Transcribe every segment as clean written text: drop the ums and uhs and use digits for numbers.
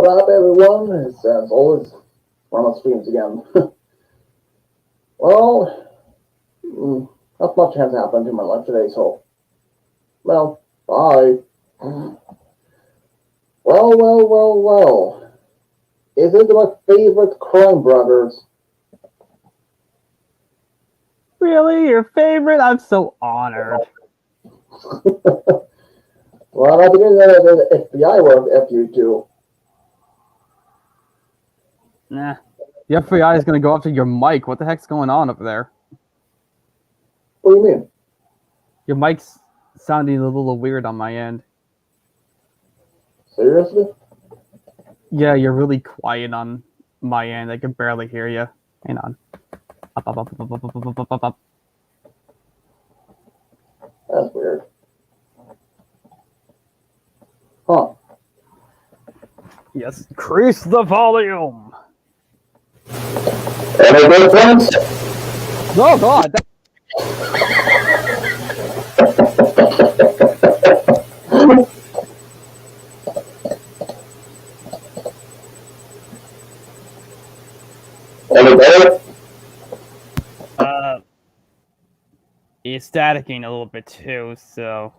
What up, everyone? It's as always one of the streams again. Well, not much has happened in my life today, so well, bye. Well. Is it my favorite crime brothers? Really? Your favorite? I'm so honored. Well, I think the FBI work after you too. Nah. The FBI is going to go after your mic. What the heck's going on over there? What do you mean? Your mic's sounding a little weird on my end. Seriously? Yeah, you're really quiet on my end. I can barely hear you. Hang on. Up. That's weird. Huh. Yes, increase the volume. Any difference? Oh God! Any better? He's staticking a little bit too. So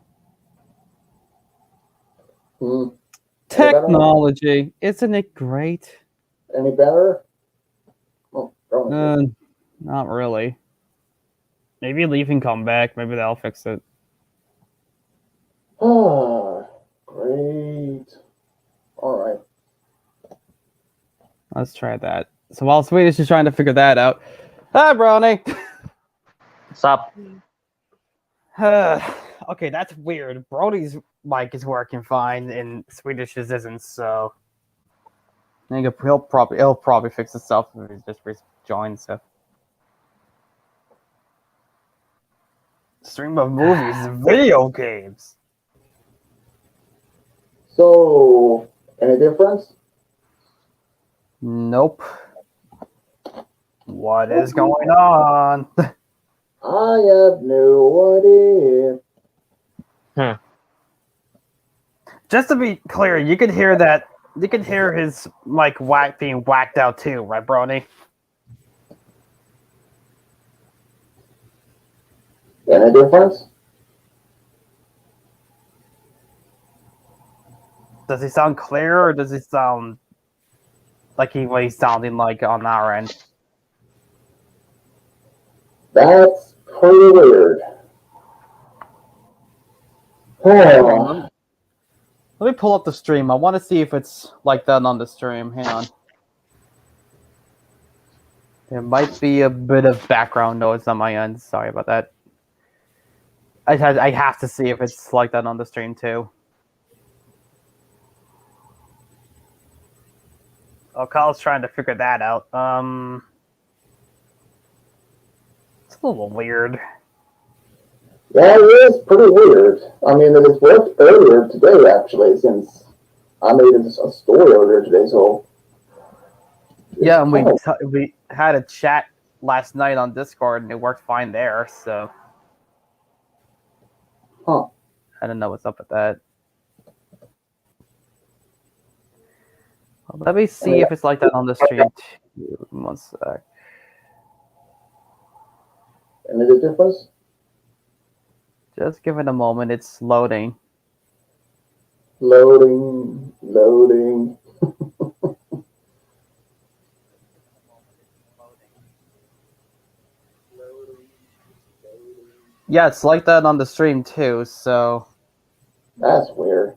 technology, isn't it great? Any better? Oh, Not really. Maybe leave and come back. Maybe that'll fix it. Ah, great. All right. Let's try that. So while Swedish is trying to figure that out, hi, Brownie. What's up? Okay, that's weird. Brody's mic is working fine, and Swedish's isn't. So I think he'll probably fix itself if he just rejoins. So stream of movies, and video games. So, any difference? Nope. What is going on? I have no idea. Just to be clear, you could hear that. You could hear his mic being whacked out too, right, Brony? Any difference? Does he sound clear, or does he sound like what he's sounding like on our end? That's pretty weird. Oh. Let me pull up the stream. I want to see if it's like that on the stream. Hang on. There might be a bit of background noise on my end. Sorry about that. I have to see if it's like that on the stream too. Oh, Kyle's trying to figure that out. It's a little weird. Yeah, it is pretty weird. I mean, it was worked earlier today, actually, since I made a story earlier today, so... Yeah, and we had a chat last night on Discord, and it worked fine there, so... Huh. I don't know what's up with that. Let me see if it's like that on the stream too. 1 sec. Any difference? Just give it a moment. It's loading. Loading. Yeah, it's like that on the stream too, so... That's weird.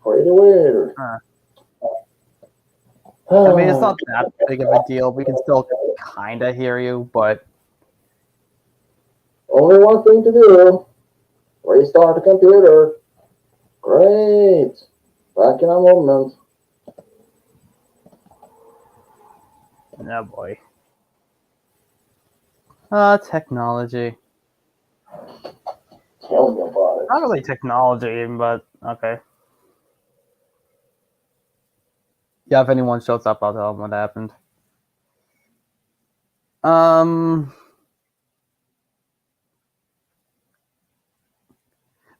Pretty weird. I mean, it's not that big of a deal. We can still kind of hear you, but... Only one thing to do. Restart the computer. Great. Back in a moment. Oh boy. Technology. Tell me about it. Not really technology, but okay. Yeah, if anyone shows up, I'll tell them what happened.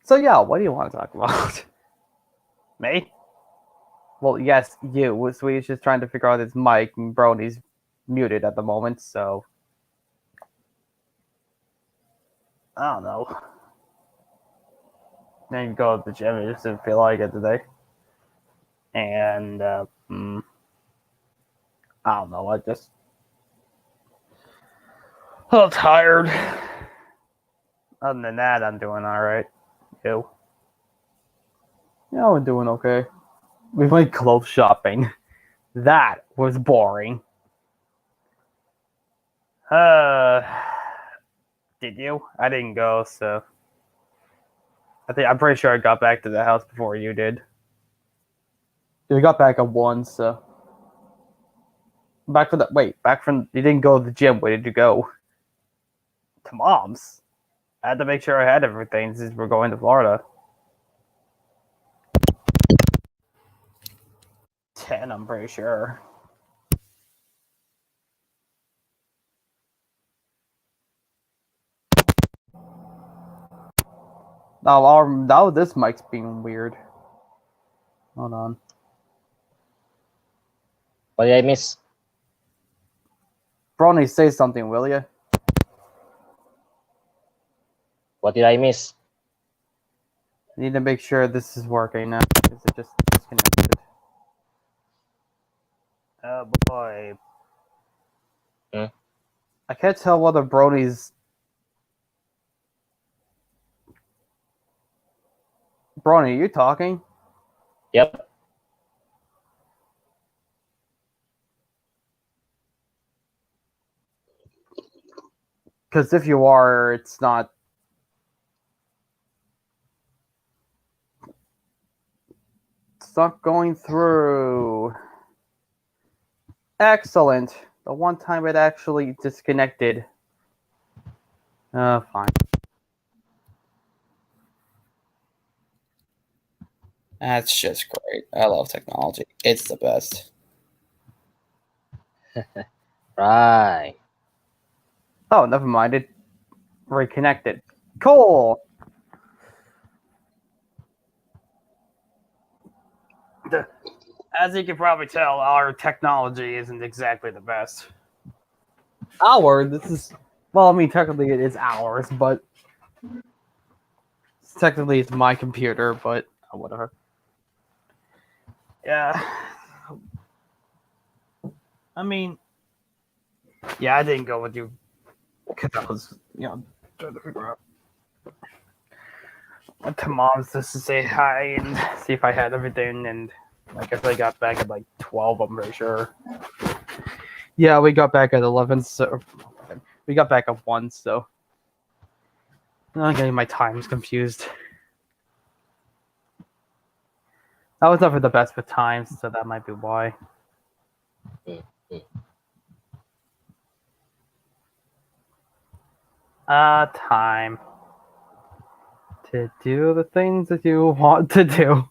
So yeah, what do you want to talk about? Me? Well, yes, you. Swedish is trying to figure out his mic, and Brony's muted at the moment, so I don't know. Then you go to the gym, I just didn't feel like it today. And I don't know, I just a little tired. Other than that, I'm doing alright. You? Yeah, I'm doing okay. We went clothes shopping. That was boring. Did you? I didn't go, so I'm pretty sure I got back to the house before you did. You got back at 1, so back from you didn't go to the gym. Where did you go? To mom's. I had to make sure I had everything since we're going to Florida. 10, I'm pretty sure. Now this mic's being weird. Hold on. What did I miss? Brony, say something, will you? What did I miss? I need to make sure this is working now. Is it just disconnected? Oh boy. Hmm? I can't tell whether Brony's. Brony, are you talking? Yep. Because if you are, it's not. It's not going through. Excellent. The one time it actually disconnected. Fine. That's just great. I love technology. It's the best. Right. Oh, never mind. It reconnected. Cool. As you can probably tell, our technology isn't exactly the best. This is. Well, I mean, technically it is ours, but technically it's my computer, but whatever. Yeah. I mean, yeah, I didn't go with you because I was, trying to figure out. Went to mom's just to say hi and see if I had everything, and I guess I got back at like 12, I'm pretty sure. Yeah, we got back at 11, so we got back at 1, so I'm getting my times confused. I was never the best with times, so that might be why. Time to do the things that you want to do.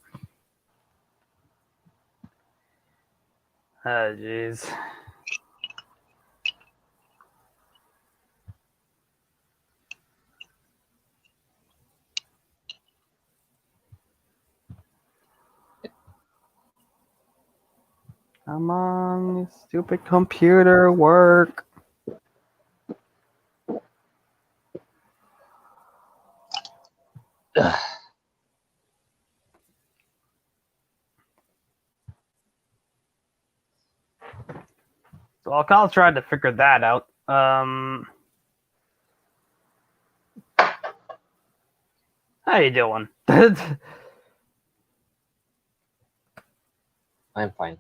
Oh, jeez. Come on, you stupid computer, work. So while Kyle's trying to figure that out, how you doing? I'm fine.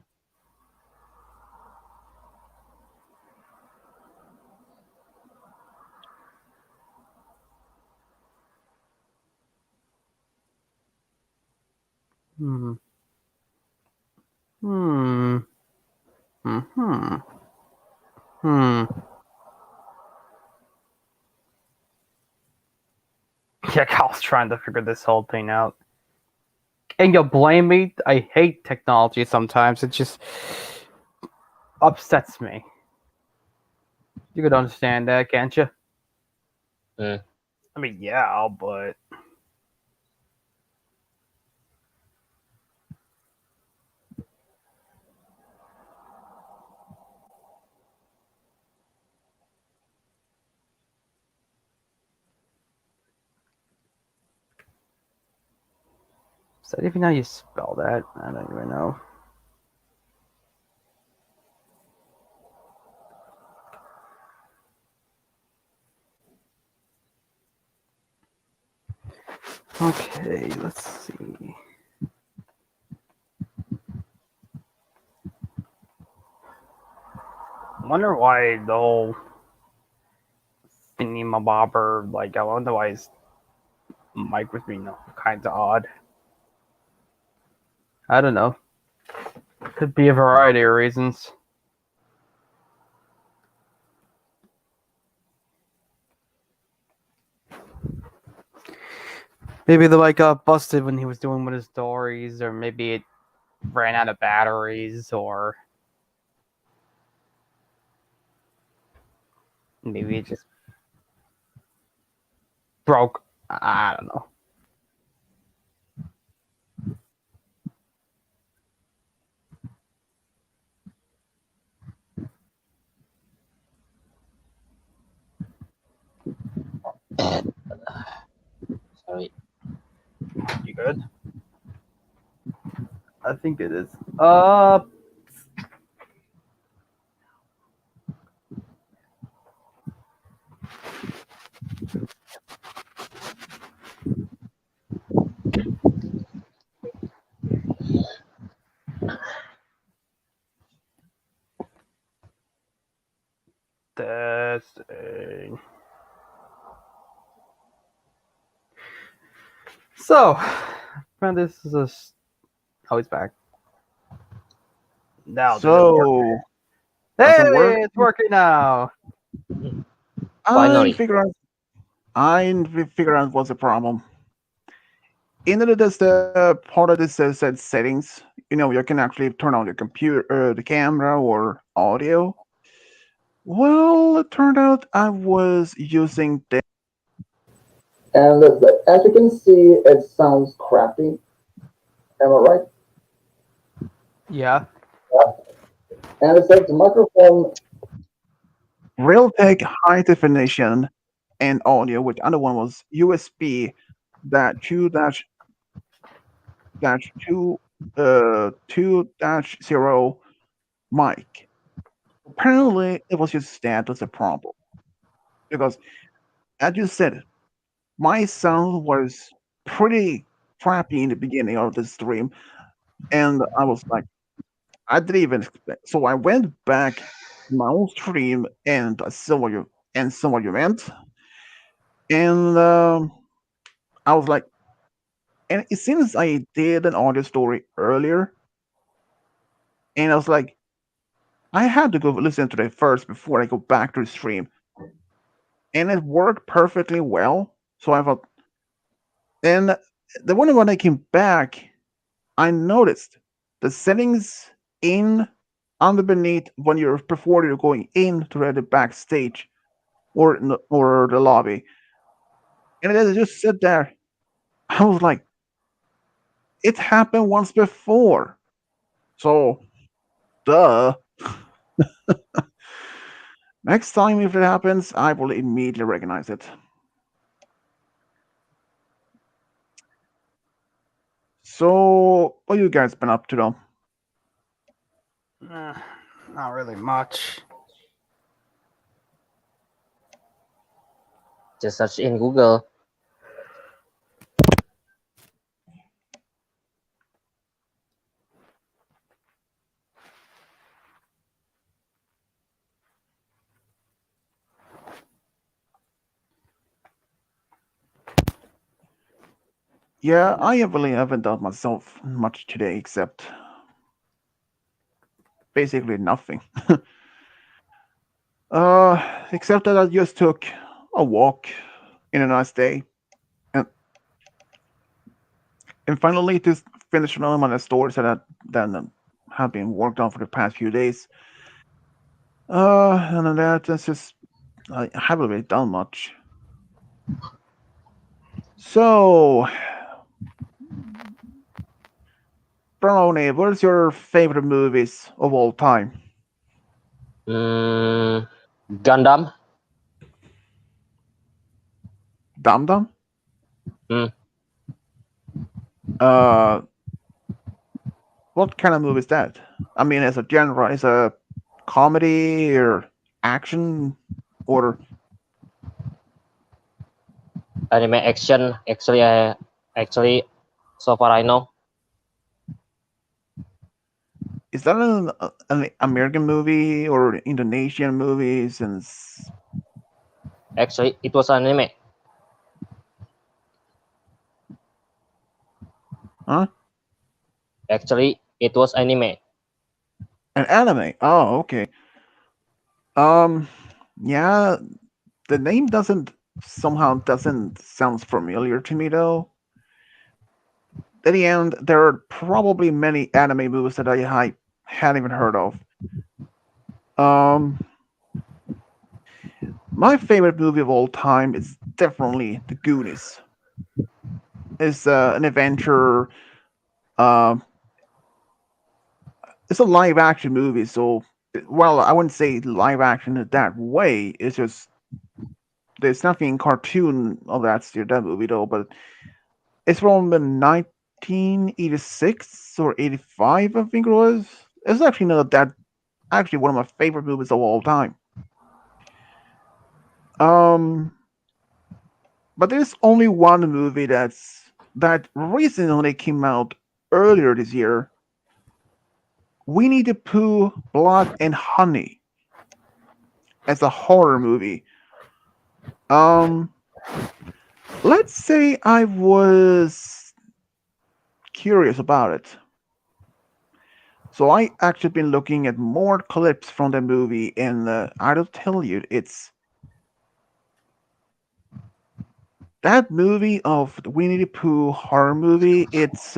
Hmm. Hmm. Hmm. Hmm. Yeah, Kyle's trying to figure this whole thing out. And you'll blame me? I hate technology sometimes. It just upsets me. You could understand that, can't you? Hmm. I mean, yeah, but that even how you spell that? I don't even know. Okay, let's see. I wonder why the whole thingy-mabobber, like, I wonder why his mic was being kind of odd. I don't know. Could be a variety of reasons. Maybe the mic got busted when he was doing one of his stories, or maybe it ran out of batteries, or maybe it just broke. I don't know. Sorry. You good? I think it is. Testing. So, friend, this is a. Oh, he's back. Now, did it work? So, Hey, does it work? it's working now. Finally. I figure out what's the problem. In the part of this said settings, you can actually turn on your computer, the camera, or audio. Well, it turned out I was using the. And as you can see, it sounds crappy. Am I right? Yeah. And it says the microphone. Realtek high definition and audio, which other one was USB that 2-0 mic. Apparently, it was just that was a problem because, as you said, my sound was pretty crappy in the beginning of the stream, and I was like, I didn't even expect. So I went back to my own stream and I saw what you meant, and I was like, and it seems I did an audio story earlier, and I was like, I had to go listen to it first before I go back to the stream, and it worked perfectly well. So I thought, and the one when I came back, I noticed the settings in under beneath when you're before you're going into the backstage or the lobby, and it just sit there. I was like, it happened once before, so duh. Next time if it happens, I will immediately recognize it. So, what you guys been up to though? Not really much. Just search in Google. Yeah, I really haven't done myself much today except basically nothing. Except that I just took a walk in a nice day, and finally to finish one of the stories that have been worked on for the past few days. And then that's just I haven't really done much. So, Brownie, what is your favorite movies of all time? Gundam. Dum Dum? Hmm. Uh, what kind of movie is that? I mean, as a genre, is a comedy or action or Anime action. Actually, so far I know. is that an American movie or Indonesian movie? Since Actually, it was anime. huh, Actually, it was anime. an anime. Oh, okay. Um, yeah, the name doesn't sound familiar to me though. In the end, there are probably many anime movies that I hadn't even heard of. Um, my favorite movie of all time is definitely The Goonies. It's an adventure. Um, it's a live action movie, so well, I wouldn't say live action in that way. It's just there's nothing cartoon of that movie though, but it's from the 1986 or 85, I think it was. It's actually not that. Actually, one of my favorite movies of all time. Um, but there's only one movie that recently came out earlier this year. Winnie the Pooh, Blood and Honey, as a horror movie. Um, let's say I was curious about it. So I actually been looking at more clips from the movie, and I'll tell you, it's that movie of the Winnie the Pooh horror movie. It's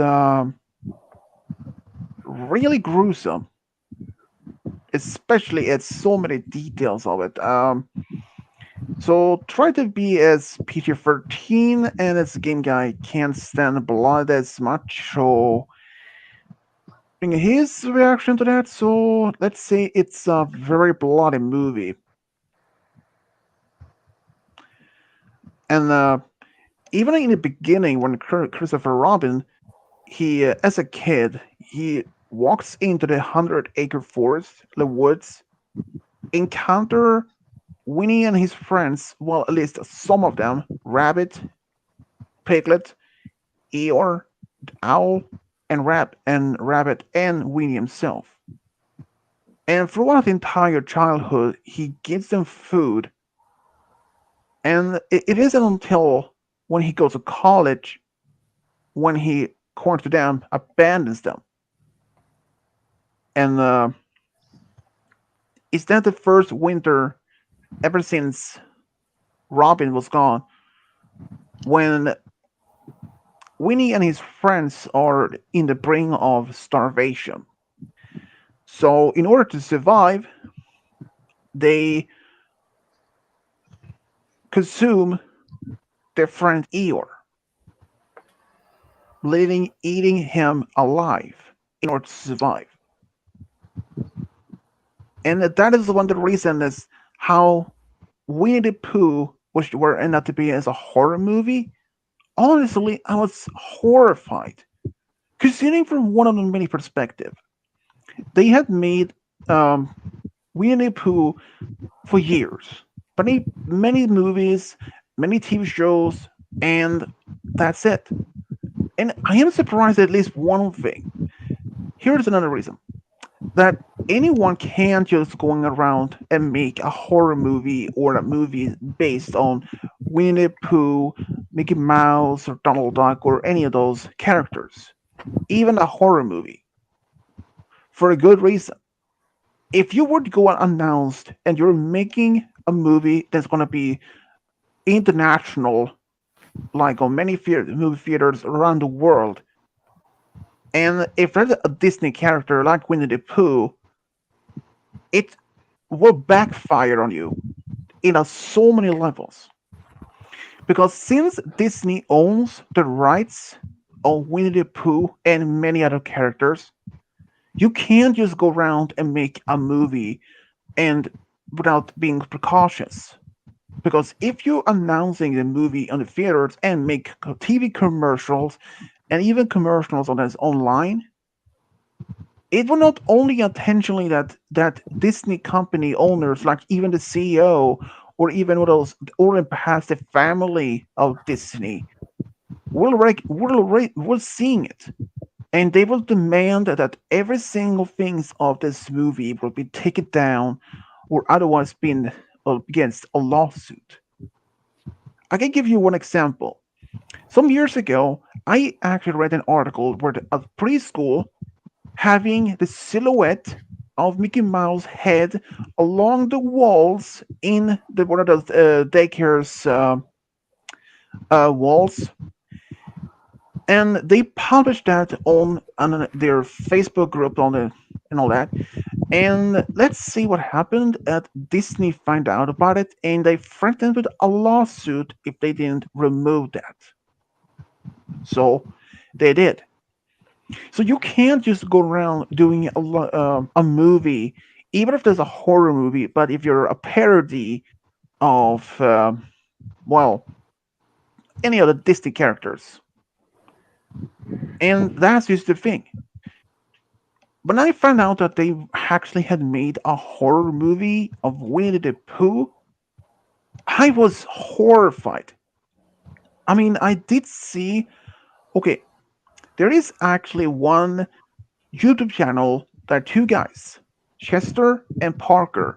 really gruesome, especially at so many details of it. So try to be as PG-13, and as a game guy can't stand blood as much. So his reaction to that. So let's say it's a very bloody movie, and even in the beginning, when Christopher Robin, he as a kid, he walks into the 100-acre forest, the woods, encounter Winnie and his friends. Well, at least some of them: Rabbit, Piglet, Eeyore, Owl, and Rabbit and Winnie himself. And throughout the entire childhood, he gives them food. And it isn't until when he goes to college when he, according to them, abandons them. And is that the first winter ever since Robin was gone when Winnie and his friends are in the brink of starvation. So, in order to survive, they consume their friend Eeyore, eating him alive in order to survive. And that is one of the reasons is how Winnie the Pooh, which were ended up to be as a horror movie, honestly, I was horrified. Considering from one of the many perspectives, they had made Winnie the Pooh for years. Many movies, many TV shows, and that's it. And I am surprised at least one thing. Here's another reason that anyone can't just going around and make a horror movie or a movie based on Winnie the Pooh, Mickey Mouse, or Donald Duck, or any of those characters. Even a horror movie. For a good reason. If you were to go unannounced and you're making a movie that's going to be international, like on many movie theaters around the world, and if there's a Disney character like Winnie the Pooh, it will backfire on you in so many levels. Because since Disney owns the rights of Winnie the Pooh and many other characters, you can't just go around and make a movie and without being precautious. Because if you're announcing the movie on the theaters and make TV commercials and even commercials on that's online, it was not only intentionally that Disney company owners, like even the CEO or even what else, or perhaps the family of Disney, will seeing it, and they will demand that every single thing of this movie will be taken down or otherwise been against a lawsuit. I can give you one example. Some years ago, I actually read an article where a preschool having the silhouette of Mickey Mouse head along the walls in the one of those daycare's walls, and they published that on their Facebook group and all that. And let's see what happened. At Disney find out about it, and they threatened with a lawsuit if they didn't remove that. So they did. So you can't just go around doing a movie, even if there's a horror movie. But if you're a parody of well, any of the Disney characters, and that's just the thing. When I found out that they actually had made a horror movie of Winnie the Pooh, I was horrified. I mean, I did see. Okay, there is actually one YouTube channel that two guys, Chester and Parker,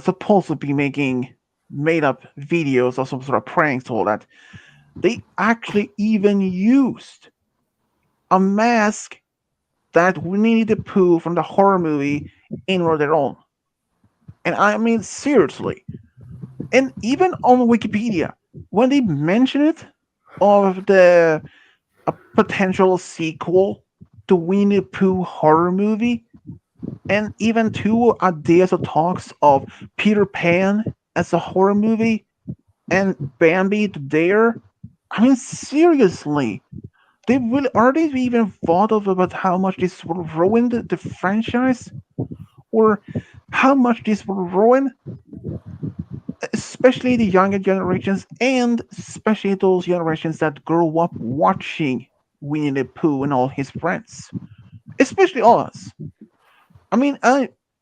supposed to be making made up videos or some sort of pranks, all that. They actually even used a mask that Winnie the Pooh from the horror movie in one of their own. And I mean, seriously. And even on Wikipedia, when they mention it of the a potential sequel to Winnie the Pooh horror movie, and even two ideas or talks of Peter Pan as a horror movie and Bambi the Dare. I mean, seriously, they will are they even thought of about how much this will ruin the franchise, or how much this will ruin, especially the younger generations, and especially those generations that grew up watching Winnie the Pooh and all his friends, especially us. I mean,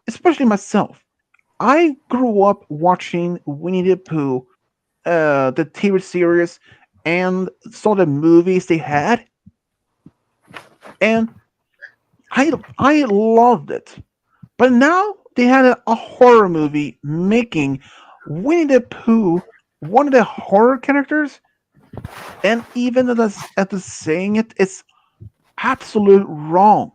especially myself. I grew up watching Winnie the Pooh, the TV series, and saw the movies they had, and I loved it. But now they had a horror movie making Winnie the Pooh one of the horror characters, and even at the saying it, it's absolute wrong.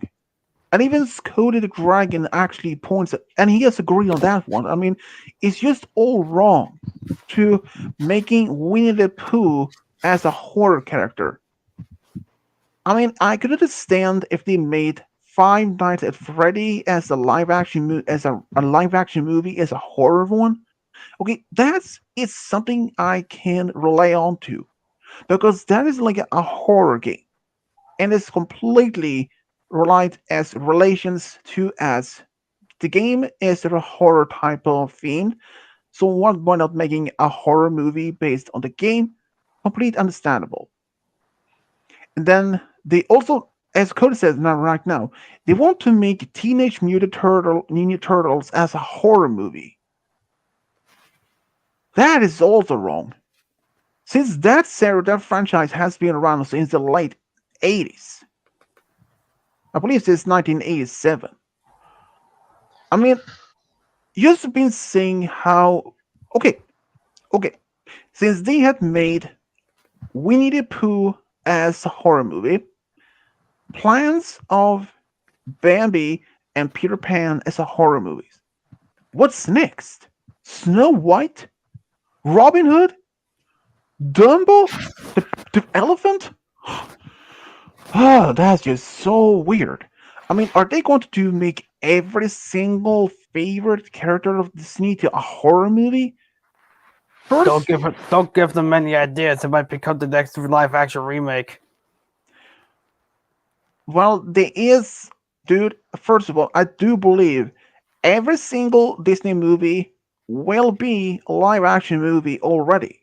And even Cody the Dragon actually points at, and he has agreed on that one. I mean, it's just all wrong to making Winnie the Pooh as a horror character. I mean, I could understand if they made Five Nights at Freddy as a live action movie as a horror one. Okay, that's it's something I can rely on to, because that is like a horror game, and it's completely relied as relations to as the game is a horror type of theme. So why not making a horror movie based on the game? Complete understandable. And then they also, as Cody says now, right now, they want to make Teenage Mutant Ninja Turtles as a horror movie. That is also wrong, since that franchise has been around since the late 80s. I believe since 1987. I mean, you've been saying how okay, okay, since they had made Winnie the Pooh as a horror movie, plans of Bambi and Peter Pan as a horror movies. What's next? Snow White? Robin Hood? Dumbo? The elephant? Oh, that's just so weird. I mean, are they going to make every single favorite character of Disney to a horror movie? First, Don't give them any ideas. It might become the next live action remake. well, there is, dude. First of all, I do believe every single Disney movie will be a live action movie already.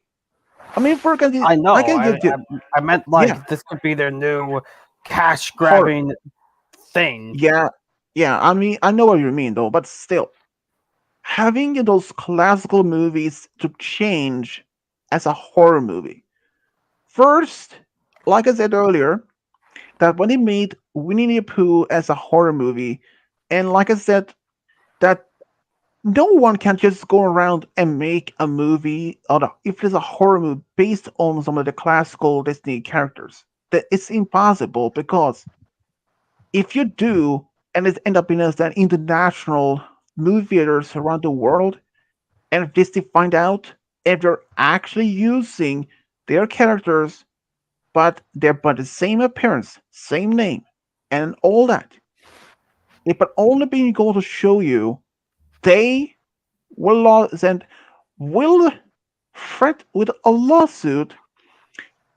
I mean, for example, I know. I can give you I meant like yeah this could be their new cash horror. grabbing thing. Yeah, yeah. I mean, I know what you mean though, but still, having those classical movies to change as a horror movie. First, like I said earlier, that when they made Winnie the Pooh as a horror movie, and like I said, that no one can just go around and make a movie if there's a horror movie based on some of the classical Disney characters. That it's impossible because if you do, and it end up being as an international movie theaters around the world, and if Disney find out if they're actually using their characters, but they're but the same appearance, same name, and all that, it but only being able to show you they and will threat with a lawsuit.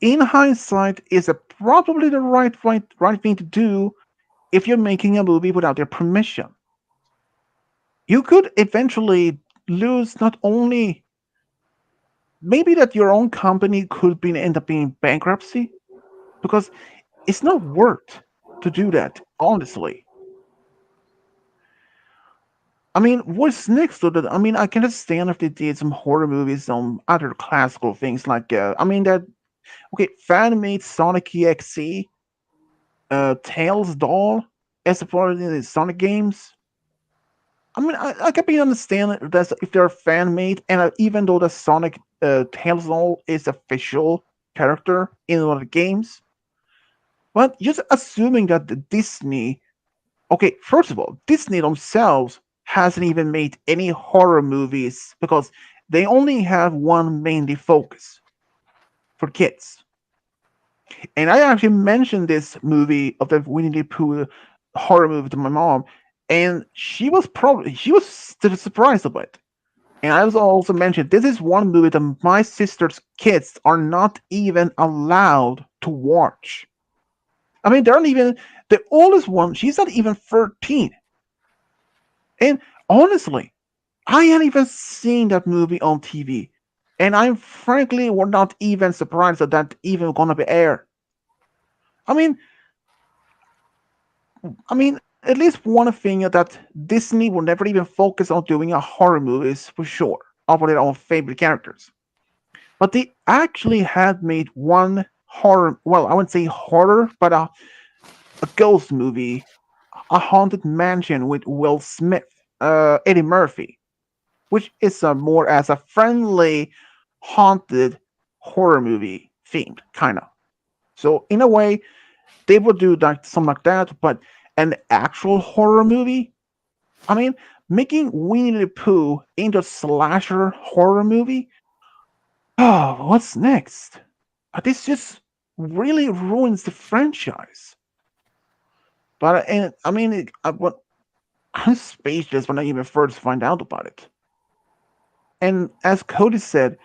In hindsight, is a probably the right thing to do if you're making a movie without their permission. You could eventually lose not only maybe that your own company could be end up being bankruptcy because it's not worth to do that, honestly. I mean, what's next to that? I mean, I can understand if they did some horror movies, some other classical things like, I mean, that, okay, fan made Sonic EXE, Tails Doll, as a part of the Sonic games. I mean, I can be understand that if they're fan made, and even though the Sonic Tails Doll is official character in one of the games, but just assuming that the Disney, okay, first of all, Disney themselves hasn't even made any horror movies because they only have one mainly focus for kids. And I actually mentioned this movie of the Winnie the Pooh horror movie to my mom, and she was surprised about it. And I also mentioned this is one movie that my sister's kids are not even allowed to watch. I mean, they're not even the oldest one. She's not even 13. And honestly, I hadn't even seen that movie on TV. And I'm frankly we're not even surprised that that even gonna be aired. I mean, at least one thing that Disney will never even focus on doing a horror movies for sure, of their own favorite characters. But they actually had made one horror, well, I wouldn't say horror, but a ghost movie, A Haunted Mansion with Will Smith, Eddie Murphy, which is more as a friendly haunted horror movie themed kind of. So in a way, they would do like something like that, but an actual horror movie. I mean, making Winnie the Pooh into a slasher horror movie. Oh, what's next? This just really ruins the franchise. But and I mean, I'm speechless when I even first find out about it. And as Cody said,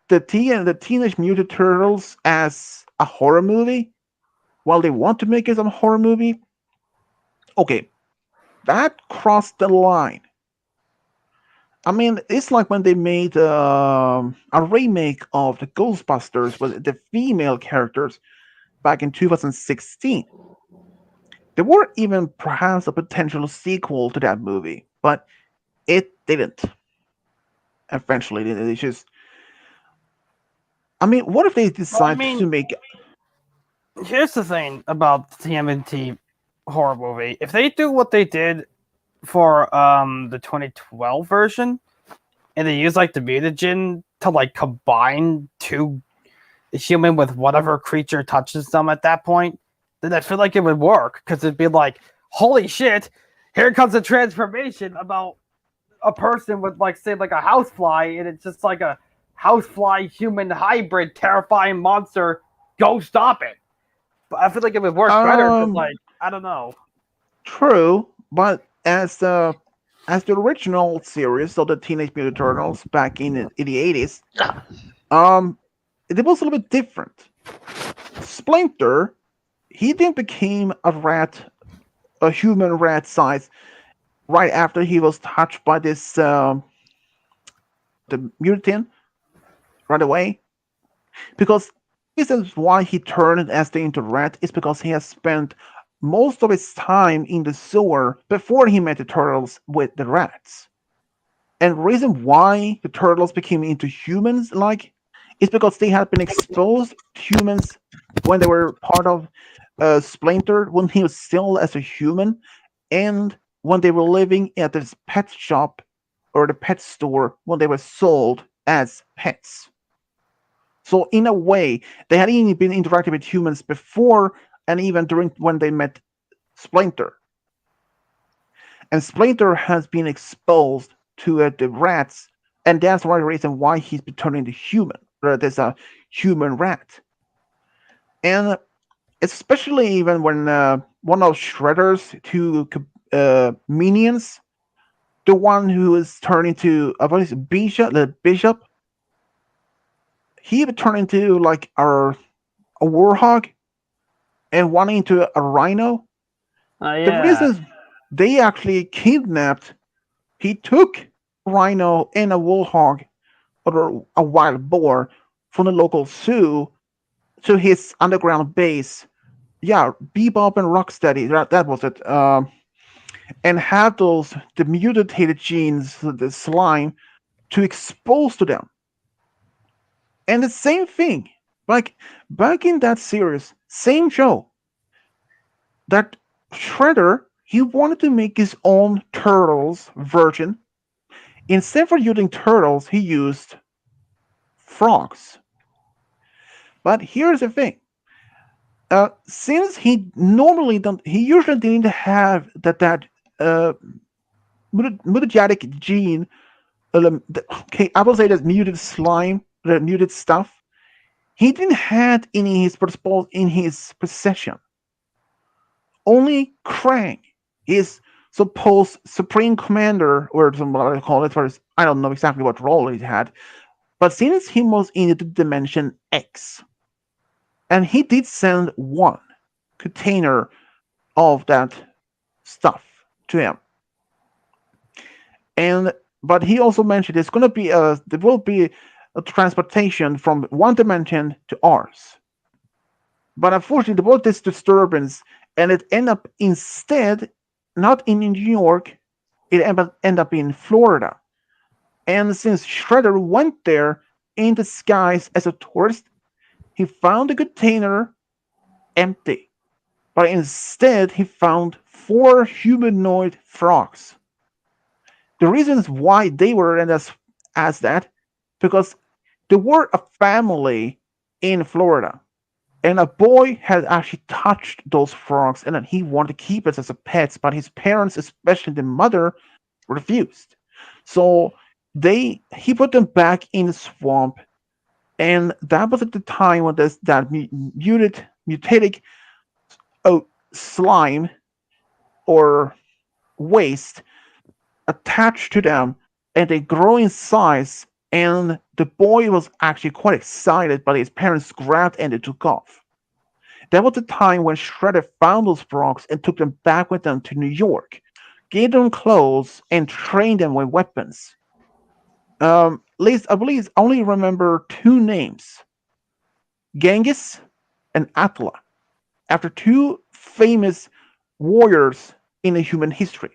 the Teenage Mutant Turtles as a horror movie, while they want to make it a horror movie, okay, that crossed the line. I mean, it's like when they made a remake of the Ghostbusters with the female characters back in 2016. There were even perhaps a potential sequel to that movie, but it didn't. Eventually, they just. I mean, what if they Well, I decide mean, to make? here's the thing about the TMNT horror movie. If they do what they did for the 2012 version, and they use like the mutagen to like combine two human with whatever creature touches them at that point, then I feel like it would work because it'd be like, holy shit, here comes a transformation about a person with like say like a housefly, and it's just like a housefly human hybrid terrifying monster. Go stop it. But I feel like it would work better because like I don't know. True, but as the original series of the Teenage Mutant Turtles back in the 80s, it was a little bit different. Splinter, he then became a human rat size, right after he was touched by this the mutant right away. because this is why he turned Esther into rat is because he has spent most of his time in the sewer before he met the turtles with the rats. And the reason why the turtles became into humans like is because they had been exposed to humans when they were part of Splinter when he was still as a human, and when they were living at this pet shop or the pet store when they were sold as pets. So in a way, they had even been interacting with humans before and even during when they met Splinter. And Splinter has been exposed to the rats, and that's one reason why he's been turned into human. There's a human rat, and especially even when one of Shredder's two minions, the one who is turned into what is it, Bishop, he would turn into like a warhog and one into a rhino. The Yeah. reason they actually kidnapped, he took rhino and a warhog or a wild boar from the local zoo to his underground base. Yeah, Bebop and Rocksteady, that was it. And have the mutated genes, the slime, to expose to them. And the same thing, like back in that series, same show, that Shredder, he wanted to make his own Turtles version. Instead of using turtles, he used frogs. But here's the thing. Since he usually didn't have that uh, mutagenetic gene. Okay, I will say that muted slime, the muted stuff. He didn't have in his possession. Only Krang, his supposed supreme commander, or something I call it. I don't know exactly what role he had, but since he was in the dimension X, and he did send one container of that stuff to him, and but he also mentioned there will be a transportation from one dimension to ours. But unfortunately, there was this disturbance, and it ended up instead not in New York, it ended up in Florida. And since Shredder went there in disguise as a tourist, he found the container empty. But instead, he found 4 humanoid frogs. The reasons why they were in as that, because they were a family in Florida. And a boy had actually touched those frogs and then he wanted to keep it as a pet, but his parents, especially the mother, refused. So he put them back in the swamp, and that was at the time when that mutated slime or waste attached to them, and they grow in size. And the boy was actually quite excited, but his parents grabbed and they took off. That was the time when Shredder found those frogs and took them back with them to New York, gave them clothes, and trained them with weapons. At least I believe I only remember 2 names: Genghis and Attila, after 2 famous warriors in the human history.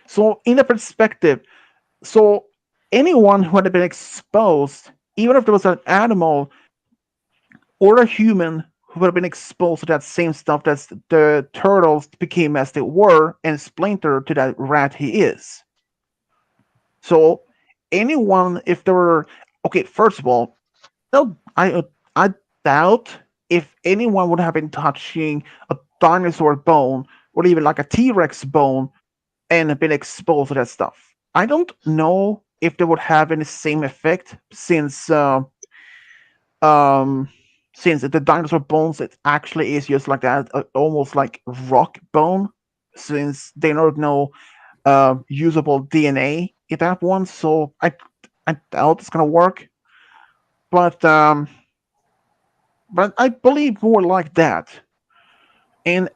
So, in a perspective, so anyone who had been exposed, even if there was an animal or a human who had been exposed to that same stuff that the turtles became as they were, and Splinter to that rat he is. So anyone, if there were, okay, first of all, no, I doubt if anyone would have been touching a dinosaur bone or even like a T-Rex bone and been exposed to that stuff. I don't know if they would have any same effect um since the dinosaur bones it actually is just like that, almost like rock bone, since they don't know usable DNA in that one. So I doubt it's gonna work. But I believe more like that. And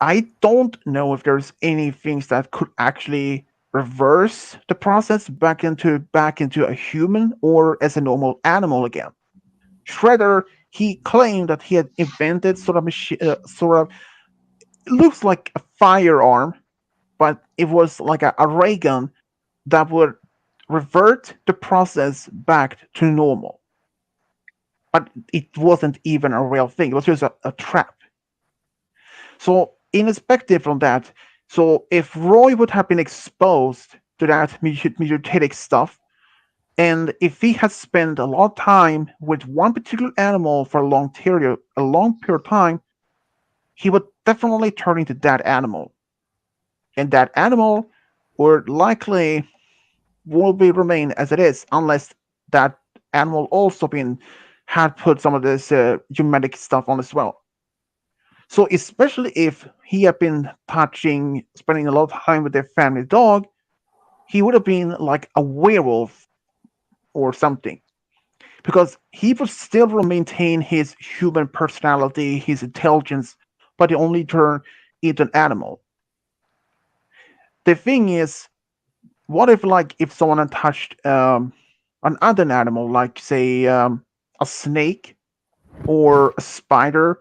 I don't know if there's any things that could actually reverse the process back into a human or as a normal animal again. Shredder, he claimed that he had invented sort of sort of it looks like a firearm, but it was like a ray gun that would revert the process back to normal. But it wasn't even a real thing. It was just a trap. So, irrespective from that, so if Roy would have been exposed to that mutatic stuff, and if he had spent a lot of time with one particular animal for a long period of time, he would definitely turn into that animal. And that animal would likely will be remain as it is unless that animal also been had put some of this genetic stuff on as well. So especially if he had been spending a lot of time with their family dog, he would have been like a werewolf or something. Because he would still maintain his human personality, his intelligence, but he only turn into an animal. The thing is, what if if someone had touched another animal, like say a snake or a spider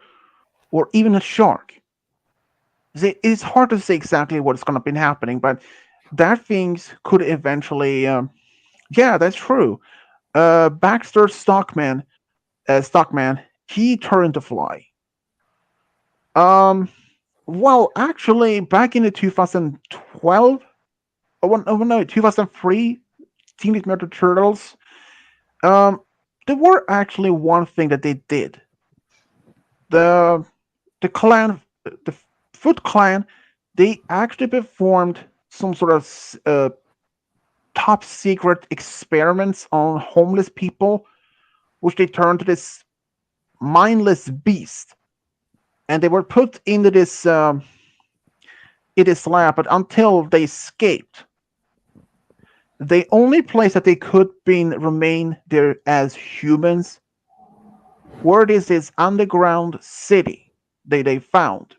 or even a shark? It's hard to say exactly what's going to be happening, but that things could eventually. Yeah, that's true. Baxter Stockman, he turned to fly. Um, well, actually, back in the 2012, oh no, 2003, Teenage Mutant Ninja Turtles. Um, there were actually one thing that they did. The the clan, the Foot Clan, they actually performed some sort of top secret experiments on homeless people, which they turned to this mindless beast, and they were put into this lab. But until they escaped, the only place that they could remain there as humans were this underground city they found.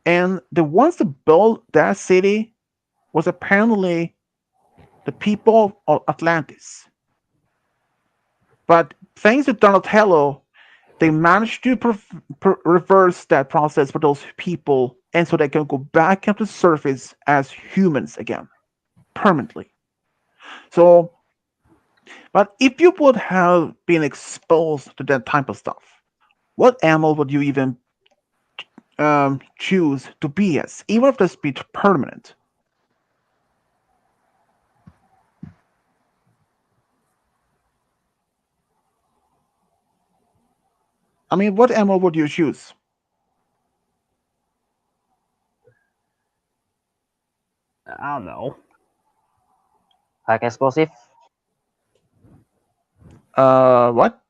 And the ones that built that city was apparently the people of Atlantis. But thanks to Donatello, they managed to reverse that process for those people, and so they can go back up to the surface as humans again, permanently. So, but if you would have been exposed to that type of stuff, what animal would you even choose to be as, even if this be permanent? I mean, what animal would you choose? I don't know. High explosive What?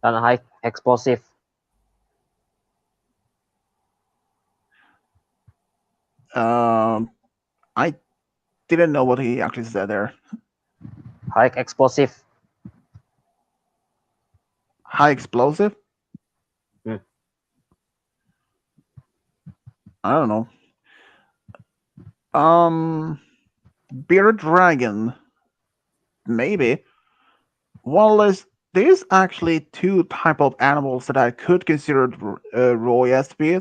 and high explosive. I didn't know what he actually said there. High explosive. High explosive? Hmm. I don't know. Bearded dragon, maybe. Well, there's actually two type of animals that I could consider Roy as to be: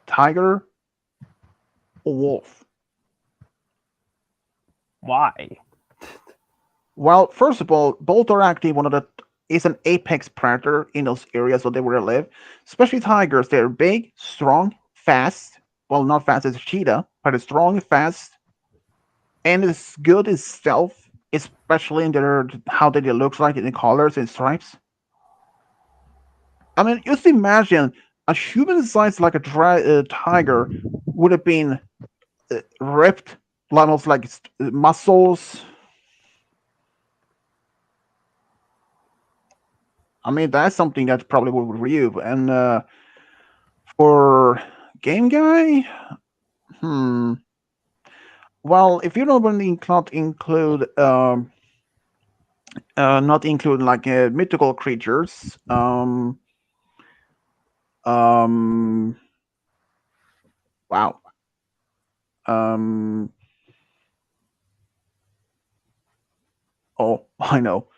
tiger or wolf. Why? Well, first of all, both are actually one of the is an apex predator in those areas where they where they live. Especially tigers, they're big, strong, fast. Well, not fast as a cheetah, but it's strong, fast, and it's good as stealth, especially in their how they look like in the colors and stripes. I mean, just imagine a human size like a tiger would have been ripped, almost like muscles. I mean, that's something that probably would Ryu. And for Game Guy, hmm. Well, if you don't want to not include like mythical creatures, wow, um, Oh, I know.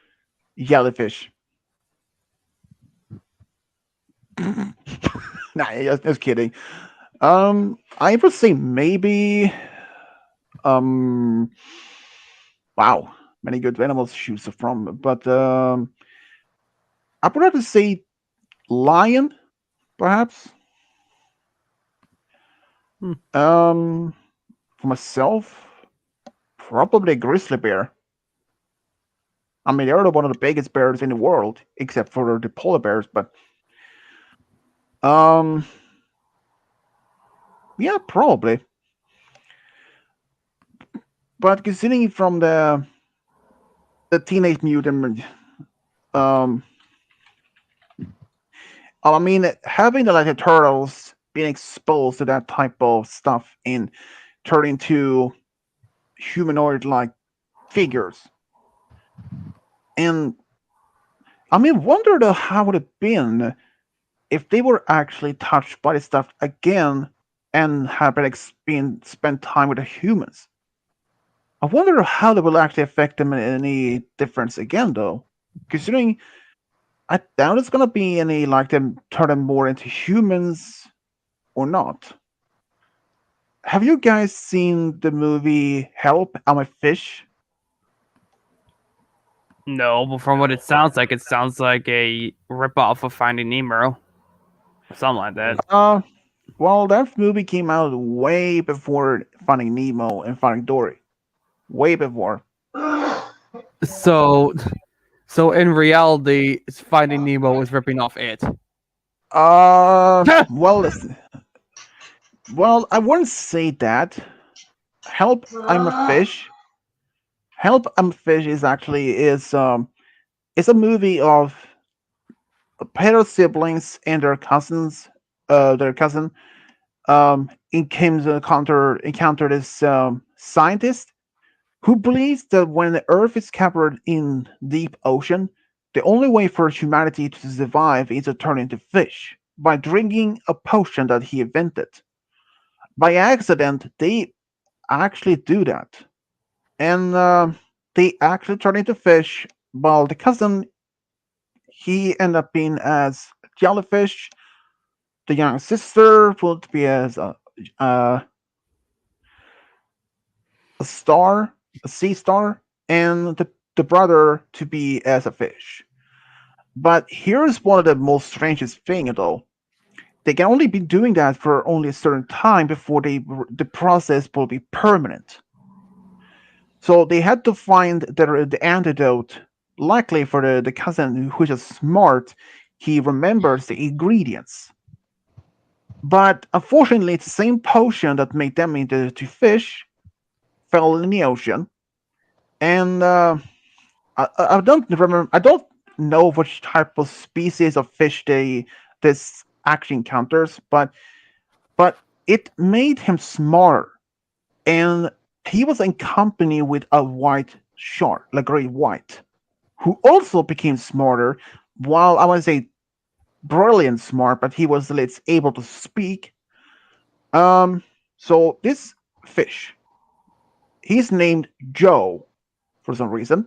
Jellyfish. Nah, just kidding. I would say maybe. Um, wow, many good animals to choose from, but I would have to say lion, perhaps. Hmm. For myself, probably grizzly bear. I mean, they're one of the biggest bears in the world, except for the polar bears. But um, yeah, probably. But considering from the Teenage Mutant, um, I mean, having the like the turtles being exposed to that type of stuff and turning into humanoid like figures, and I mean, wonder though how would it have been if they were actually touched by the stuff again and had been spent time with the humans. I wonder how that will actually affect them in any difference again, though. Considering I doubt it's gonna be any like them turn them more into humans or not. Have you guys seen the movie Help? I'm a Fish? No, but from what it sounds like a ripoff of Finding Nemo, or something like that. Well, that movie came out way before Finding Nemo and Finding Dory. Way before. So, so in reality, Finding Nemo was ripping off it. Well, well, I wouldn't say that. Help, I'm a Fish. Help, I'm a Fish is it's a movie of pair of siblings and their cousin encounter this scientist who believes that when the Earth is covered in deep ocean, the only way for humanity to survive is to turn into fish by drinking a potion that he invented. By accident, they actually do that, and they actually turn into fish. While the cousin he ended up being as jellyfish, the young sister would be as uh, a star, a sea star, and the brother to be as a fish. But here's one of the most strangest thing though. They can only be doing that for only a certain time before the process will be permanent. So they had to find the antidote, likely for the cousin who's just smart. He remembers the ingredients. But unfortunately, it's the same potion that made them into fish fell in the ocean. And I don't remember. I don't know which type of species of fish this actually encounters, but it made him smarter, and he was in company with a white shark, like great white, who also became smarter. While I want to say brilliant smart, but he was able to speak. Um, so this fish, he's named Joe for some reason.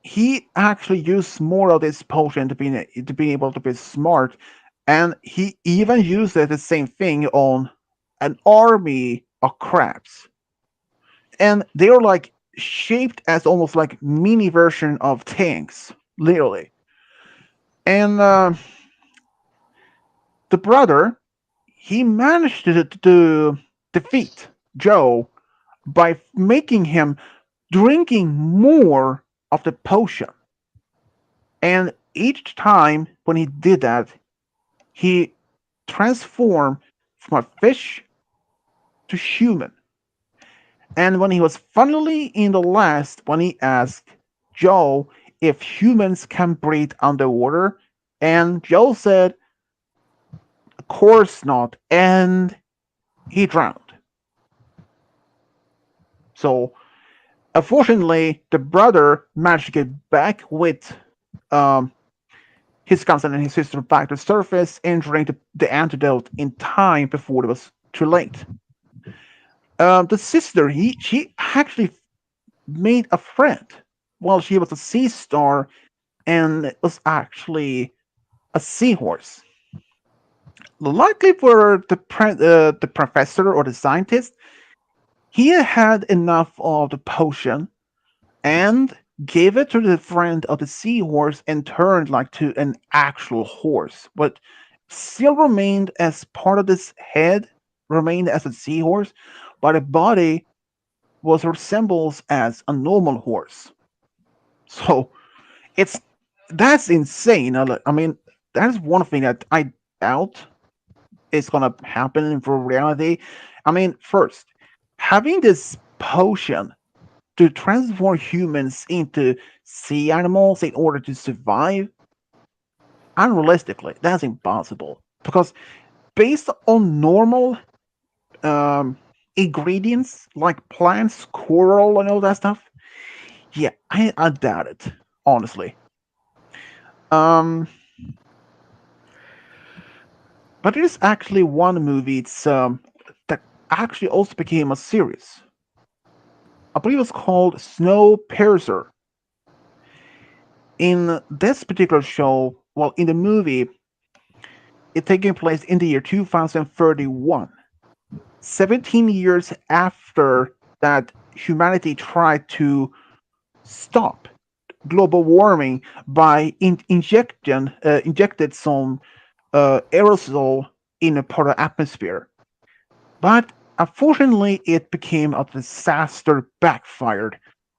He actually used more of this potion to be able to be smart, and he even used the same thing on an army of crabs, and they are like shaped as almost like mini version of tanks, literally. And the brother, he managed to defeat Joe by making him drinking more of the potion. And each time when he did that, he transformed from a fish to human. And when he was finally in the last, when he asked Joe if humans can breathe underwater, and Joe said, of course not, and he drowned. So, unfortunately, the brother managed to get back with um, his cousin and his sister back to the surface and drank the antidote in time before it was too late. The sister, she actually made a friend well, she was a sea star and it was actually a seahorse. Likely for the professor or the scientist, he had enough of the potion and gave it to the friend of the seahorse and turned like to an actual horse, but still remained as part of this head, remained as a seahorse, but the body was resembles as a normal horse. So it's that's insane. I mean, that's one thing that I doubt is gonna happen for reality. I mean, first, having this potion to transform humans into sea animals in order to survive, unrealistically, that's impossible. Because based on normal um, ingredients like plants, coral, and all that stuff, yeah, I doubt it, honestly. Um, but there is actually one movie that actually also became a series. I believe it's called Snowpiercer. In this particular show, well, in the movie, it taking place in the year 2031, 17 years after that humanity tried to stop global warming by injected some aerosol in a part of the atmosphere. But unfortunately, it became a disaster, backfired,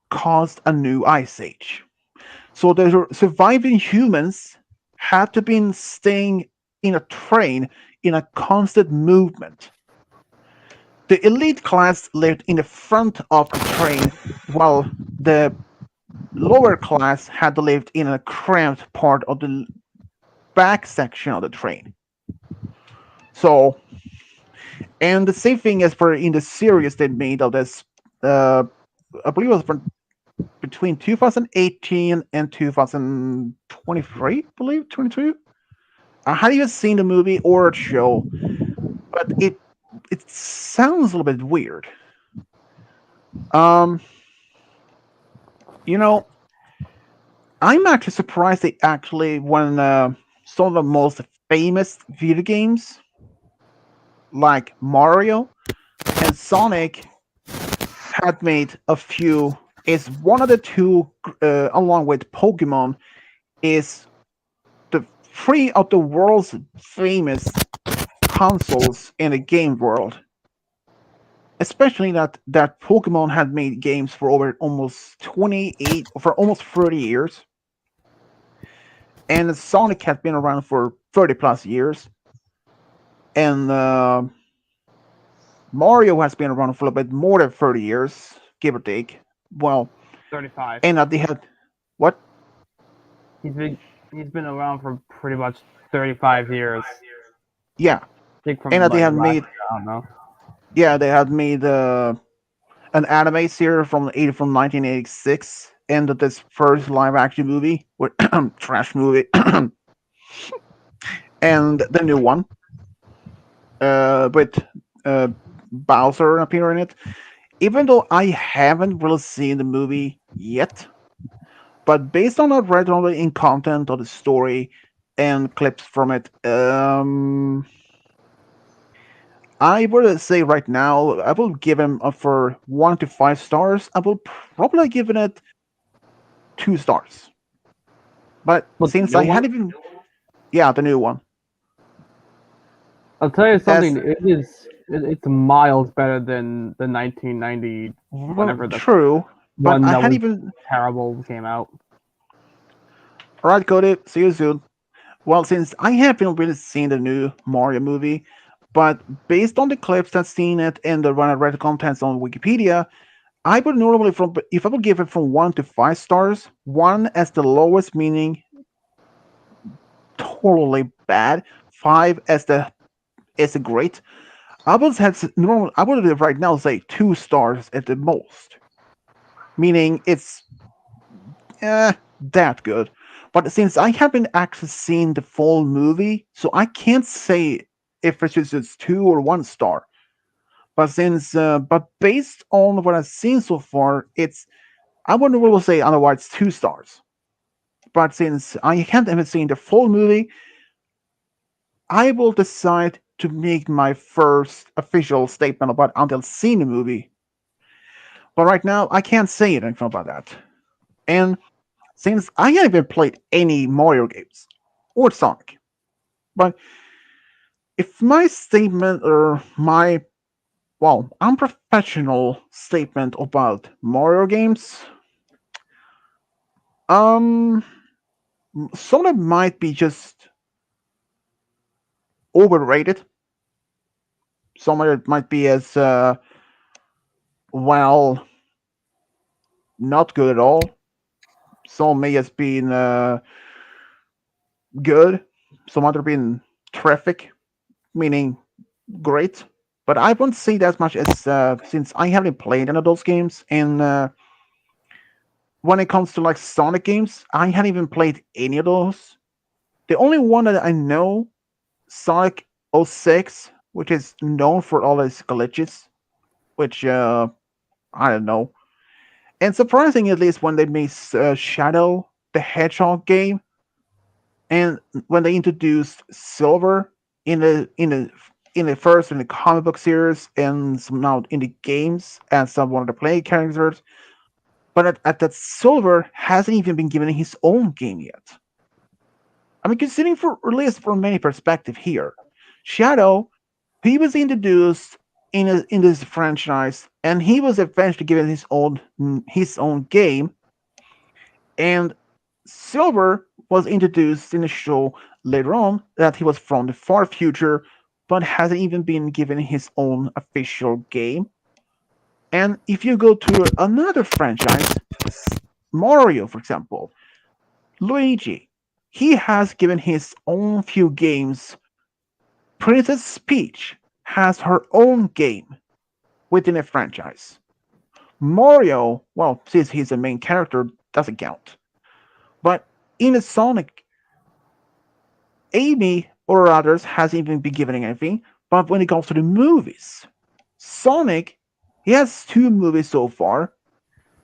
caused a new ice age. So the surviving humans had to be staying in a train in a constant movement. The elite class lived in the front of the train, while the lower class had lived in a cramped part of the back section of the train. So, and the same thing as for in the series they made of this, uh, I believe it was from between 2018 and 2023, I believe 22. I hadn't even seen the movie or the show, but it sounds a little bit weird. Um, you know, I'm actually surprised they actually when some of the most famous video games like Mario and Sonic had made a few. Is one of the two, along with Pokemon, is the three of the world's famous consoles in the game world. Especially that Pokemon had made games for over almost 28 for almost 30 years, and Sonic had been around for 30 plus years, and Mario has been around for a bit more than 30 years, give or take. Well, 35. and they had what? He's been around for pretty much 35 years. Yeah, I think from and they like had last made year, I don't know. yeah they had made an anime series from 1986, and this first live action movie, with trash movie, and the new one with Bowser appearing in it. Even though I haven't really seen the movie yet, but based on what I read on in content of the story and clips from it, I would say right now I will give him for 1 to 5 stars. I will probably give it 2 stars. But But since the I new one, hadn't even, yeah, the new one. I'll tell you As something. It's miles better than the 1990 whenever the true, but one I that hadn't was even. terrible came out. All right, Cody. See you soon. Well, since I haven't really seen the new Mario movie, but based on the clips that's seen it and the when I read the contents on Wikipedia, I would normally from if I would give it from 1 to 5 stars, 1 as the lowest meaning totally bad, 5 as the great. I would have normal. I would right now say 2 stars at the most, meaning it's that good. But since I haven't actually seen the full movie, so I can't say if it's just 2 or 1 star. But based on what I've seen so far, it's I would will say otherwise 2 stars. But since I haven't even seen the full movie, I will decide to make my first official statement about until seeing the movie. But right now, I can't say anything about that. And since I haven't played any Mario games or Sonic, but if my statement or my unprofessional statement about Mario games, um, some of them might be just overrated. Some of it might be as well, not good at all. Some may have been good. Some other been terrific, meaning great. But I won't say that much as since I haven't played any of those games, and when it comes to like Sonic games, I haven't even played any of those. The only one that I know, Sonic 06, which is known for all its glitches, which I don't know. And surprising, at least when they made Shadow the Hedgehog game, and when they introduced Silver in the first in the comic book series and some now in the games as some one of the play characters, but at that Silver hasn't even been given his own game yet. I mean, considering for at least from many perspective here, Shadow he was introduced in this franchise, and he was eventually given his own game, and Silver was introduced in the show later on that he was from the far future, but hasn't even been given his own official game. And if you go to another franchise, Mario, for example, Luigi, he has given his own few games. Princess Peach has her own game within a franchise. Mario, well, since he's the main character, doesn't count. But in a Sonic, Amy or others hasn't even been given anything. But when it comes to the movies, Sonic, he has 2 movies so far.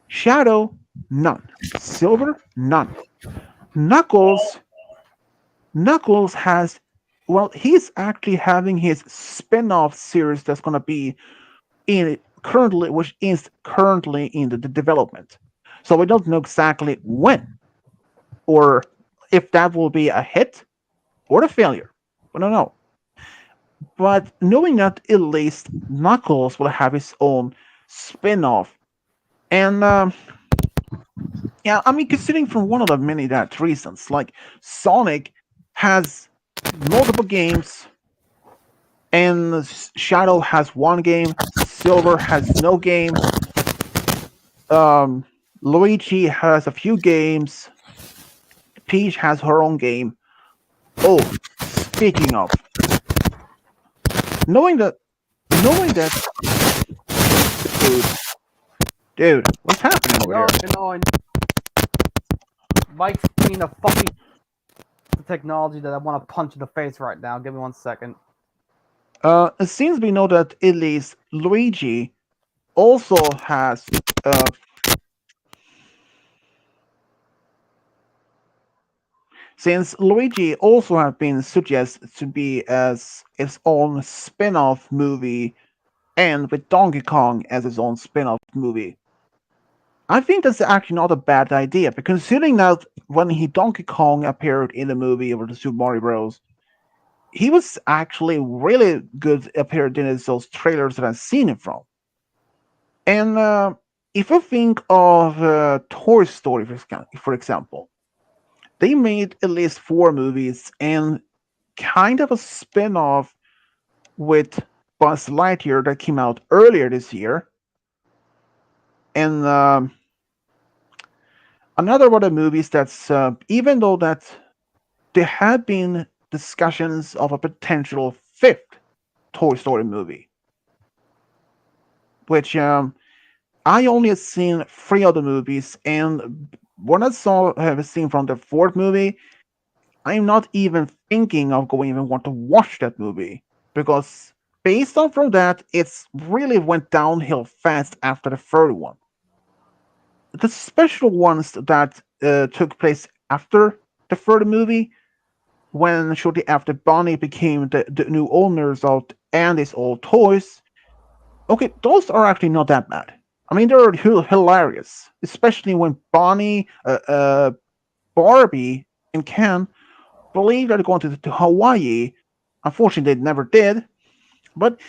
Shadow, none. Silver, none. Knuckles, Knuckles has, well, he's actually having his spin-off series that's gonna be which is currently in the development. So we don't know exactly when or if that will be a hit or a failure. We don't know. But knowing that at least Knuckles will have his own spin-off, and yeah, I mean, considering from one of the many that reasons, like Sonic has multiple games, and Shadow has one game, Silver has no game, um, Luigi has a few games, Peach has her own game. Oh, speaking of, knowing that, knowing that, dude, what's happening over No, here? annoying. Mike's being a fucking technology that I want to punch in the face right now. Give me 1 second. It seems we know that at least Luigi also has since Luigi also have been suggested to be as its own spin-off movie and with Donkey Kong as its own spin-off movie. I think that's actually not a bad idea, but considering that when Donkey Kong appeared in the movie of the Super Mario Bros., he was actually really good appeared in those trailers that I've seen him from. And if you think of Toy Story, for example, they made at least 4 movies and kind of a spin-off with Buzz Lightyear that came out earlier this year. And another one of the movies that's even though that there had been discussions of a potential 5th Toy Story movie, which I only have seen 3 of the movies, and when I have seen from the 4th movie, I'm not even thinking of going even want to watch that movie because based on from that, it's really went downhill fast after the 3rd one. the special ones that took place after the third movie, when shortly after Bonnie became the new owners of Andy's old toys. Okay, those are actually not that bad. I mean, they're hilarious, especially when Bonnie, Barbie, and Ken believe they're going to Hawaii. Unfortunately, they never did, but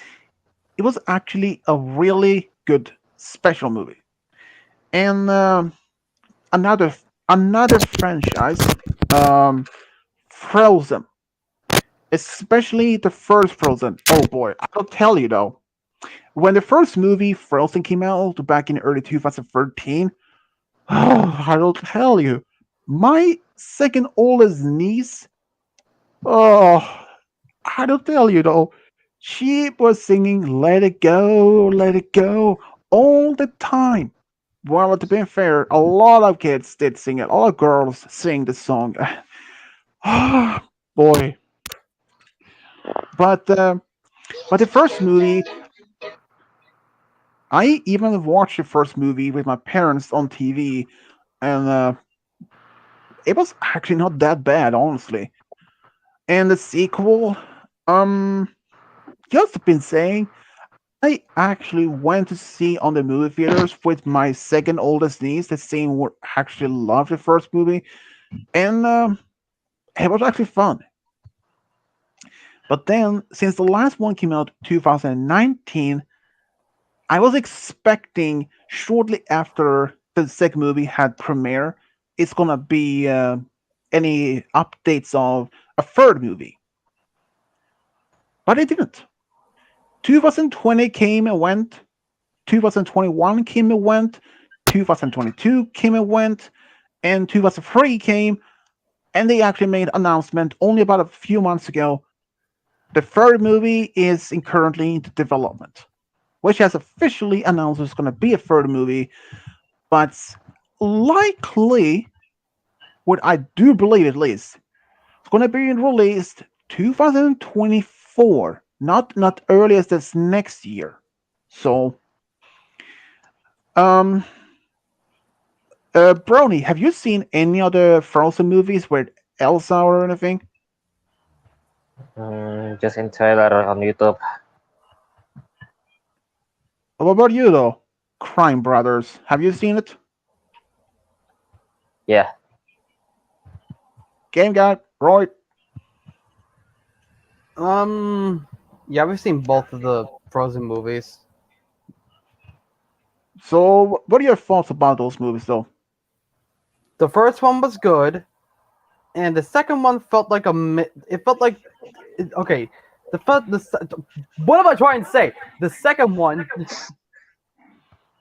it was actually a really good special movie. And another another franchise, um, Frozen, especially the first Frozen. Oh boy, I'll tell you though, when the first movie Frozen came out back in early 2013, I'll tell you, my second oldest niece, oh, I don't tell you though, she was singing Let It Go all the time. Well, to be fair, a lot of kids did sing it. A lot of girls sing the song. Ah, boy. But but the first movie, I even watched the first movie with my parents on TV, and it was actually not that bad, honestly. And the sequel, just been saying, I actually went to see on the movie theaters with my second oldest niece, the same who actually loved the first movie, and it was actually fun. But then, since the last one came out 2019, I was expecting shortly after the second movie had premiere, it's gonna be any updates of a third movie, but it didn't. 2020 came and went. 2021 came and went. 2022 came and went, and 2003 came, and they actually made an announcement only about a few months ago. The third movie is currently in development, which has officially announced there's going to be a third movie, but likely, what I do believe at least, it's going to be released 2024, not early as this next year. So, um, Brony, have you seen any other Frozen movies with Elsa or anything? Just in trailer on YouTube. What about you though? Crime Brothers, have you seen it? Yeah. Game Guy, Roy. Yeah, we've seen both of the Frozen movies. So, what are your thoughts about those movies though? The first one was good, and the second one felt like it felt like okay. What am I trying to say? The second one,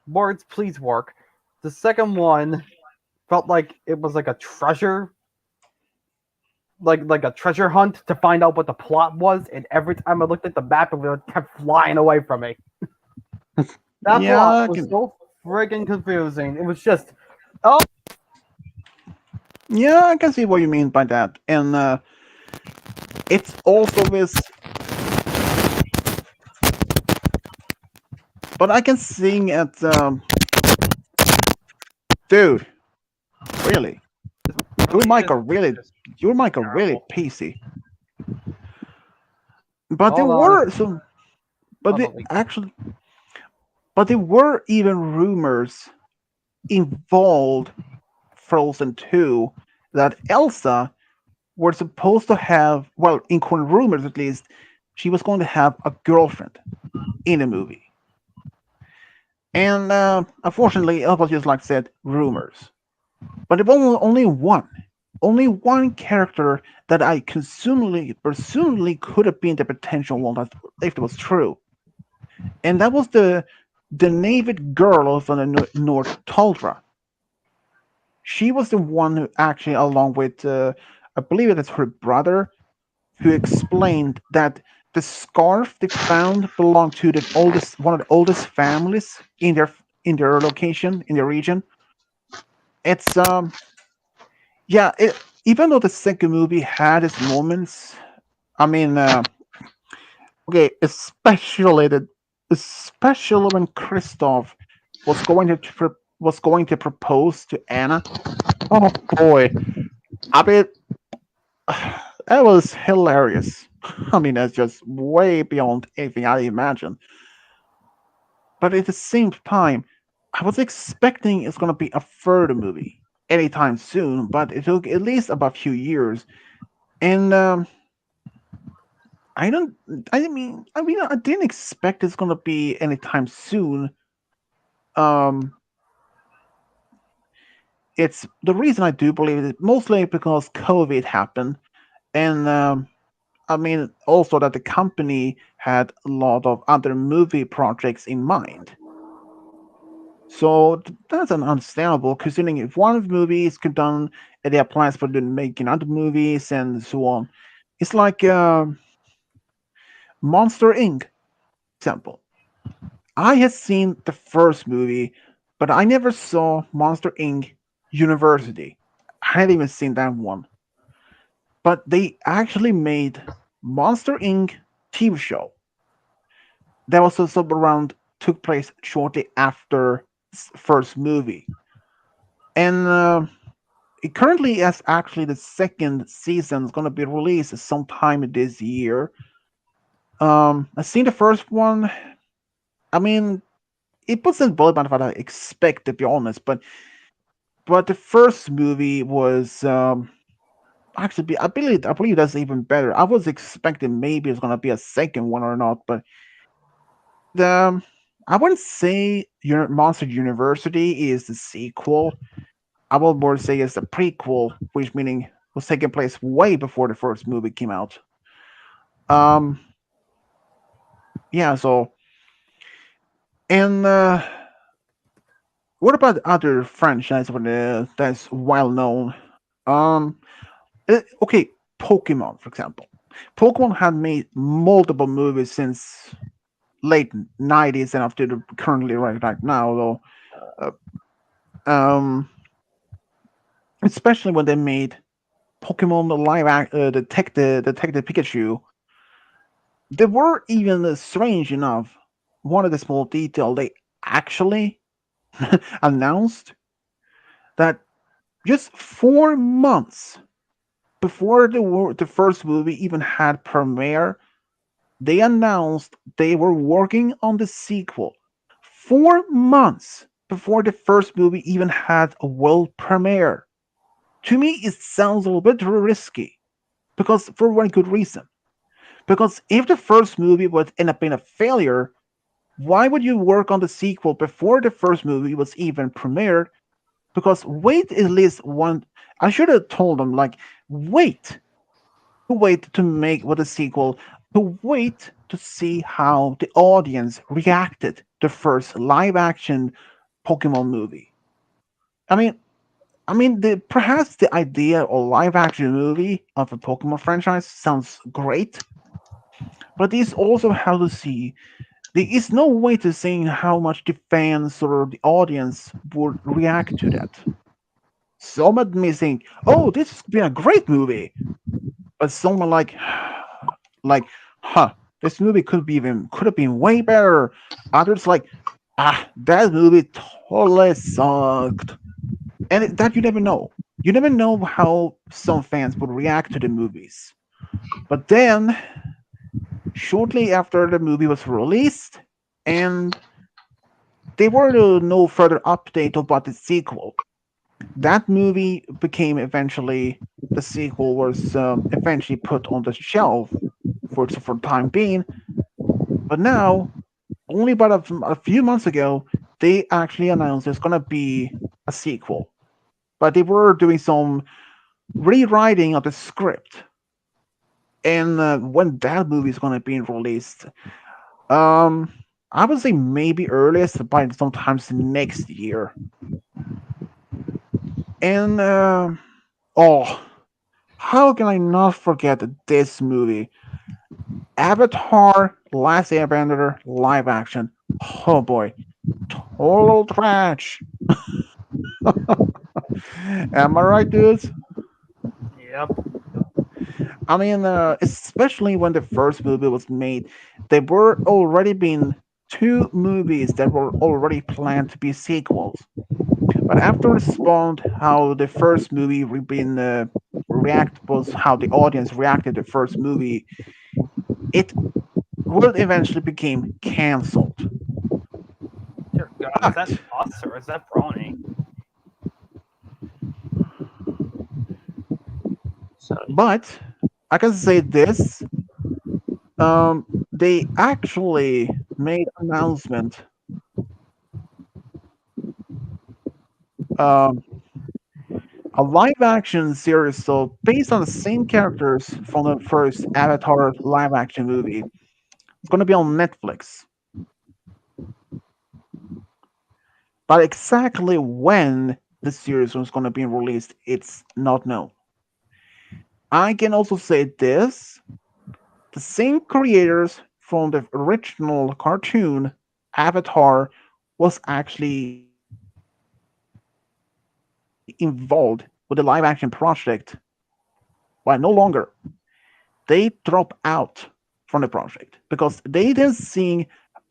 words please work. The second one felt like it was like a treasure, like a treasure hunt to find out what the plot was, and every time I looked at the map, it kept flying away from me. That Yeah, plot I was can- so friggin' confusing. It was just, oh, Yeah, I can see what you mean by that. And it's also this. But I can sing at. Dude, really? Your mic are really. Your mic are really PC. But there Hold on. were some. But they Probably. actually. But there were even rumors involved Frozen 2 that Elsa were supposed to have, well, in current rumors at least, she was going to have a girlfriend in the movie. And unfortunately, it was just like I said, rumors. But there was only one character that I presumably could have been the potential one that, if it was true, and that was the native girl from the North Tundra. She was the one who actually, along with I believe it is her brother, who explained that the scarf they found belonged to one of the oldest families in their location in their region. It's yeah, even though the second movie had its moments, I mean, okay, especially when Kristoff was going to was going to propose to Anna. Oh boy, I mean, that was hilarious. I mean, that's just way beyond anything I imagined. But at the same time, I was expecting it's gonna be a third movie anytime soon, but it took at least about a few years. And I don't. I didn't expect it's gonna be anytime soon. Um, it's the reason I do believe it mostly because COVID happened, and also that the company had a lot of other movie projects in mind. So that's an understandable, considering if one movie is done and they have plans for doing making other movies and so on. It's like Monster Inc. example. I had seen the first movie, but I never saw Monster Inc. University. I hadn't even seen that one. But they actually made Monster Inc. TV show that was also around took place shortly after first movie, and it currently has actually the second season is going to be released sometime this year. I seen the first one. I mean, it wasn't really bad what I expect to be honest, but the first movie was actually I believe that's even better. I was expecting maybe it's gonna be a second one or not, but the I wouldn't say your Monster University is the sequel. I would more say it's a prequel, which meaning was taking place way before the first movie came out. Um, yeah. So, and what about other franchise that's well known? Um, okay, Pokemon, for example. Pokemon had made multiple movies since late '90s and up to the currently right now, though. Um, especially when they made Pokemon the Detective Pikachu. They were even strange enough. One of the small detail they actually announced that just 4 months before the first movie even had premiere, they announced they were working on the sequel. 4 months before the first movie even had a world premiere. To me, it sounds a little bit risky because for one good reason. Because if the first movie would end up being a failure, why would you work on the sequel before the first movie was even premiered? Because wait at least one. I should have told them like wait to make with a sequel, to wait to see how the audience reacted to first live action Pokemon movie. I mean, the perhaps the idea of live action movie of a Pokemon franchise sounds great, but these also have to see there is no way to say how much the fans or the audience would react to that. Some may think, "Oh, this has been a great movie," but some are like, "Huh, this movie could have been way better." Others like, "Ah, that movie totally sucked," and that you never know. You never know how some fans would react to the movies. But then, shortly after the movie was released, and there were no further update about the sequel. That movie became eventually the sequel was eventually put on the shelf for the time being. But now, only about a few months ago, they actually announced there's gonna be a sequel. But they were doing some rewriting of the script, and when that movie is gonna be released, um, I would say maybe earliest by sometimes next year. And oh, how can I not forget this movie? Avatar: Last Airbender live action. Oh boy, total trash. Am I right, dudes? Yep. I mean, especially when the first movie was made, there were already been two movies that were already planned to be sequels. But after it spawned how the first movie been react was how the audience reacted to the first movie, it will eventually became cancelled. Dear God, is that But us or is that Brony? Sorry. but I can say this: they actually made announcement um, a live action series, so based on the same characters from the first Avatar live action movie. It's going to be on Netflix. But exactly when the series was going to be released, it's not known. I can also say this: the same creators from the original cartoon Avatar was actually involved with the live action project, but no longer. They drop out from the project because they didn't see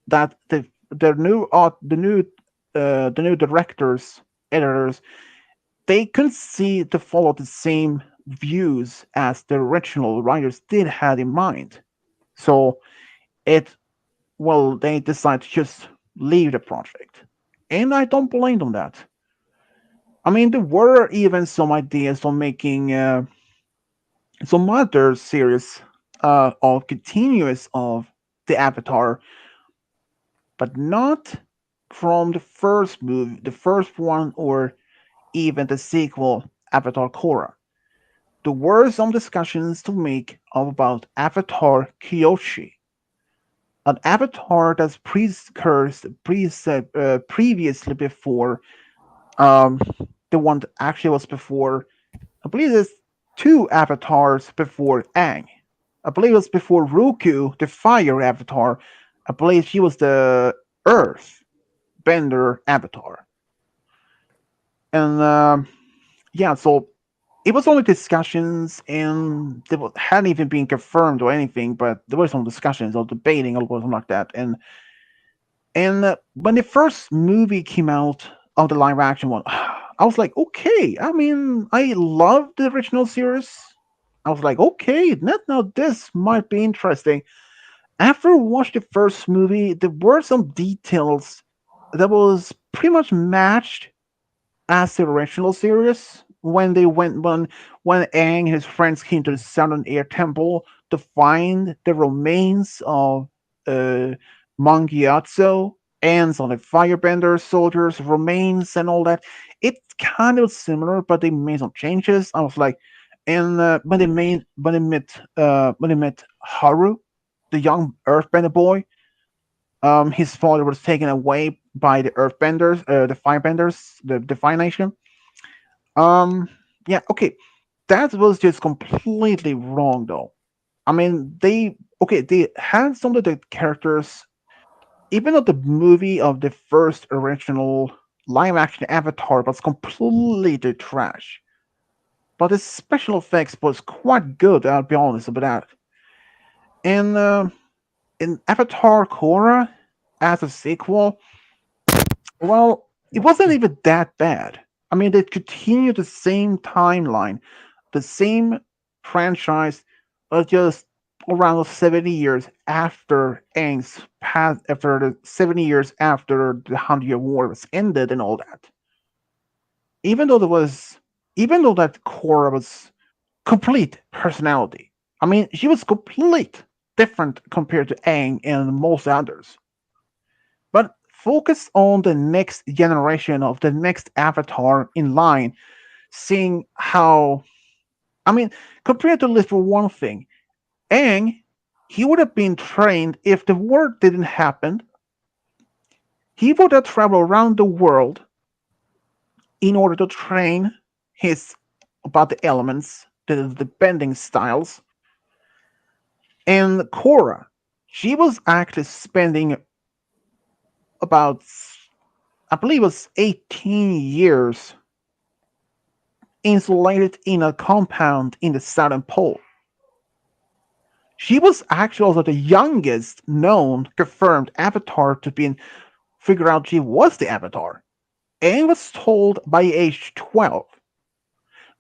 that the new directors, editors, they couldn't see to follow the same views as the original writers did had in mind. So it well, they decided to just leave the project, and I don't blame them that. I mean, there were even some ideas on making some other series of continuous of the Avatar, but not from the first movie, the first one, or even the sequel, Avatar Korra. There were some discussions to make about Avatar Kyoshi, an avatar that's previously before um, the one that actually was before. I believe there's two avatars before Aang. I believe it was before Ruku, the fire avatar. I believe she was the earth bender avatar. And yeah, so it was only discussions, and they hadn't even been confirmed or anything, but there were some discussions or debating or something like that. And when the first movie came out of the live action one, I was like, okay. I mean, I love the original series. I was like, okay, now this might be interesting. After I watched the first movie, there were some details that was pretty much matched as the original series when they went when Aang and his friends came to the Southern Air Temple to find the remains of uh Mangyatso and some of the firebender soldiers remains and all that. It's kind of similar, but they made some changes. I was like, and when they met Haru, the young earthbender boy, his father was taken away by the earthbenders, the firebenders, the Fire Nation. um, yeah, okay. That was just completely wrong, though. I mean, they had some of the characters, even though the movie of the first original live action Avatar was completely trash. But the special effects was quite good, I'll be honest about that. And in Avatar Korra, as a sequel, well, it wasn't even that bad. I mean, they continued the same timeline, the same franchise, just around 70 years after Aang's past, after the 70 years after the 100-Year War was ended and all that. Even though there was, even though that Korra was complete personality. I mean, she was complete different compared to Aang and most others. But focus on the next generation of the next avatar in line, seeing how, I mean, compared to Liz for one thing, Aang, he would have been trained if the war didn't happen. He would have traveled around the world in order to train his about the elements, the bending styles. And Korra, she was actually spending about, I believe it was 18 years insulated in a compound in the Southern Pole. She was actually also the youngest known confirmed avatar to be figure out she was the avatar. Aang was told by age 12.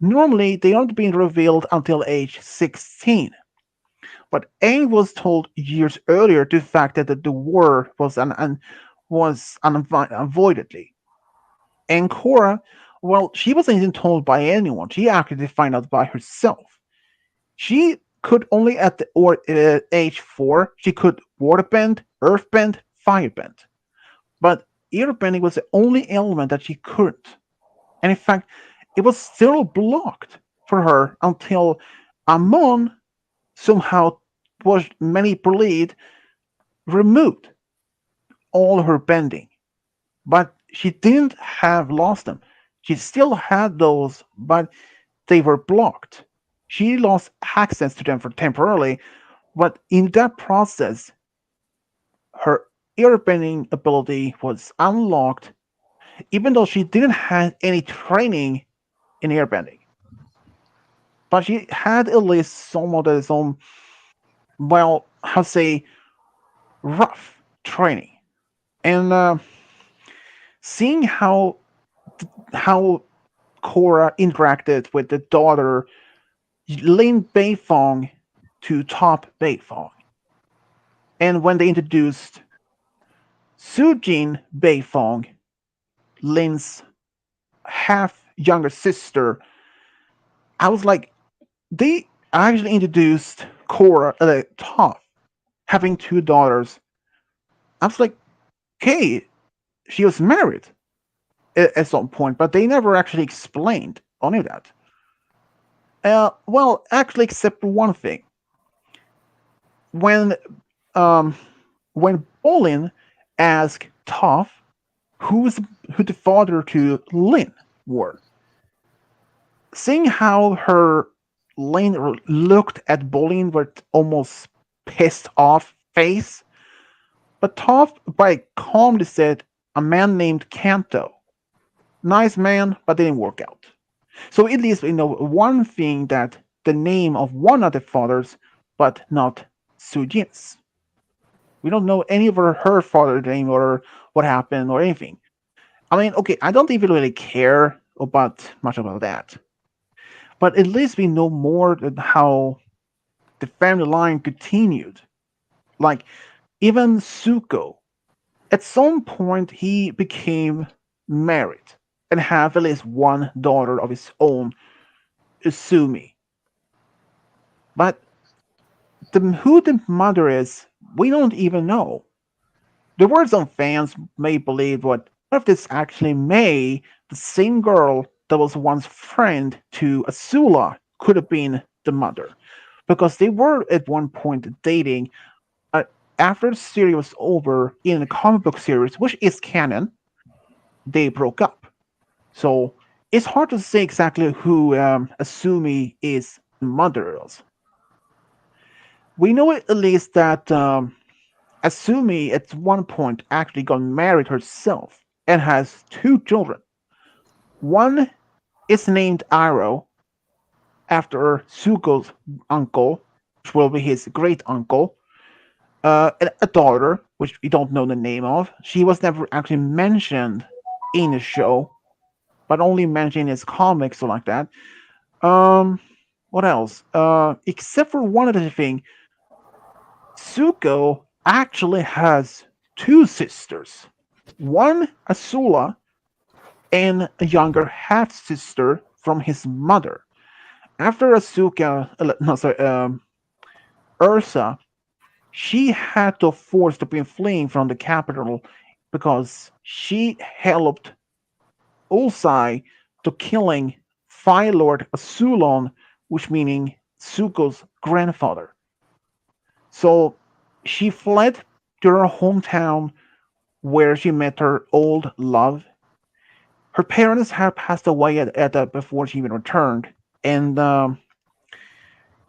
Normally, they aren't being revealed until age 16. But Aang was told years earlier the fact that the war was unavoidedly. And Korra, well, she wasn't even told by anyone. She actually found out by herself. She could only at age 4, she could waterbend, earthbend, firebend. But airbending was the only element that she couldn't. And in fact, it was still blocked for her until Amon somehow was many believed removed all her bending. But she didn't have lost them. She still had those, but they were blocked. She lost access to them for temporarily, but in that process, her airbending ability was unlocked, even though she didn't have any training in airbending. But she had at least some of some, well, how to say, rough training. And seeing how Korra interacted with the daughter Lin Beifong to Top Beifong, and when they introduced Sujin Beifong, Lin's half younger sister, I was like, they actually introduced Korra Top having two daughters. I was like, okay, she was married at some point, but they never actually explained any of that. Well, actually, except for one thing. When um, when Bolin asked Toph who the father to Lin were, seeing how her Lin looked at Bolin with almost pissed off face, but Toph by calmly said a man named Kanto. Nice man, but didn't work out. So at least we know one thing, that the name of one of the fathers, but not Sujin's. We don't know any of her father's name or what happened or anything. I mean, okay, I don't even really care about much about that. But at least we know more than how the family line continued. Like, even Zuko, at some point he became married and have at least one daughter of his own, Usumi. But who the mother is, we don't even know. There were some fans may believe what if this actually May, the same girl that was once friend to Azula, could have been the mother. Because they were at one point dating. After the series was over in the comic book series, which is canon, they broke up. So it's hard to say exactly who Asumi is the mother of. We know at least that Asumi at one point actually got married herself and has two children. One is named Aro after Zuko's uncle, which will be his great uncle. A daughter, which we don't know the name of. She was never actually mentioned in the show, but only mentioned in his comics or like that. What else? Except for one other thing, Zuko actually has two sisters. One, Azula, and a younger half sister from his mother. After Ursa, she had to force to be fleeing from the capital because she helped Ulsai to killing Fire Lord Azulon, which meaning Zuko's grandfather. So she fled to her hometown where she met her old love. Her parents had passed away before she even returned, and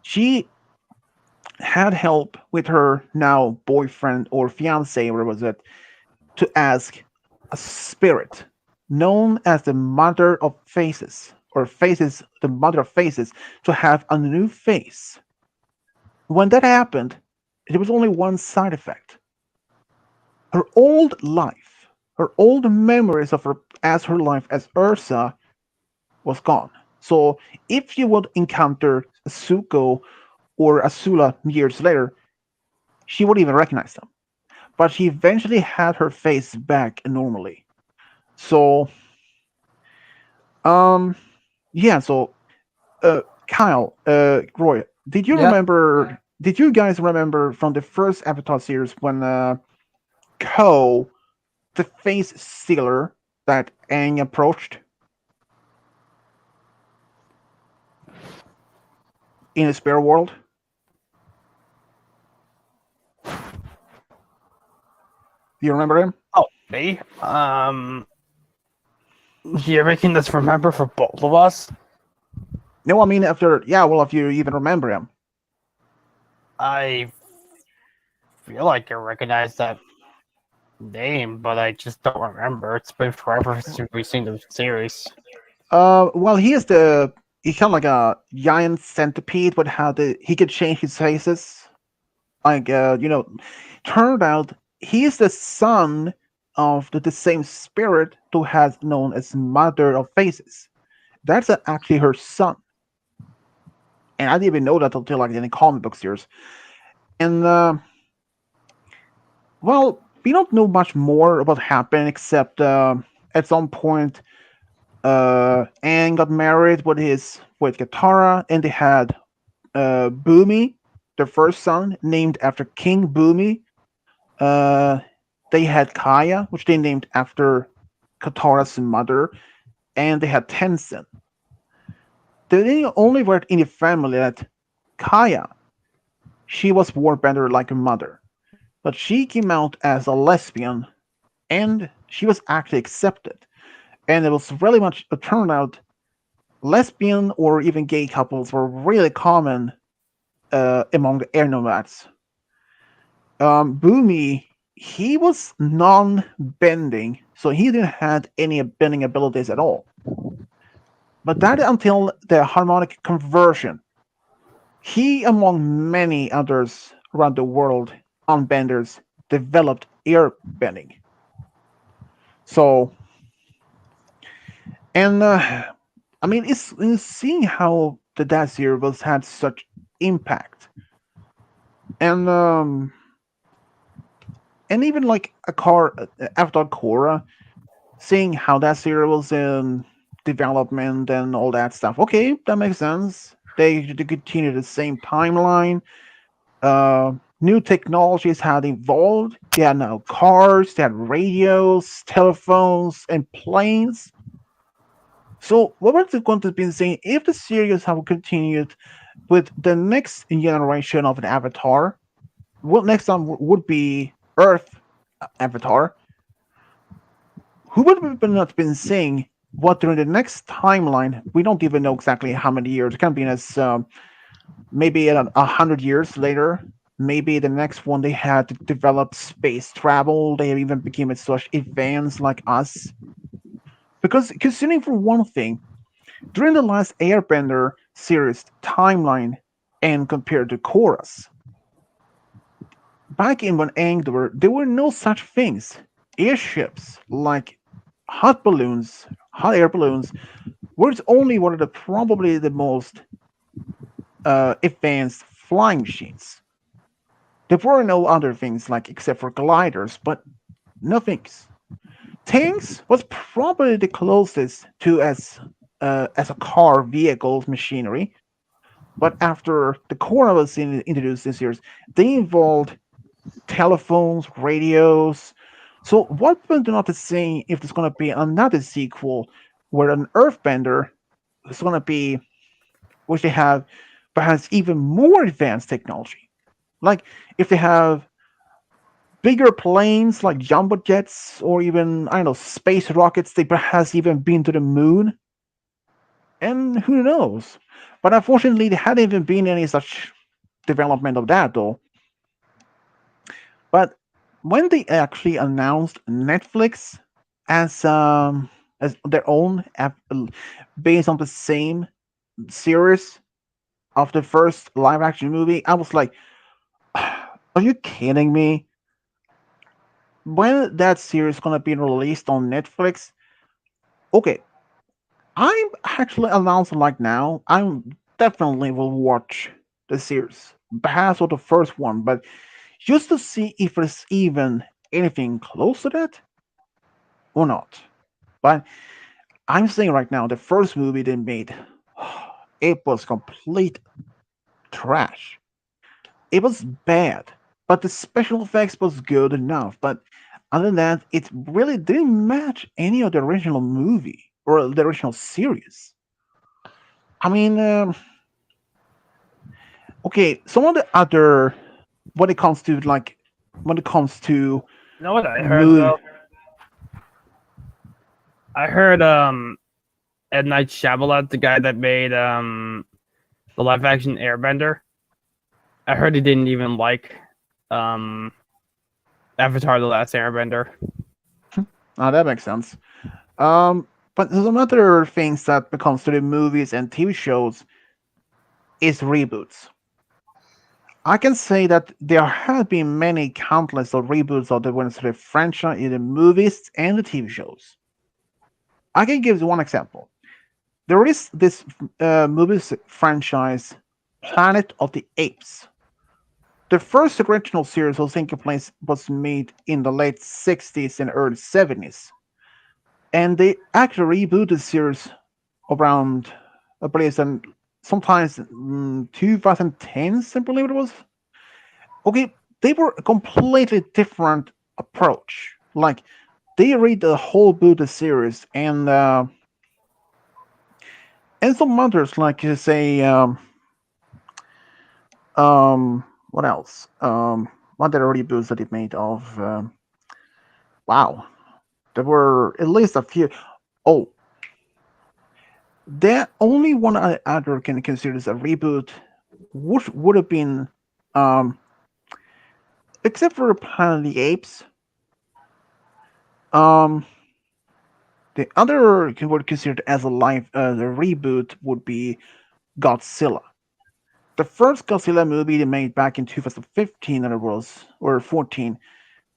she had help with her now boyfriend or fiance, or was it, to ask a spirit known as the Mother of Faces, or Faces, the Mother of Faces, to have a new face. When that happened, there was only one side effect. Her old life, her old memories of her life as Ursa was gone. So if you would encounter Zuko or Azula years later, she wouldn't even recognize them. But she eventually had her face back normally. So um yeah, so Kyle, Roy, Yeah. did you guys remember from the first Avatar series when Ko, the face sealer that Aang approached in the spirit world? Do you remember him? Oh, me? You're making this remember for both of us? No, I mean after if you even remember him. I feel like I recognize that name, but I just don't remember. It's been forever since we've seen the series. Well, he's kind of like a giant centipede, but how he could change his faces. Like turned out he is the son of the same spirit who has known as Mother of Faces. That's actually her son, and I didn't even know that until like in the comic book series. And well, we don't know much more about what happened except at some point Aang got married with Katara, and they had Boomy, their first son, named after King Boomy. Uh, they had Kaya, which they named after Katara's mother, and they had Tenzin. They're the only word in the family that Kaya, she was warbender like her mother, but she came out as a lesbian, and she was actually accepted. And it was really much a turnout. Lesbian or even gay couples were really common among the air nomads. Boomy, he was non-bending, so he didn't have any bending abilities at all. But that until the harmonic conversion, he, among many others around the world, unbenders, developed air bending. So, and I mean, it's seeing how the Dacier was had such impact, and even like Avatar Korra, seeing how that series was in development and all that stuff. Okay, that makes sense. They continue the same timeline. New technologies had evolved. They had now cars, they had radios, telephones, and planes. So what was going to be saying if the series have continued with the next generation of an Avatar? What next time would be Earth Avatar? Who would have not been saying what during the next timeline? We don't even know exactly how many years. It can be as maybe 100 years later. Maybe the next one they had to develop space travel. They even became such advanced like us. Because considering for one thing, during the last Airbender series timeline and compared to Korra's, back in when Aang there were no such things. Airships like hot balloons, hot air balloons, were only one of the probably the most advanced flying machines. There were no other things like except for gliders, but nothings. Tanks was probably the closest to as a car vehicle machinery, but after the Korra was introduced this year, they involved telephones, radios. So what we're not saying if there's going to be another sequel where an Earthbender is going to be, which they have perhaps even more advanced technology. Like if they have bigger planes like jumbo jets or even, I don't know, space rockets, they perhaps even been to the moon. And who knows? But unfortunately, there hadn't even been any such development of that though. But when they actually announced Netflix as their own app based on the same series of the first live action movie, I was like, are you kidding me? when that series gonna be released on Netflix, okay, I'm actually announcing like now. I'm definitely will watch the series, perhaps or the first one, but just to see if there's even anything close to that or not. But I'm saying right now, the first movie they made, it was complete trash. It was bad, but the special effects was good enough. But other than that, it really didn't match any of the original movie or the original series. I mean, okay, some of the other when it comes to You know what I heard movie, though? I heard Ed Night Shyamalan, the guy that made the live action Airbender. I heard he didn't even like um Avatar: The Last Airbender. that makes sense. But some other things that when it comes to the movies and TV shows is reboots. I can say that there have been many countless of reboots of the when it's the franchise in the movies and the TV shows. I can give one example. There is this movies franchise, Planet of the Apes. The first original series was taking place was made in the late 60s and early 70s, and they actually rebooted the series around, I believe, and sometimes 2010s, I believe it was. Okay, they were a completely different approach. Like they read the whole Buddha series and some others like you say what else what other reboots that it made of wow, there were at least a few. Oh, the only one I other can consider as a reboot would have been um except for Planet of the Apes. um the other would considered as a live the reboot would be Godzilla. The first Godzilla movie they made back in 2015, and it was or 14,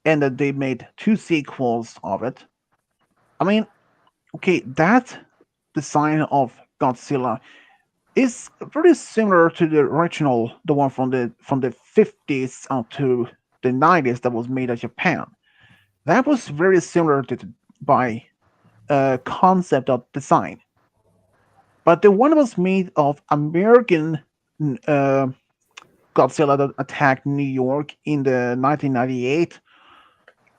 and that they made two sequels of it. I mean, okay, that design of Godzilla is very similar to the original, the one from the 50s up to the 90s that was made in Japan. That was very similar to by concept of design, but the one was made of American uh, Godzilla that attacked New York in the 1998.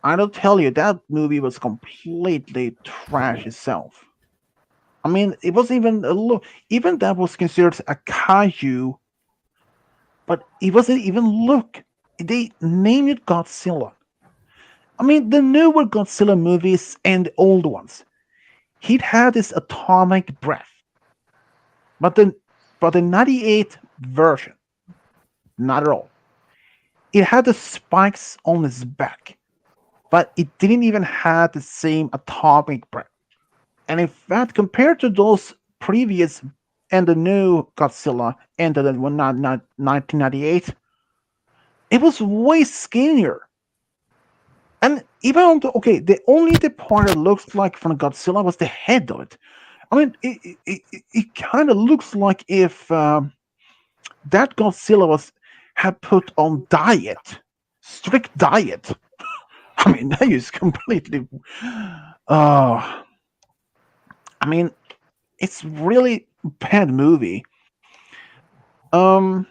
I don't tell you that movie was completely trash itself. I mean, it was even a look. Even that was considered a kaiju, but it wasn't even look. They named it Godzilla. I mean, the newer Godzilla movies and the old ones, he'd had this atomic breath, but the '98 version, not at all. It had the spikes on his back, but it didn't even have the same atomic breath. And in fact, compared to those previous and the new Godzilla and the one 1998, it was way skinnier. And even on the only the part that looks like from Godzilla was the head of it. I mean, it kind of looks like if that Godzilla was had put on diet, strict diet. I mean, that is completely. Uh, I mean, it's really bad movie. Um,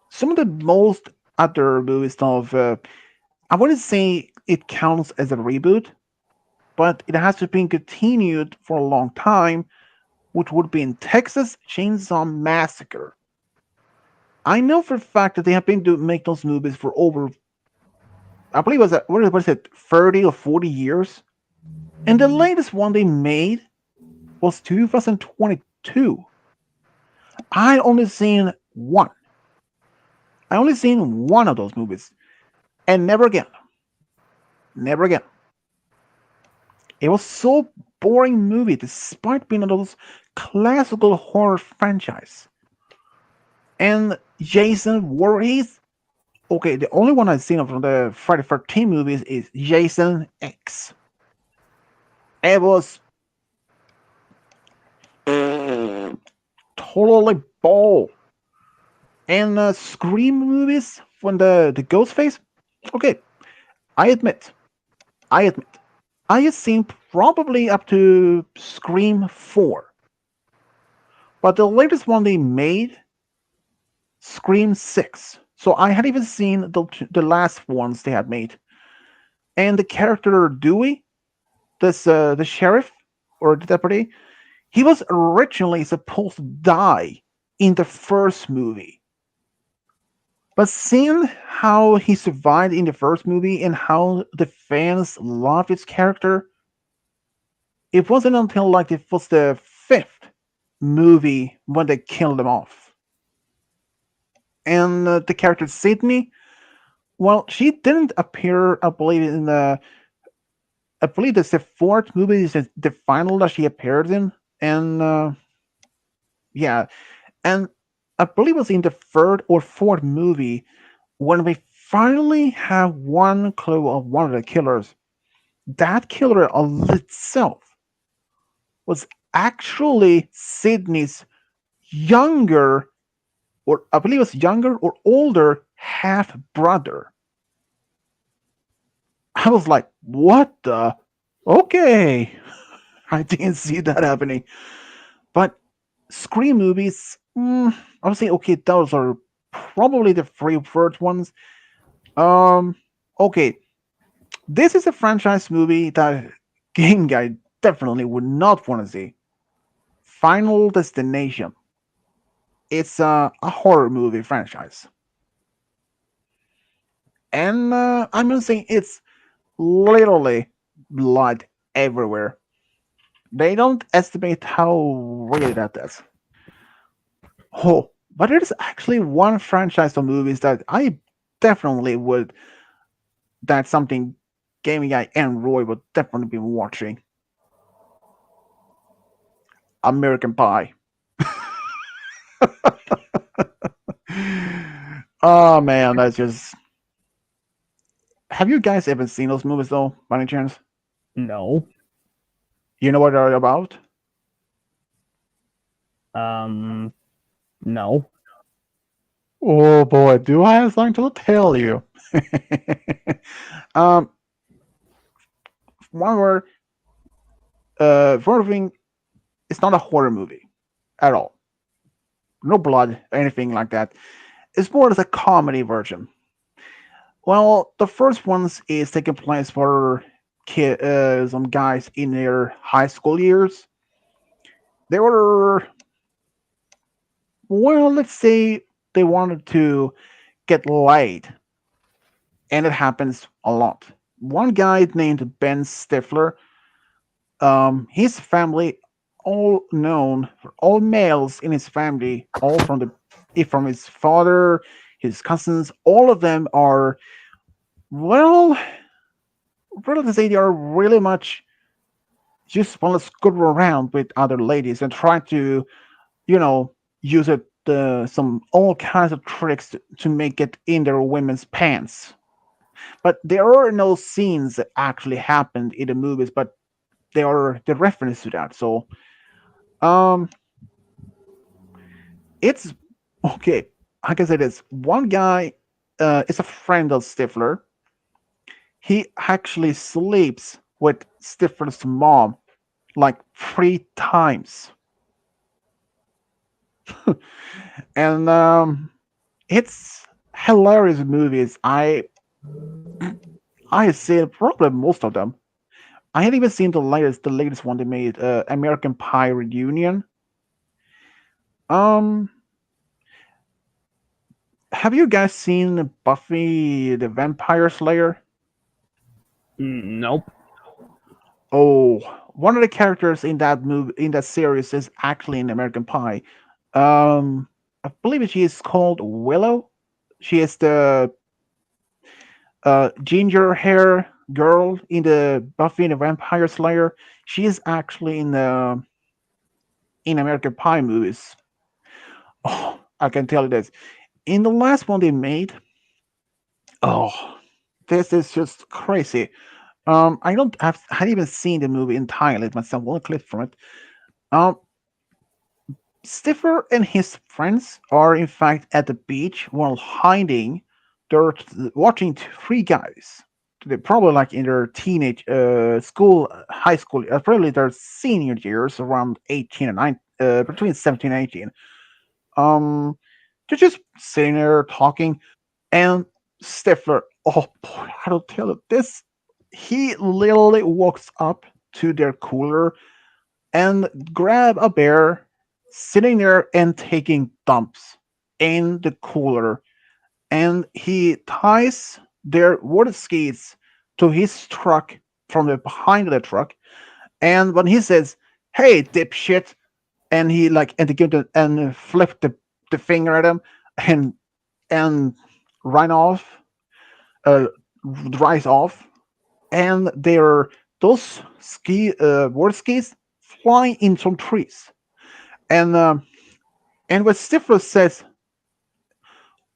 some of the most other movies of I wouldn't say it counts as a reboot, but it has to be continued for a long time, which would be in Texas Chainsaw Massacre. I know for a fact that they have been to make those movies for over, I believe it was what is it, 30 or 40 years, and the latest one they made was 2022. I only seen one. I only seen one of those movies, and never again. Never again. It was so boring movie, despite being one of those classical horror franchise. And Jason Voorhees, Okay, the only one I've seen from the Friday 13 movies is Jason X. It was totally ball. And Scream movies when the ghost face. Okay, I admit, I admit, I have seen probably up to Scream 4, but the latest one they made, Scream 6. So I had even seen the last ones they had made, and the character Dewey, this the sheriff or the deputy, he was originally supposed to die in the first movie. But seeing how he survived in the first movie and how the fans loved his character, it wasn't until like it was the fifth movie when they killed him off. And the character Sydney, well, she didn't appear, I believe, in the. I believe that's the fourth movie, is the final that she appeared in. And yeah, and I believe it was in the third or fourth movie when we finally have one clue of one of the killers. That killer itself was actually Sydney's younger, or I believe it was younger or older half brother. I was like, what the? Okay. I didn't see that happening. But Scream movies, I would say, okay, those are probably the three first ones. Um, okay, this is a franchise movie that Game Guy definitely would not want to see. Final Destination. It's a horror movie franchise. And I'm gonna say it's literally blood everywhere. They don't estimate how real that is. Oh, but there's actually one franchise of movies that I definitely would, that's something Gaming Guy and Roy would definitely be watching. American Pie. Oh man, that's just. Have you guys ever seen those movies though, by any chance? No. You know what they're about? No. Oh boy, do I have something to tell you? um, one word. First thing, it's not a horror movie at all. No blood, anything like that. It's more as a comedy version. Well, the first ones is taking place for some guys in their high school years. They were, well, let's say they wanted to get laid, and it happens a lot. One guy named Ben Stifler, his family, all known, all males in his family, all from his father, his cousins, all of them are, well, rather than say they are really much just want to screw around with other ladies and try to, use it some all kinds of tricks to make it in their women's pants. But there are no scenes that actually happened in the movies, but they are the reference to that. So, um, it's okay. I can say this: one guy is a friend of Stifler. He actually sleeps with Stifler's mom like 3 times. And it's hilarious movies. I see probably most of them. I had even seen the latest one they made, American Pie Reunion. Um, have you guys seen Buffy the Vampire Slayer? Nope. Oh, one of the characters in that movie, in that series, is actually in American Pie. Um, I believe she is called Willow. She is the ginger hair girl in the Buffy the Vampire Slayer. She is actually in American Pie movies. Oh, I can tell you this. In the last one they made, Oh, this is just crazy. I don't have hadn't even seen the movie entirely myself. One clip from it. Um, Stiffer and his friends are in fact at the beach while hiding. They're watching three guys. They're probably like in their teenage school, high school, probably their senior years, around 18 and 9, between 17 and 18. Um, they're just sitting there talking, and Stifler, oh boy, I don't tell you this. He literally walks up to their cooler and grab a bear sitting there and taking dumps in the cooler, and he ties their water skis to his truck from the behind the truck, and when he says, "Hey dipshit," and he like and give the and flip the finger at him and and run off, uh rise off, and they're those water skis flying in some trees. And what Stifler says,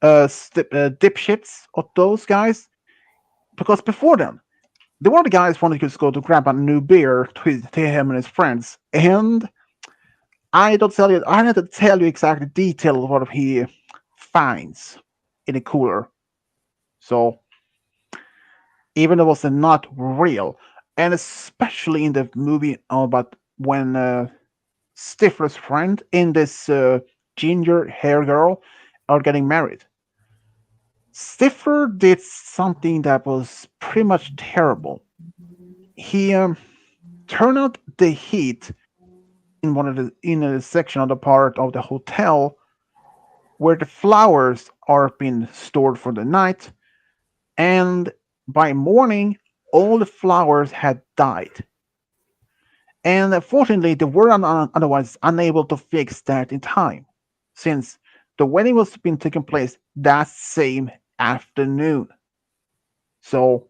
dipshits of those guys, because before them, the one of the guys wanted to just go to grab a new beer to him and his friends, and I had to tell you exactly detail of what he finds in the cooler. So even though it was not real, and especially in the movie about when Stifler's friend in this ginger hair girl are getting married. Stifler did something that was pretty much terrible. He turned out the heat in one of the in a section of the part of the hotel where the flowers are being stored for the night, and by morning all the flowers had died. And unfortunately, they were otherwise unable to fix that in time, since the wedding was being taken place that same afternoon. So,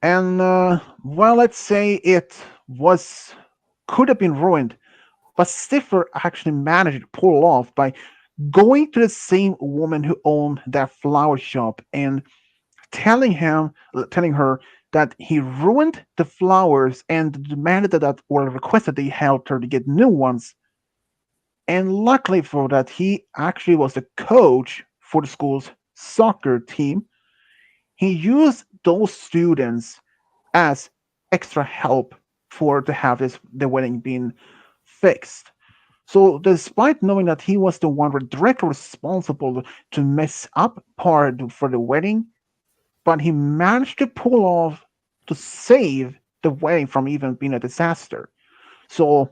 and well, let's say it was could have been ruined, but Stifler actually managed to pull off by going to the same woman who owned that flower shop and telling her that he ruined the flowers and demanded that or requested they helped her to get new ones. And luckily for that, he actually was the coach for the school's soccer team. He used those students as extra help for to have the wedding being fixed. So, despite knowing that he was the one directly responsible to mess up part for the wedding, but he managed to pull off to save the wedding from even being a disaster. So,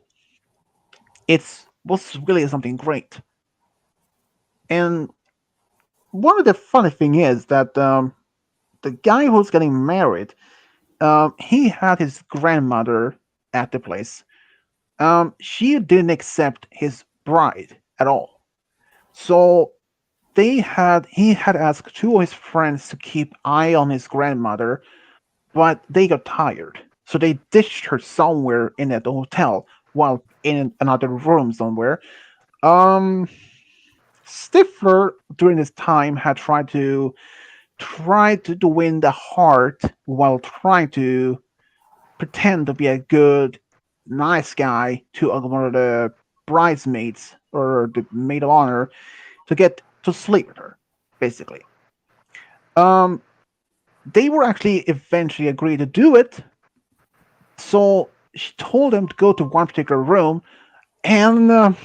it was really something great. And one of the funny thing is that the guy who's getting married, he had his grandmother at the place. She didn't accept his bride at all. So he had asked two of his friends to keep eye on his grandmother, but they got tired. So they ditched her somewhere in at the hotel while in another room somewhere. Um Stifler during this time had tried to win the heart while trying to pretend to be a good, nice guy to one of the bridesmaids or the maid of honor to get to sleep with her, basically. Um, they were actually eventually agreed to do it, so she told him to go to one particular room, and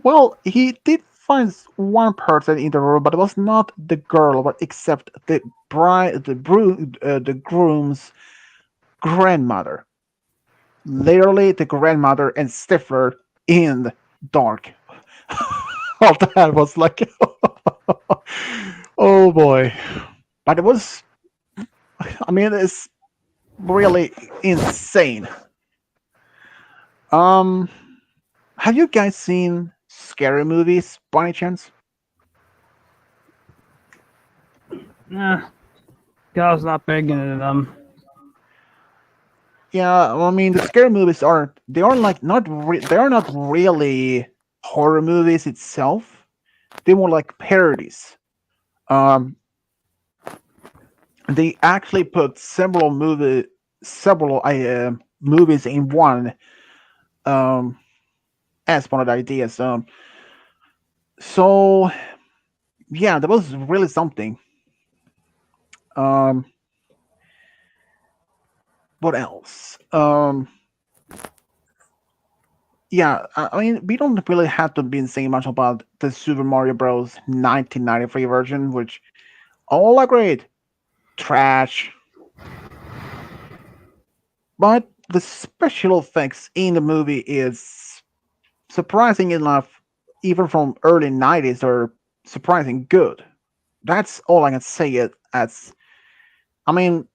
well, he did find one person in the room, but it was not the girl, but except the the groom's grandmother. Literally, the grandmother and Stifler in the dark. All that was like, oh boy! But it was, I mean, it's really insane. Um, have you guys seen scary movies by any chance? Nah, I was not big into them. Yeah, well, I mean, the scary movies are they are like they are not really horror movies itself. They're more like parodies. Um, they actually put several movies in one, um, as one of the ideas. So yeah, that was really something. Um, what else? Yeah, I mean, we don't really have to be saying much about the Super Mario Bros. 1993 version, which all agreed, trash. But the special effects in the movie is surprising enough, even from early 90s, are surprising good. That's all I can say it as. I mean,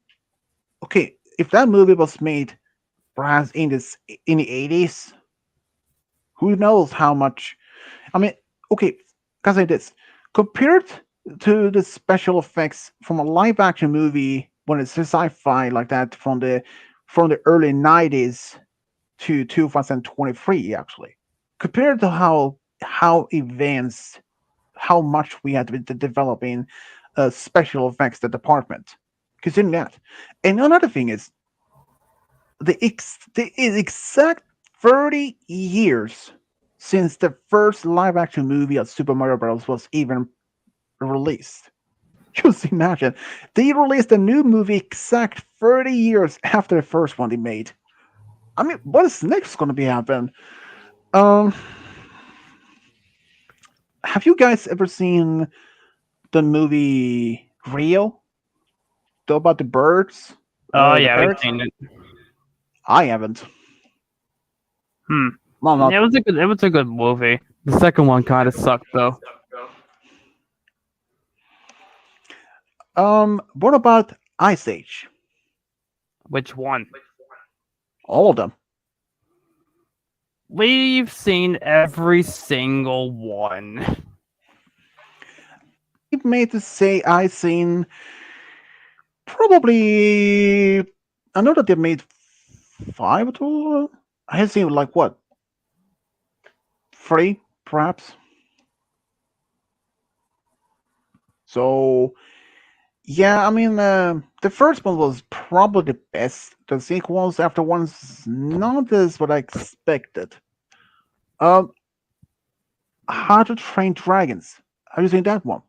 okay, if that movie was made perhaps in the 80s, who knows how much. I mean, okay, can I say this? Compared to the special effects from a live action movie when it's sci-fi like that from the early 90s to 2023, actually, compared to how advanced, how much we had to develop in special effects the department, considering that. And another thing is the exact 30 years since the first live action movie of Super Mario Bros. Was even released. Just imagine. They released a new movie exact 30 years after the first one they made. I mean, what is next going to be happen? Um, have you guys ever seen the movie Rio? About the birds? Oh The yeah, we've parrots? seen it. I haven't. Hmm. Well, not. It was a good movie. The second one kind of sucked though. What about Ice Age? Which one? All of them. We've seen every single one. It made to say I seen probably. I know that they made five total. I had seen like what, three perhaps. So yeah, I mean the first one was probably the best. The sequels after one's not as what I expected. Um, How to Train Dragons. Have you seen that one?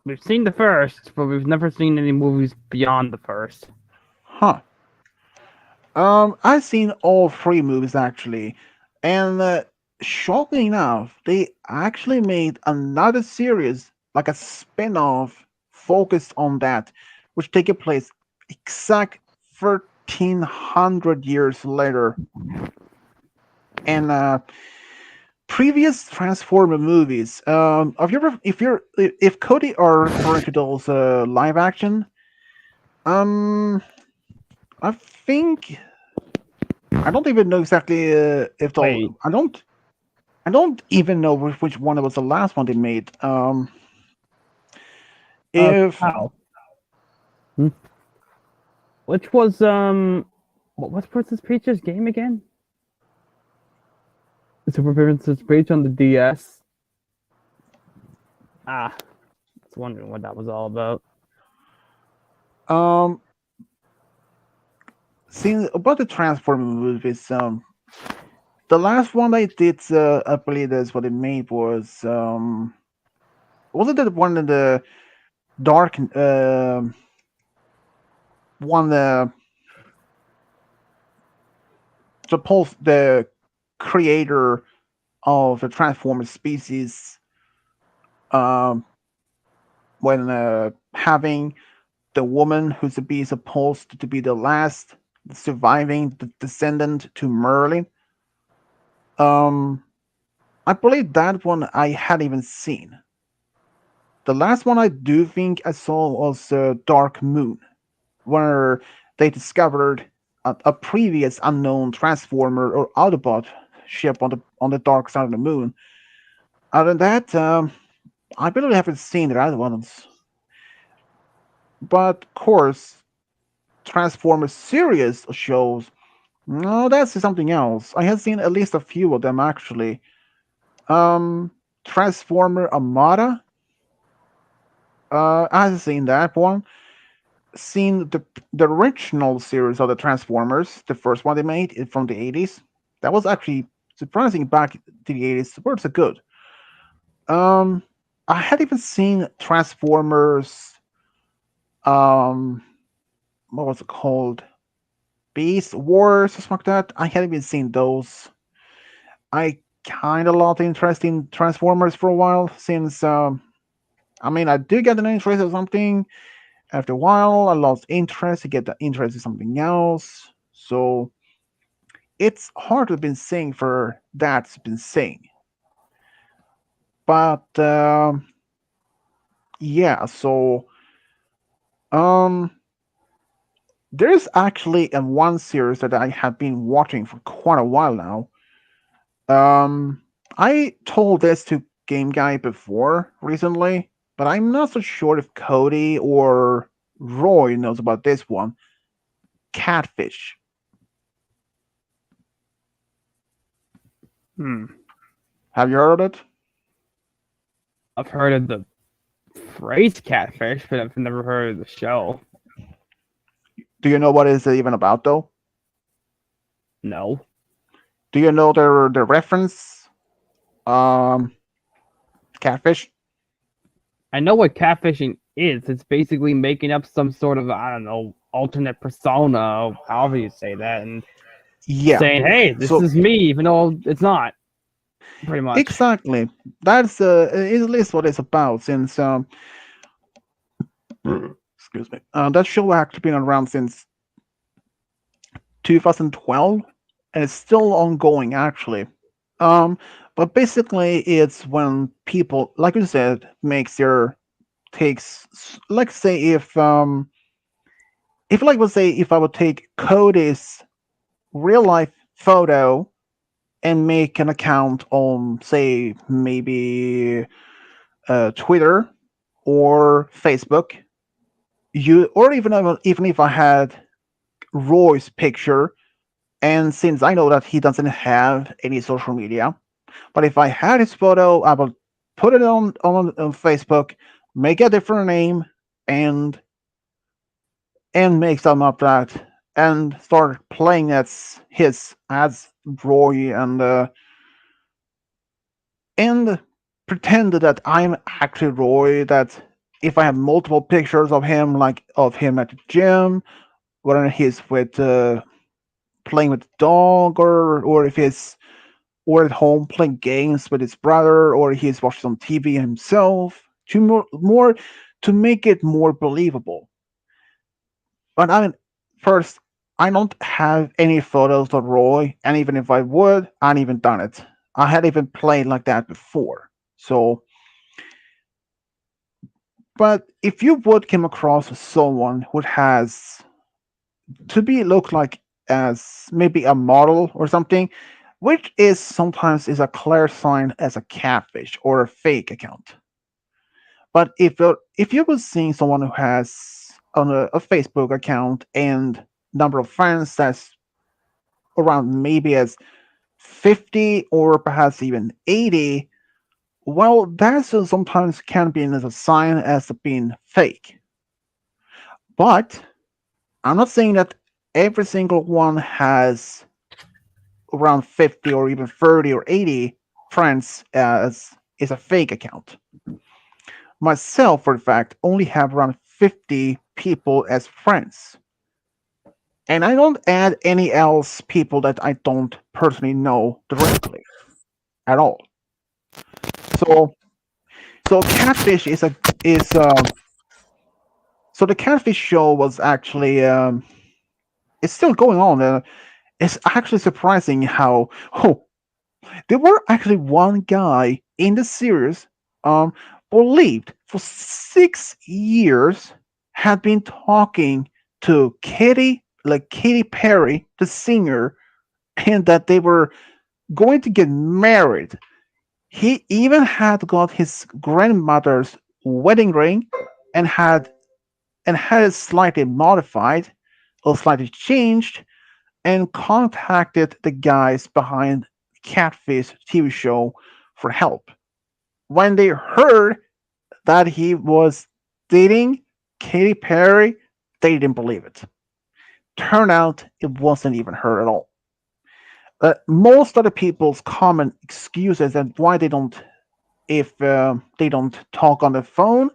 We've seen the first, but we've never seen any movies beyond the first. Huh. I've seen all three movies actually, and shocking enough, they actually made another series, like a spin-off, focused on that, which take place exact 1300 years later. And previous Transformer movies, if Cody are referring to those live action, I think I don't even know exactly if the Wait. I don't even know which one was the last one they made. If How? Which was what's Princess Peach's game again? Super Princess Peach on the DS. I was wondering what that was all about. seeing about the Transformer movies, the last one I did, I believe that's what it made was wasn't it the one in the dark one suppose the creator of the Transformer species um when having the woman who's to be supposed to be the last surviving descendant to Merlin. Um, I believe that one I hadn't even seen. The last one I do think I saw was Dark Moon, where they discovered a previous unknown Transformer or Autobot ship on the dark side of the moon. Other than that, I really haven't seen the other ones. But of course, Transformers series shows. No, that's something else. I have seen at least a few of them actually. Transformer Armada. I haven't seen that one. Seen the original series of the Transformers, the first one they made from the 80s. That was actually surprising back to the 80s. Words are good. Um, I had even seen Transformers. Um, what was it called? Beast Wars or something like that. I hadn't even seen those. I kind of lost interest in Transformers for a while since. I mean, I do get an interest in something. After a while, I lost interest. I get the interest in something else. So it's hard to been saying for that's been saying. But yeah, so um, there's actually one series that I have been watching for quite a while now. I told this to Game Guy before recently, but I'm not so sure if Cody or Roy knows about this one. Catfish. Hmm. Have you heard of it? I've heard of the phrase catfish, but I've never heard of the show. Do you know what it's even about though? No. Do you know the reference? Um, Catfish. I know what catfishing is. It's basically making up some sort of, I don't know, alternate persona, however you say that, and Yeah. saying, hey, this So is me, even though it's not. Pretty much. exactly. That's at least what it's about. Since excuse me, that show actually been around since 2012, and it's still ongoing actually. Um, but basically, it's when people, like you said, makes their takes. Like say if like would say if I would take Cody's real life photo and make an account on say maybe Twitter or Facebook, you or even if I had Roy's picture, and since I know that he doesn't have any social media, but if I had his photo, I would put it on Facebook, make a different name, and make some of that, and start playing as his as Roy, and pretend that I'm actually Roy. That if I have multiple pictures of him, like of him at the gym, whether he's with playing with the dog, or if he's or at home playing games with his brother, or he's watching some TV himself, to more to make it more believable. But I mean, first, I don't have any photos of Roy, and even if I would, I hadn't even done it. I had even played like that before. So, but if you would come across someone who has to be look like as maybe a model or something, which is sometimes is a clear sign as a catfish or a fake account. But if you were seeing someone who has on a Facebook account and number of friends that's around maybe as 50 or perhaps even 80, well, that sometimes can be as a sign as being fake. But I'm not saying that every single one has around 50 or even 30 or 80 friends as is a fake account. Myself, for fact, only have around 50 people as friends. And I don't add any else people that I don't personally know directly at all. So so catfish is so the catfish show was actually it's still going on. It's actually surprising how there were actually one guy in the series believed for 6 years had been talking to Katy Perry, the singer, and that they were going to get married. He even had got his grandmother's wedding ring and had it slightly modified or slightly changed, and contacted the guys behind Catfish TV show for help. When they heard that he was dating Katy Perry, they didn't believe it. Turned out it wasn't even her at all. Most other people's common excuses and why they don't, if they don't talk on the phone,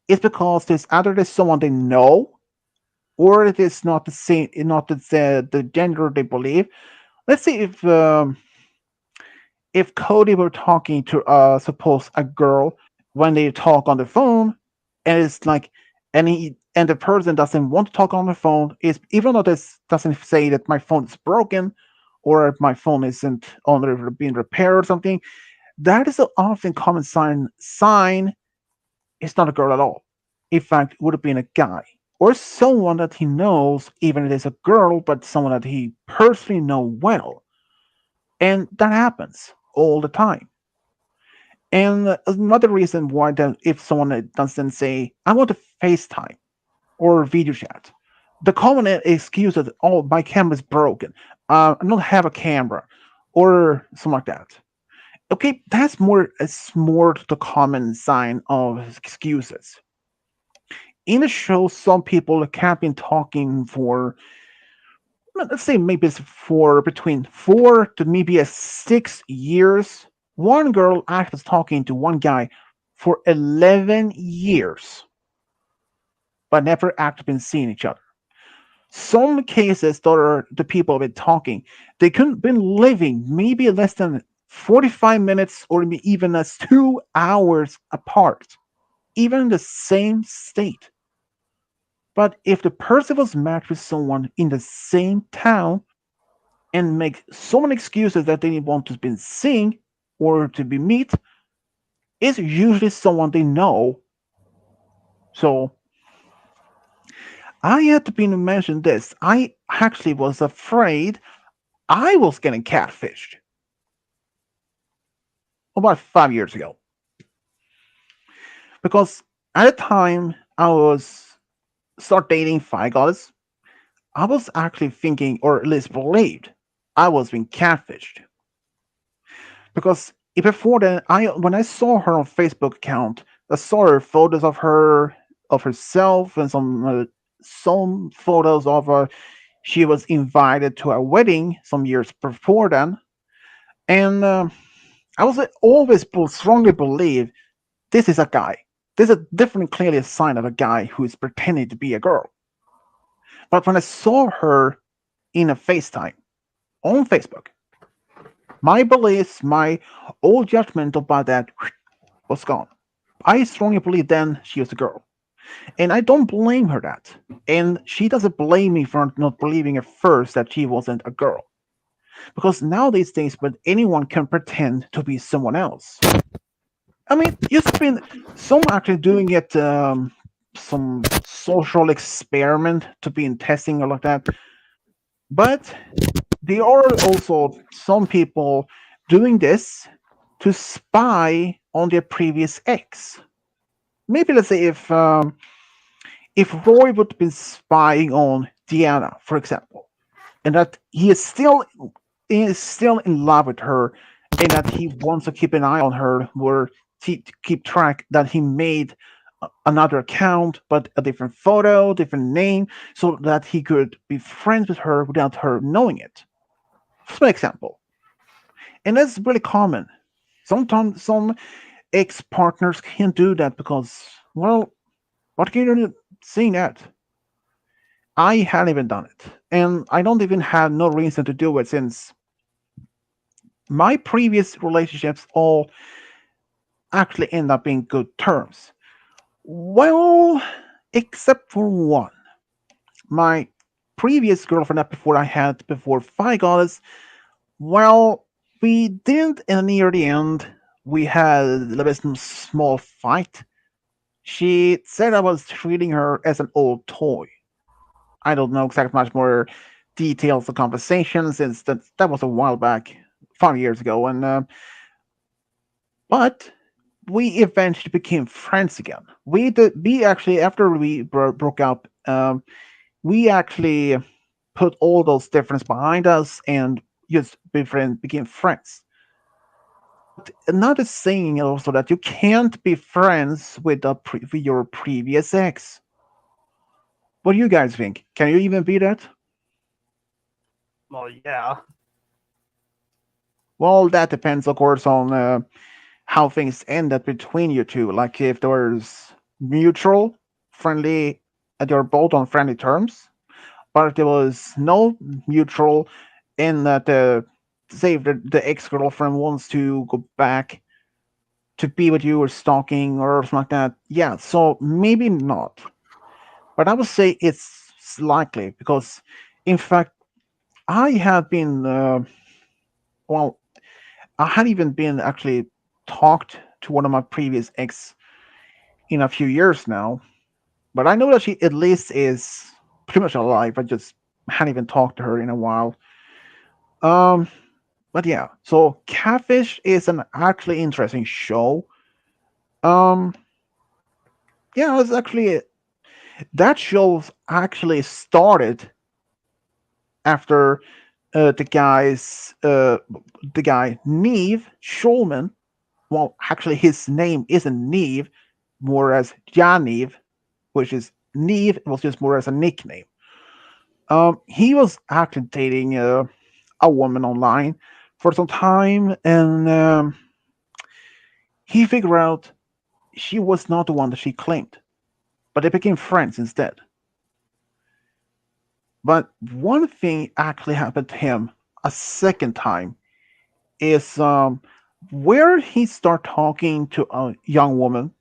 is because there's either there's someone they know, or it is not the same, not the gender they believe. Let's say if Cody were talking to suppose a girl when they talk on the phone, and it's like and the person doesn't want to talk on the phone, is even though this doesn't say that my phone is broken or if my phone isn't on being repaired or something, that is an often common sign it's not a girl at all. In fact, it would have been a guy or someone that he knows, even if it's a girl, but someone that he personally know well, and that happens all the time. And another reason why that if someone doesn't say, "I want to FaceTime" or video chat, the common excuse is, "Oh, my camera's broken. I don't have a camera," or something like that. Okay, that's more. It's more the common sign of excuses. In the show, some people have been talking for, let's say, maybe it's for between 4 to maybe 6 years. One girl actually was talking to one guy for 11 years, but never actually been seeing each other. Some cases that are the people have been talking, they couldn't been living maybe less than 45 minutes or even as 2 hours apart, even in the same state. But if the person was matched with someone in the same town and make so many excuses that they want to be seen or to be meet, it's usually someone they know. So I had to be mention this. I actually was afraid I was getting catfished about 5 years ago. Because at the time I was start dating Fi Goddess, I was actually thinking, or at least believed, I was being catfished. Because before then, I when I saw her on Facebook account, I saw her photos of herself and some photos of her. She was invited to a wedding some years before then, and I was always strongly believe this is a guy. This is definitely clearly a sign of a guy who is pretending to be a girl. But when I saw her in a FaceTime on Facebook, my beliefs, my old judgment about that was gone. I strongly believe then she was a girl. And I don't blame her that. And she doesn't blame me for not believing at first that she wasn't a girl. Because nowadays days, but anyone can pretend to be someone else. I mean, it's been some actually doing it, some social experiment to be in testing or like that. But there are also some people doing this to spy on their previous ex. Maybe let's say if Roy would have been spying on Diana, for example, and that he is still in love with her, and that he wants to keep an eye on her, where to keep track that he made another account, but a different photo, different name, so that he could be friends with her without her knowing it. For example, and that's really common. Sometimes some ex partners can't do that because, well, what can you do seeing that? I haven't even done it, and I don't even have no reason to do it since my previous relationships all actually end up in good terms. Well, except for one. My previous girlfriend that before I had before Fi Goddess, well, we didn't, and near the end, we had a little bit of small fight. She said I was treating her as an old toy. I don't know exactly much more details of conversation since that was a while back, 5 years ago, and but we eventually became friends again. We actually after we broke up, we actually put all those differences behind us and just became friends. Another saying also that you can't be friends with with your previous ex. What do you guys think? Can you even be that? Well, yeah. Well, that depends, of course, on how things ended between you two. Like if there's mutual, friendly, you're both on friendly terms, but if there was no mutual, in that say if the ex girlfriend wants to go back to be with you or stalking or something like that, yeah. So maybe not, but I would say it's likely because, in fact, I have been well, I hadn't even been actually talked to one of my previous ex in a few years now, but I know that she at least is pretty much alive. I just hadn't even talked to her in a while. Um, but yeah, so Catfish is an actually interesting show. Um, yeah, it's actually that show actually started after the guy Neve Schulman. Well, actually, his name isn't Neve, more as Janiv, which is Neve was just more as a nickname. He was actually dating a woman online for some time, and he figured out she was not the one that she claimed, but they became friends instead. But one thing actually happened to him a second time is where he started talking to a young woman,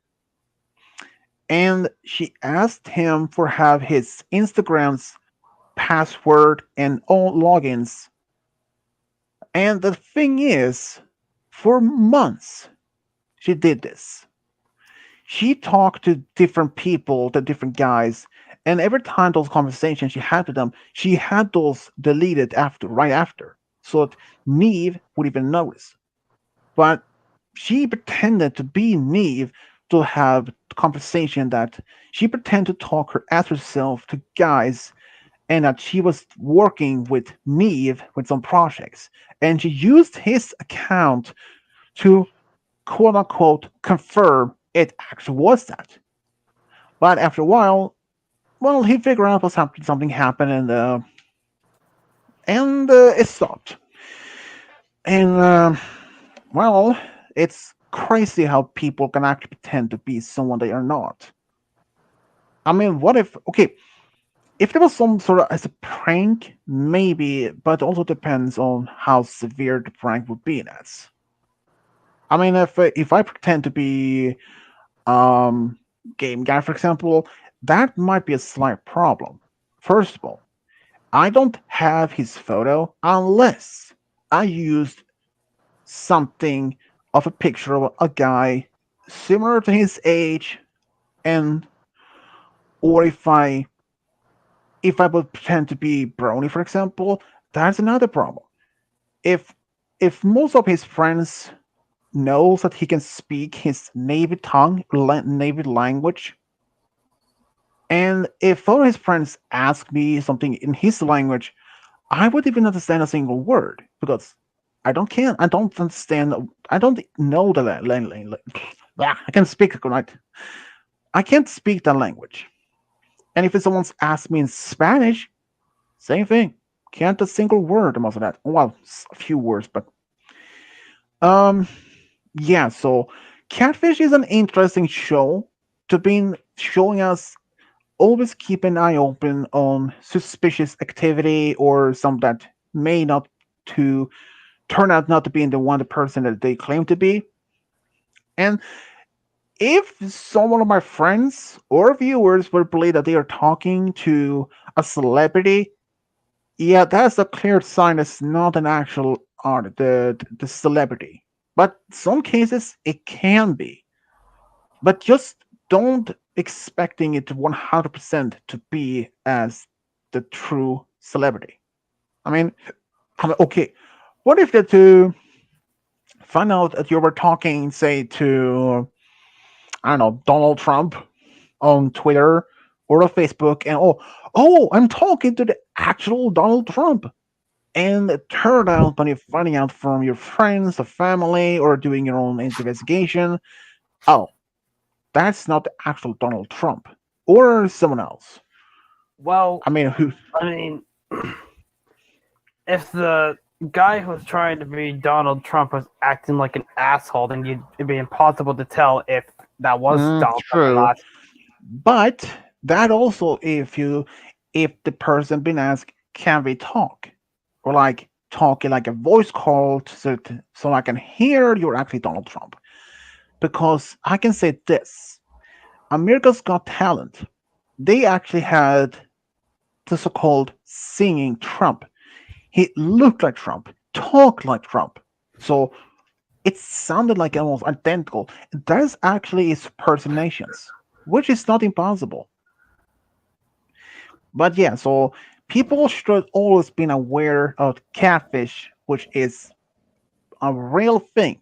and she asked him for have his Instagram's password and all logins. And the thing is, for months she did this. She talked to different people, to different guys, and every time those conversations she had with them, she had those deleted right after, so that Neve would even notice. But she pretended to be Neve to have conversation that she pretended to talk her as herself to guys, and that she was working with Neve with some projects, and she used his account to quote unquote confirm it actually was that. But after a while, well, he figured out was something happened, and it stopped. And well, it's crazy how people can actually pretend to be someone they are not. I mean, what if? Okay, if there was some sort of as a prank, maybe, but it also depends on how severe the prank would be. That's. I mean, if I pretend to be um game guy, for example, that might be a slight problem. First of all, I don't have his photo unless I used something of a picture of a guy similar to his age, and or if I would pretend to be Brony, for example, that's another problem. If if most of his friends knows that he can speak his native tongue, native language, and if all his friends ask me something in his language, I would even understand a single word because I don't understand. I don't know the language. I can speak right. I can't speak that language. And if someone's asked me in Spanish, same thing. Can't a single word most of that. Well, a few words, but um, yeah. So, Catfish is an interesting show to be showing us. Always keep an eye open on suspicious activity or some that may not to turn out not to be the person that they claim to be. And if some of my friends or viewers would believe that they are talking to a celebrity, yeah, that's a clear sign it's not an actual art, the celebrity. But some cases it can be. But just don't expecting it 100% to be as the true celebrity. Okay, what if that to find out that you were talking, say, to, I don't know, Donald Trump on Twitter or on Facebook, and I'm talking to the actual Donald Trump. And it turned out when you're finding out from your friends or family or doing your own investigation, oh, that's not the actual Donald Trump or someone else. Well, I mean, who? I mean, if the guy who was trying to be Donald Trump was acting like an asshole, then it'd be impossible to tell if that was Donald Trump or True, not. but that also if the person been asked, can we talk, or like talking like a voice call so I can hear you're actually Donald Trump, because I can say this: America's Got Talent. They actually had the so-called singing Trump. He looked like Trump, talked like Trump. So it sounded like almost identical. There's actually his personations, which is not impossible. But yeah, so people should always be aware of catfish, which is a real thing.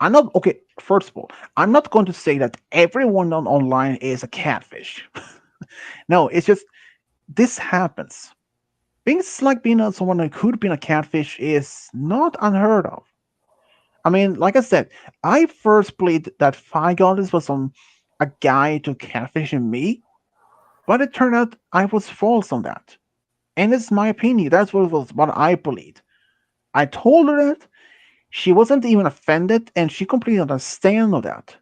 I'm not okay. First of all, I'm not going to say that everyone on online is a catfish. No, it's just this happens. Things like being someone who could be a catfish is not unheard of. I mean, like I said, I first believed that Five Goddess was a guy to catfishing me, but it turned out I was false on that. And it's my opinion. That's what I believed. I told her that. She wasn't even offended, and she completely understand of that.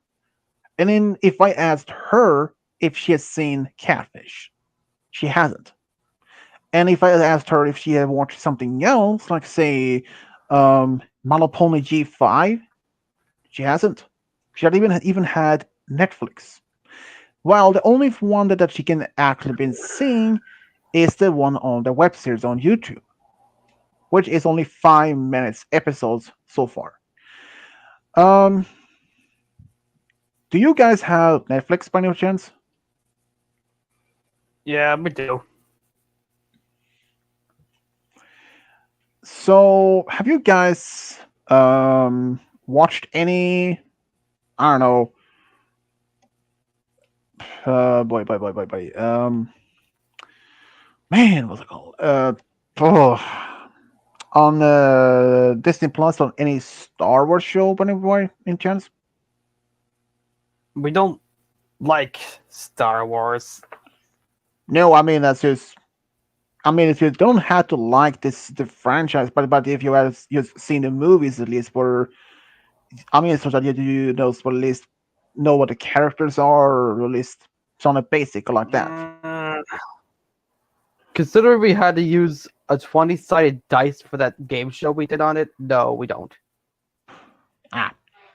And then if I asked her if she has seen Catfish, she hasn't. And if I asked her if she had watched something else, like say Monopoly G5, she hasn't. She had even had Netflix. Well, the only one that she can actually been seeing is the one on the web series on YouTube, which is only 5 minutes episodes so far. Um, do you guys have Netflix by any chance? Yeah, we do. So, have you guys watched any? I don't know. Boy. Man, what's it called? Oh, on Disney Plus on any Star Wars show by any boy in chance? We don't like Star Wars. No, I mean that's just. I mean, if you don't have to like the franchise, but if you have you've seen the movies at least, where I mean, so that you know at least know what the characters are, or at least something basic like that. Considering we had to use a 20-sided dice for that game show we did on it, no, we don't. Ah,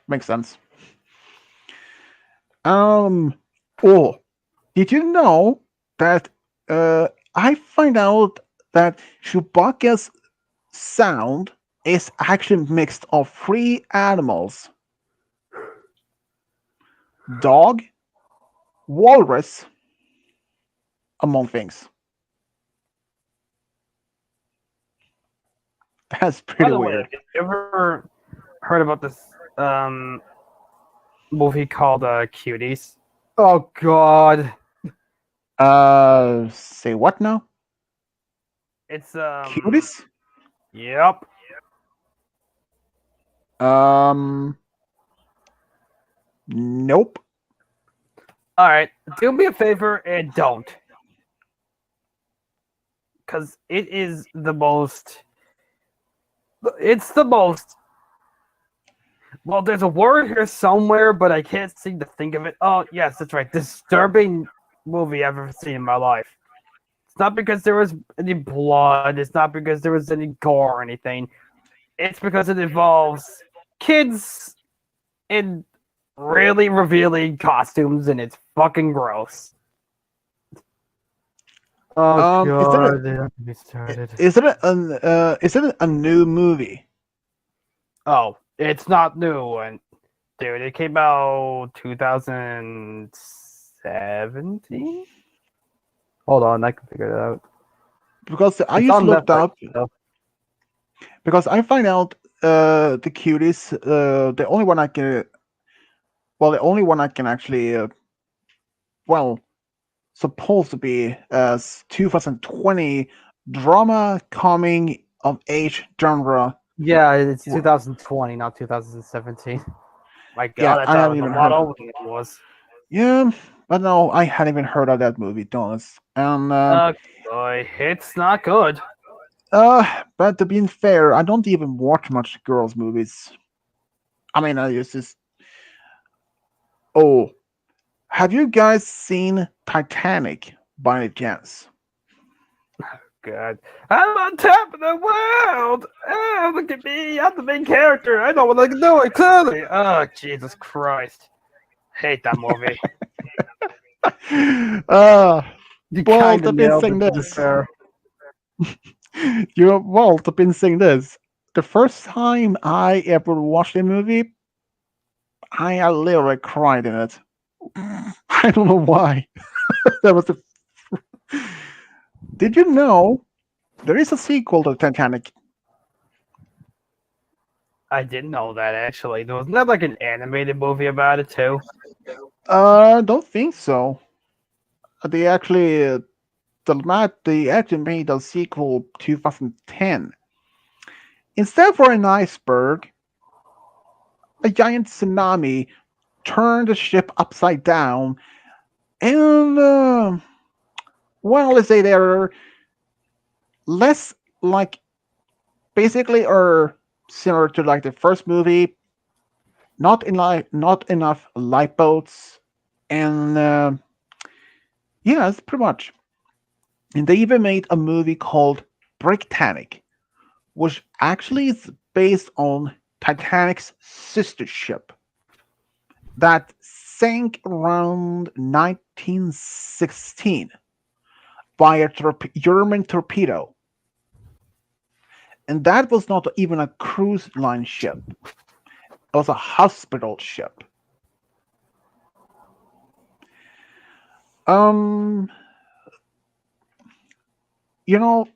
makes sense. Oh, did you know that I find out that Chewbacca's sound is actually mixed of three animals: dog, walrus, among things. That's By pretty the way, weird. have you ever heard about this movie called Cuties? Oh God, Say what now? it's Cuties? Yep. Nope. All right, do me a favor and don't, because it is the most. It's the most. Well, there's a word here somewhere, but I can't seem to think of it. Oh, yes, that's right. Disturbing movie I've ever seen in my life. It's not because there was any blood. It's not because there was any gore or anything. It's because it involves kids in really revealing costumes, and it's fucking gross. Oh Is it God, they have to be started. is it a new movie? Oh, it's not new, and dude, it came out 2017. Hold on, I can figure it out. Because I It's just on looked Netflix, up though. because I find out the cuties the only one I can the only one I can actually well supposed to be as 2020 drama coming of age genre. Yeah, it's 2020, not 2017. My Yeah, God, I I thought haven't it was even a lot heard. older than it was. Yeah, but no, I hadn't even heard of that movie, Thomas. And Oh boy, it's not good. but to be fair, I don't even watch much girls' movies. I mean, I just. Oh, have you guys seen Titanic by any chance? God, I'm on top of the world. Oh, look at me! I'm the main character. I know what I can do. It clearly. Oh, Jesus Christ! Hate that movie. Uh, You well, kind to of be nailed saying it. To be this, fair. to be saying this, the first time I ever watched a movie, I literally cried in it. I don't know why. That was the. Did you know there is a sequel to Titanic? I didn't know that actually. There wasn't that like an animated movie about it too. Don't think so. They actually, they actually made a sequel 2010. Instead for an iceberg, a giant tsunami turned the ship upside down, and well, let's say they're less like basically are similar to like the first movie. Not enough lifeboats, and yeah, that's pretty much. And they even made a movie called Bricktanic, which actually is based on Titanic's sister ship that sank around 1916 by a German torpedo. And that was not even a cruise line ship, it was a hospital ship. Um, you know,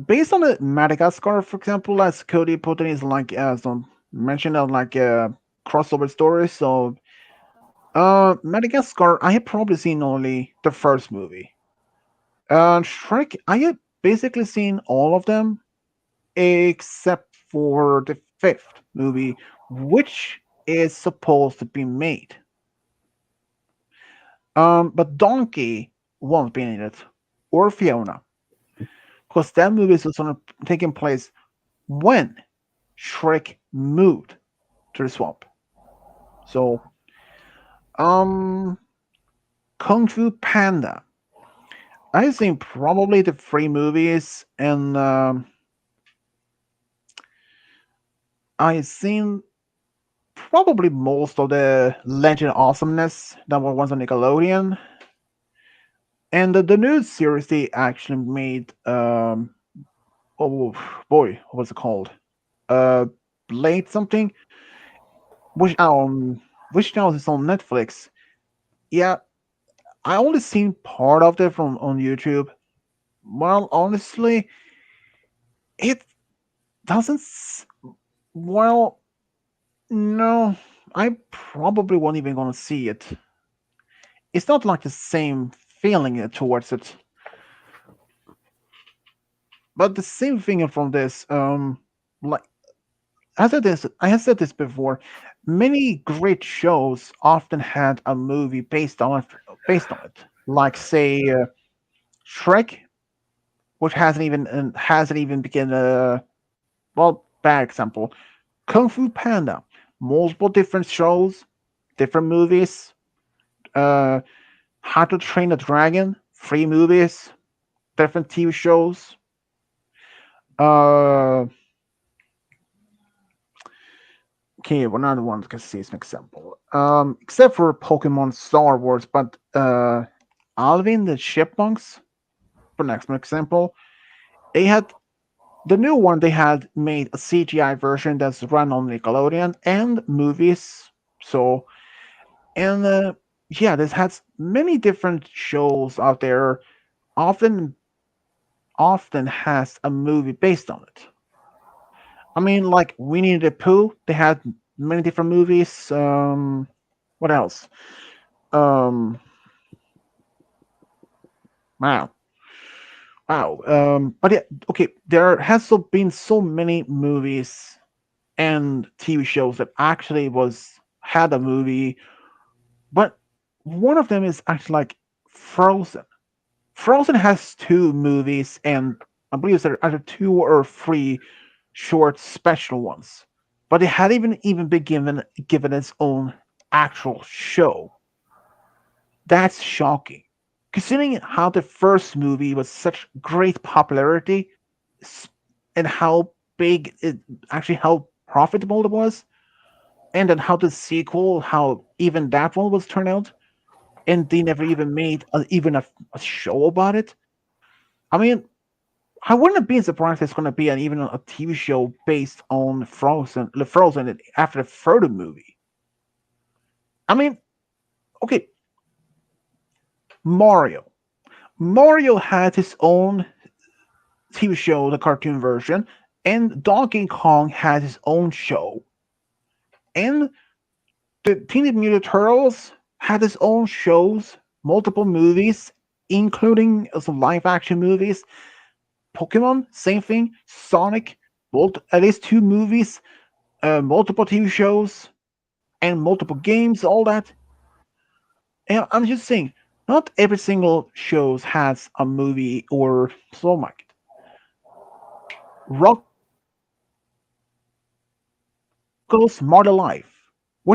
based on the Madagascar, for example, as Cody put in his like some mentioned of like crossover stories. So Madagascar, I have probably seen only the first movie. Shrek, I have basically seen all of them except for the fifth movie, which is supposed to be made. But Donkey won't be in it, or Fiona, because that movie is sort of taking place when Shrek moved to the swamp. So, um, Kung Fu Panda. I've seen probably the three movies, and I've seen probably most of the Legend of Awesomeness that was once on Nickelodeon. And the new series they actually made, oh boy, what was it called? Uh, Blade something, which now is on Netflix. Yeah, I only seen part of it from on YouTube. Well, honestly, it doesn't. Well, no, I probably won't even gonna see it. It's not like the same feeling towards it. But the same thing from this, like I have said this before. Many great shows often had a movie based on it. Like say Shrek, which hasn't even begun. Well, bad example. Kung Fu Panda, multiple different shows, different movies. Uh, How to Train a Dragon, three movies, different TV shows. Uh, okay, well, another one can see as an example. Except for Pokemon Star Wars, but Alvin the Chipmunks, for next example, they had the new one. They had made a CGI version that's run on Nickelodeon and movies. So, and yeah, this has many different shows out there. Often, often has a movie based on it. I mean, like Winnie the Pooh, they had many different movies. What else? Um, wow. Wow. But yeah, okay, there has been so many movies and TV shows that actually had a movie, but one of them is actually like Frozen. Frozen has two movies, and I believe there are either two or three short special ones. But it had even been given its own actual show. That's shocking, considering how the first movie was such great popularity, s- and how big it actually how profitable it was, and then how the sequel, how even that one was turned out, and they never even made a show about it. I mean, I wouldn't have been surprised if it's going to be even a TV show based on Frozen after the third movie. I mean, okay, Mario. Mario had his own TV show, the cartoon version, and Donkey Kong had his own show. And the Teenage Mutant Turtles had its own shows, multiple movies, including some live action movies. Pokemon, same thing. Sonic, both at least two movies, multiple TV shows, and multiple games, all that. And I'm just saying, not every single show has a movie or so like it. Rocco's Modern Life, which ran on Nickelodeon in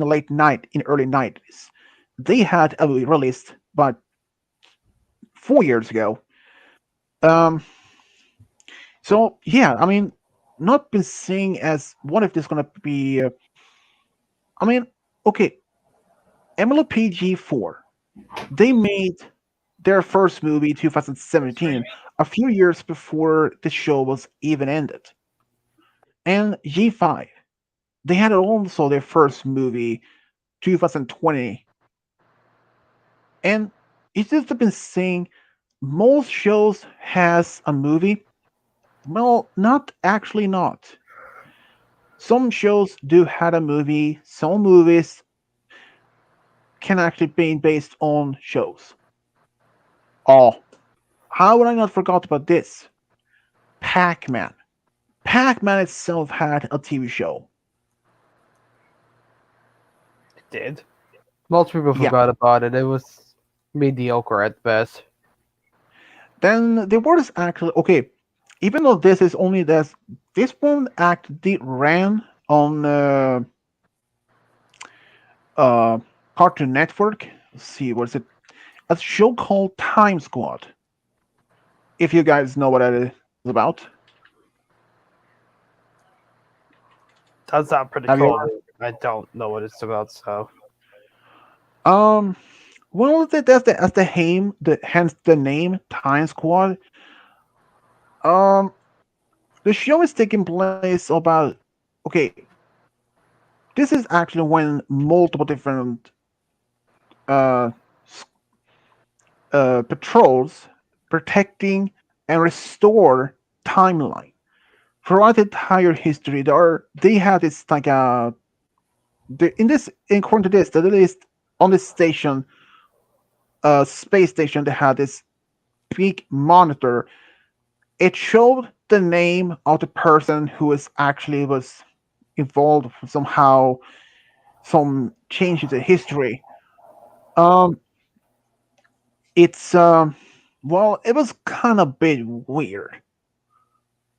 early 90s. They had a movie released about 4 years ago. Um, so yeah, I mean, not been seeing as what if this gonna be. I mean, okay, MLPG4. They made their first movie 2017, a few years before the show was even ended. And G5, they had also their first movie 2020. And it's just been saying most shows has a movie. Well, not actually not. Some shows do have a movie. Some movies can actually be based on shows. Oh, how would I not forgot about this? Pac-Man. Pac-Man itself had a TV show. It did. Most people Yeah. forgot about it. It was mediocre at best. Then there was actually okay. Even though this is only this one actually ran on uh Cartoon Network. Let's see, what is it? A show called Time Squad. If you guys know what that is about. That sounds pretty Have you cool. I don't know what it's about, so um well that's the name hence the name Time Squad. Um the show is taking place about okay, this is actually when multiple different uh patrols protecting and restore timeline throughout the entire history. They have this like in this according to this there is on this station space station they had this big monitor. It showed the name of the person who was involved somehow some change in the history. Um, it's well, it was kind of bit weird.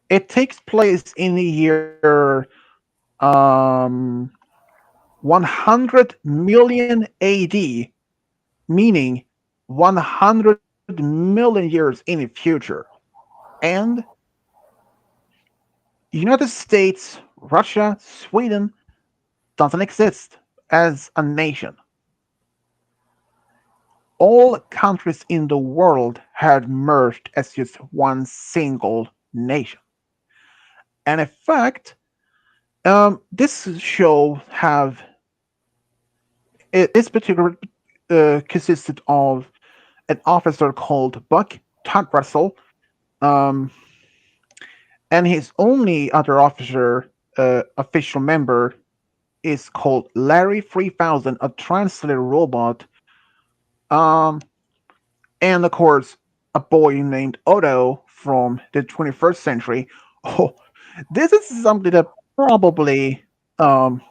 It takes place in the year um 100 million AD, meaning 100 million years in the future. And United States, Russia, Sweden doesn't exist as a nation. All countries in the world had merged as just one single nation. And in fact, this show have this particular consisted of an officer called Buck Todd Russell, um, and his only other officer official member is called Larry 3000, a translator robot. Um, and of course, a boy named Otto from the 21st century. Oh, this is something that probably um,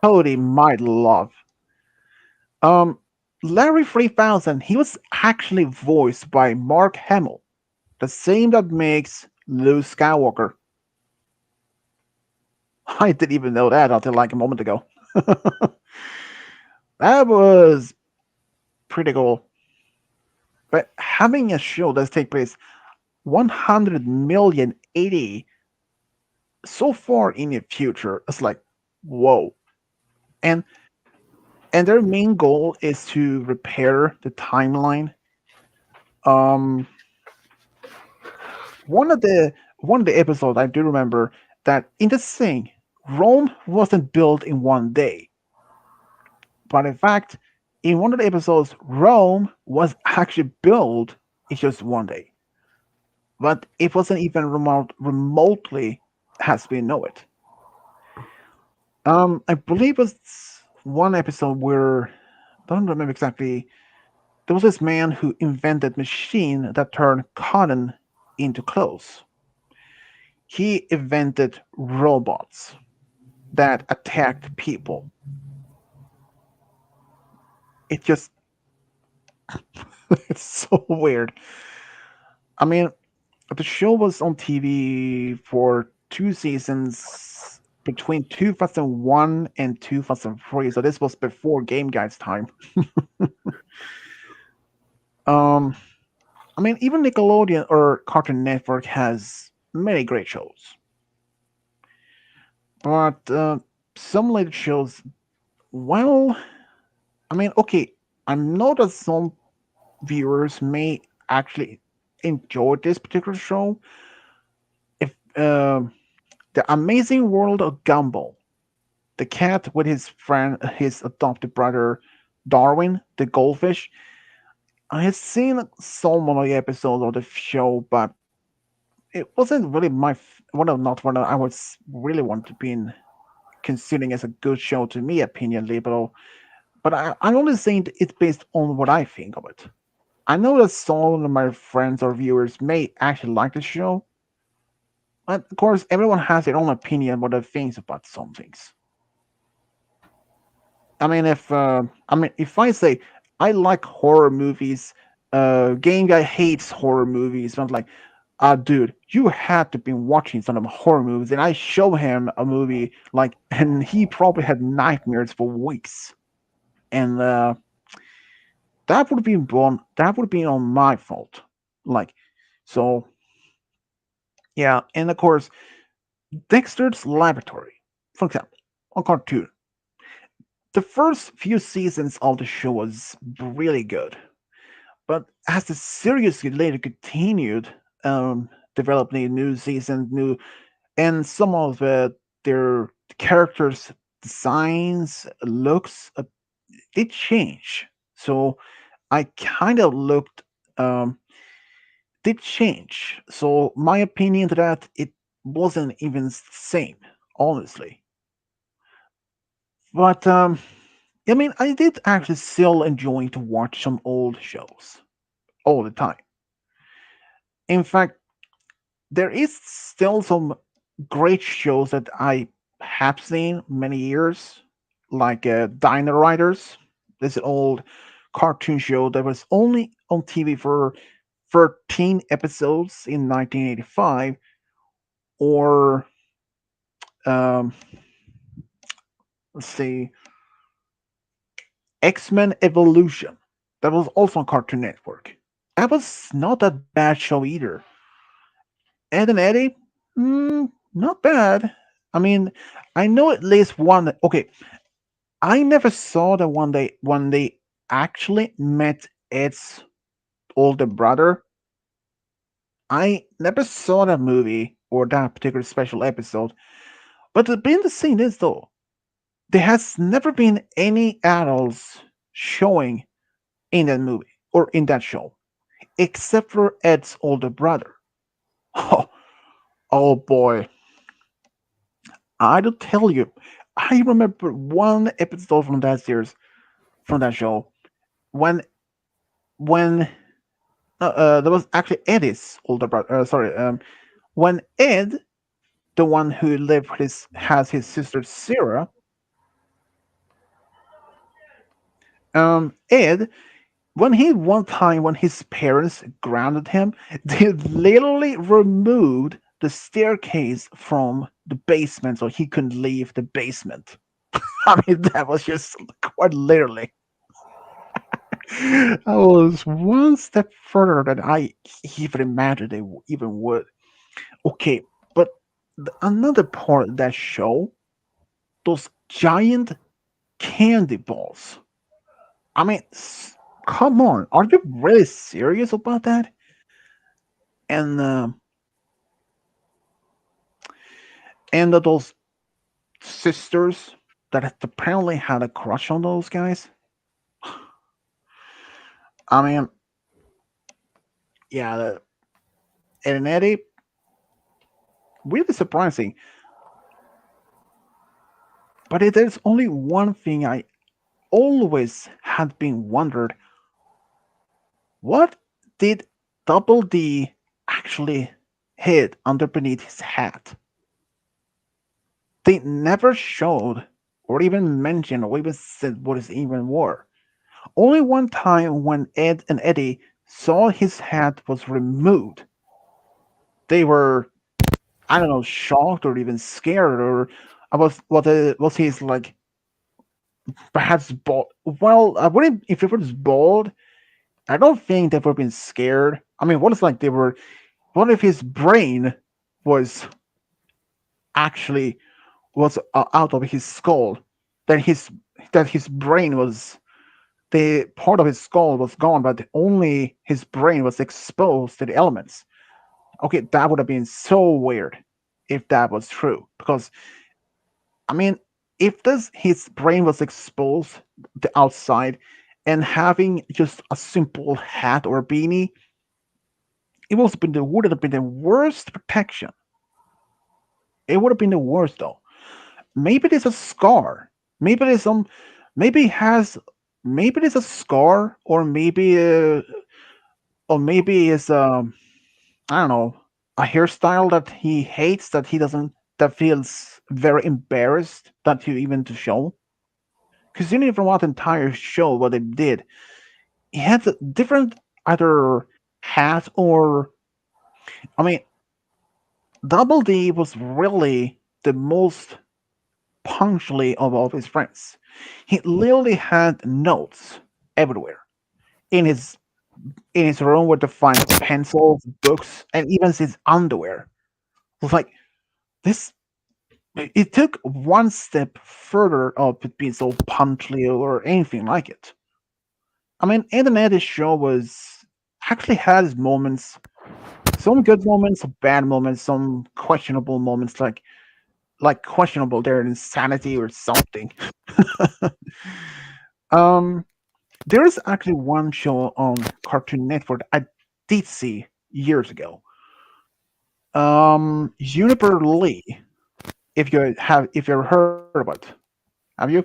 Cody might love. Um, Larry 3000, he was actually voiced by Mark Hamill, the same that makes Luke Skywalker. I didn't even know that until like a moment ago. That was pretty cool. But having a show that takes place 100 million 80 so far in the future, it's like, whoa. And and their main goal is to repair the timeline. Um, one of the episodes I do remember that in the thing, Rome wasn't built in one day, but in fact, in one of the episodes, Rome was actually built in just one day, but it wasn't even remotely as we know it. I believe it was one episode where I don't remember exactly. There was this man who invented machine that turned cotton into clothes. He invented robots that attacked people. It just it's so weird. I mean, the show was on TV for 2 seasons between 2001 and 2003, so this was before Game Guide's time. um, I mean, even Nickelodeon or Cartoon Network has many great shows, but some later shows, well, I mean, okay, I know that some viewers may actually enjoy this particular show. If The Amazing World of Gumball, the cat with his friend, his adopted brother Darwin, the goldfish. I had seen some of the episodes of the show, but it wasn't really not one I was really want to be considering as a good show to me, opinion label. But I'm only saying it's based on what I think of it. I know that some of my friends or viewers may actually like the show, but of course, everyone has their own opinion what they think about some things. If I say I like horror movies, game guy hates horror movies, I'm like, dude, you had to be watching some of the horror movies, and I show him a movie like, and he probably had nightmares for weeks, and that would be on my fault, like, so yeah, and of course, Dexter's Laboratory, for example, on cartoon. The first few seasons of the show was really good, but as the series later continued, developing new seasons, new and some of their characters' designs, looks, it changed. So I kind of looked, um, did change. So my opinion to that, it wasn't even the same, honestly. But I mean, I did actually still enjoy to watch some old shows all the time. In fact, there is still some great shows that I have seen many years, like Dino Riders. This old cartoon show that was only on TV for 13 episodes in 1985, or um, let's see, X-Men Evolution. That was also on Cartoon Network. That was not that bad show either. Ed and Eddie, not bad. I mean, I know at least one. Okay, I never saw the one day when they actually met Ed's older brother. I never saw that movie or that particular special episode. But the being the thing is though, there has never been any adults showing in that movie or in that show, except for Ed's older brother. Oh, oh boy. I do tell you, I remember one episode from that series, from that show, when when that was actually Eddie's older brother. Sorry, when Ed, the one who lived with has his sister Sarah, Ed, one time when his parents grounded him, they literally removed the staircase from the basement so he couldn't leave the basement. I mean, that was just quite literally. I was one step further than I even imagined they even would. Okay, but another part of that show, those giant candy balls. I mean, come on, are you really serious about that? And those sisters that apparently had a crush on those guys. I mean, yeah, Ed and Eddie, really surprising. But there's only one thing I always had been wondered: what did Double D actually hid under beneath his hat? They never showed or even mentioned or even said what it even were. Only one time when Ed and Eddie saw his hat was removed, they were, I don't know, shocked or even scared, or was his like perhaps bald? Well, I wouldn't if it was bald. I don't think they would have been scared. I mean, what if like they were? What if his brain was actually was out of his skull? That his brain was the part of his skull was gone, but only his brain was exposed to the elements. Okay, that would have been so weird if that was true. Because I mean, if this his brain was exposed the outside and having just a simple hat or beanie, it would have been the worst protection. It would have been the worst though. Maybe there's a scar. Maybe there's some. Maybe has. Maybe there's a scar, or maybe it's I don't know, a hairstyle that he hates, that he doesn't, that feels very embarrassed that to even to show. Considering from what the entire show what they did, he had a different either hat or I mean, Double D was really the most punctually of all of his friends. He literally had notes everywhere in his room where to find pencils, books, and even his underwear. It was like this. It took one step further of it being so punctually or anything like it. I mean, Eddie's show was actually had its moments, some good moments, some bad moments, some questionable moments, like questionable their insanity or something. um, there is actually one show on Cartoon Network I did see years ago. Juniper Lee. If you ever heard about it, have you?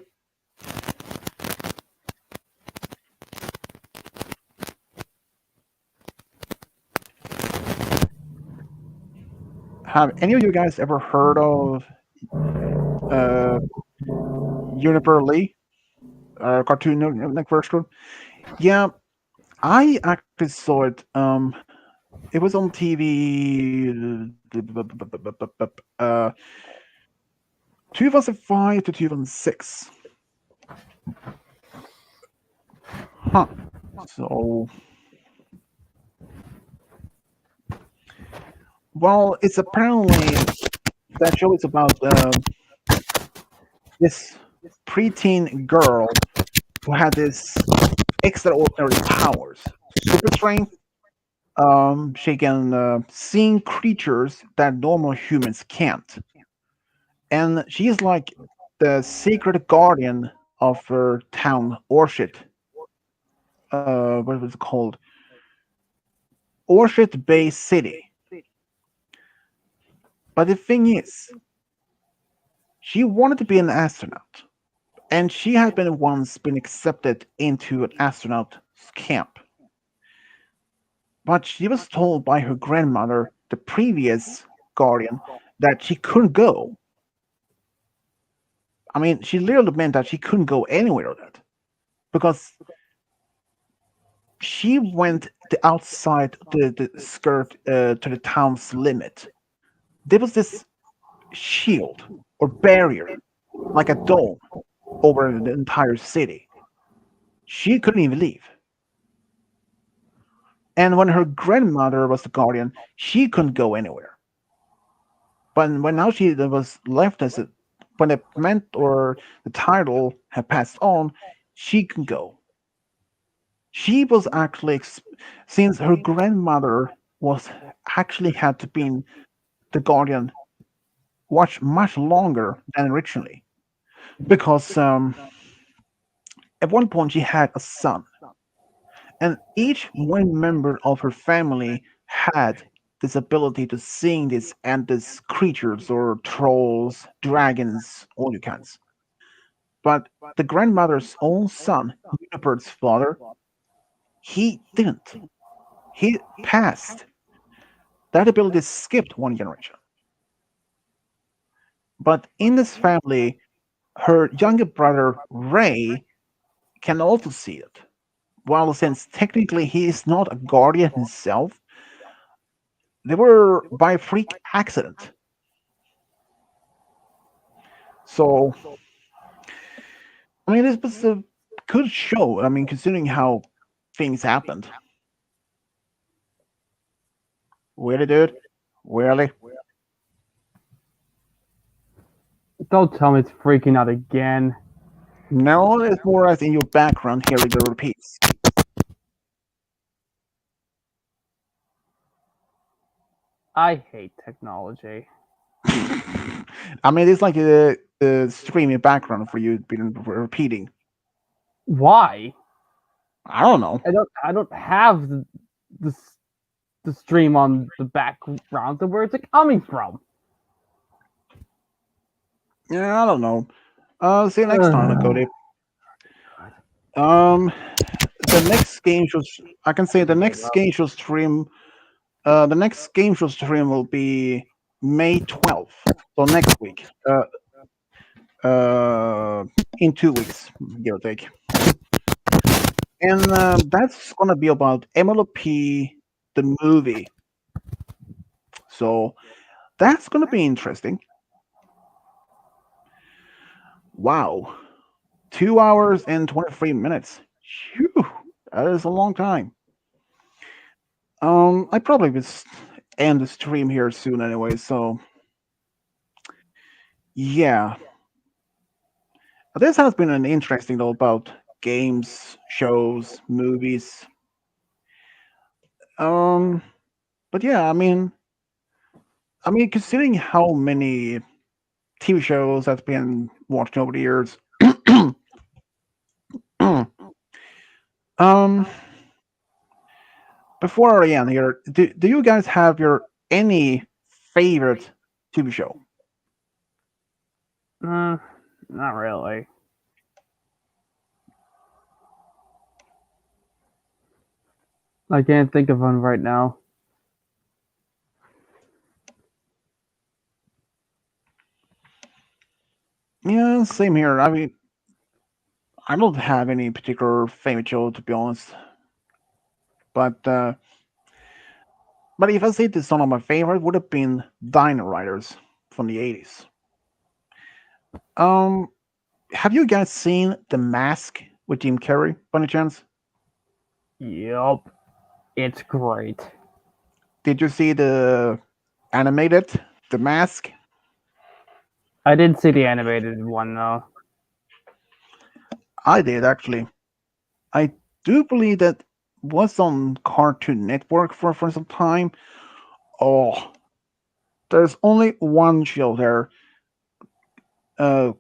Have any of you guys ever heard of uh, Juniper Lee? Cartoon Network? Yeah, I actually saw it. It was on TV. 2005 to 2006. Huh. So, well, it's apparently that show is about this preteen girl who had this extraordinary powers, super strength. She can see creatures that normal humans can't, and she's like the secret guardian of her town, Orchid. What was it called? Orchid Bay City. But the thing is, she wanted to be an astronaut, and she had been accepted into an astronaut camp. but she was told by her grandmother, the previous guardian, that she couldn't go. I mean, she literally meant that she couldn't go anywhere with it because she went the outside the skirt to the town's limit. There was this shield or barrier, like a dome, over the entire city. She couldn't even leave. And when her grandmother was the guardian, she couldn't go anywhere. But when now she was left as a, when the meant or the title had passed on, she can go. She was actually since her grandmother was actually had to be the guardian much longer than originally because at one point she had a son, and each one member of her family had this ability to seeing these creatures or trolls, dragons, all you kinds. But the grandmother's own son, Juniper's father, he didn't. He passed. That ability skipped one generation. But in this family, her younger brother Ray can also see it. While since technically he is not a guardian himself, they were by freak accident. So, I mean, this was a good show. I mean, considering how things happened. Really, dude? Really? Don't tell me it's freaking out again. No, it's more as in your background hearing the repeats. I hate technology. I mean, it's like a streaming background for you being repeating. Why? I don't know. I don't have the, the stream on the background. So where's it coming from? Yeah, I don't know. See you next time, Cody. The next game should I can say the next game should stream. The next game should stream will be May 12th, so next week. In 2 weeks, give or take. And that's gonna be about MLP the movie. So that's gonna be interesting. Wow. 2 hours and 23 minutes. Phew, that is a long time. I probably will end the stream here soon anyway, so yeah. But this has been an interesting though about games, shows, movies. But yeah, I mean considering how many TV shows have been watched over the years. Before I end here, do you guys have your any favorite TV show? Not really. I can't think of one right now. Yeah, same here. I mean, I don't have any particular favorite show to be honest. But if I say this one of my favorite would have been Dino Riders from the 80s. Have you guys seen The Mask with Jim Carrey by any chance? Yup. It's great. Did you see the animated The Mask? I didn't see the animated one though. I did actually. I do believe that was on Cartoon Network for some time. Oh, there's only one show there.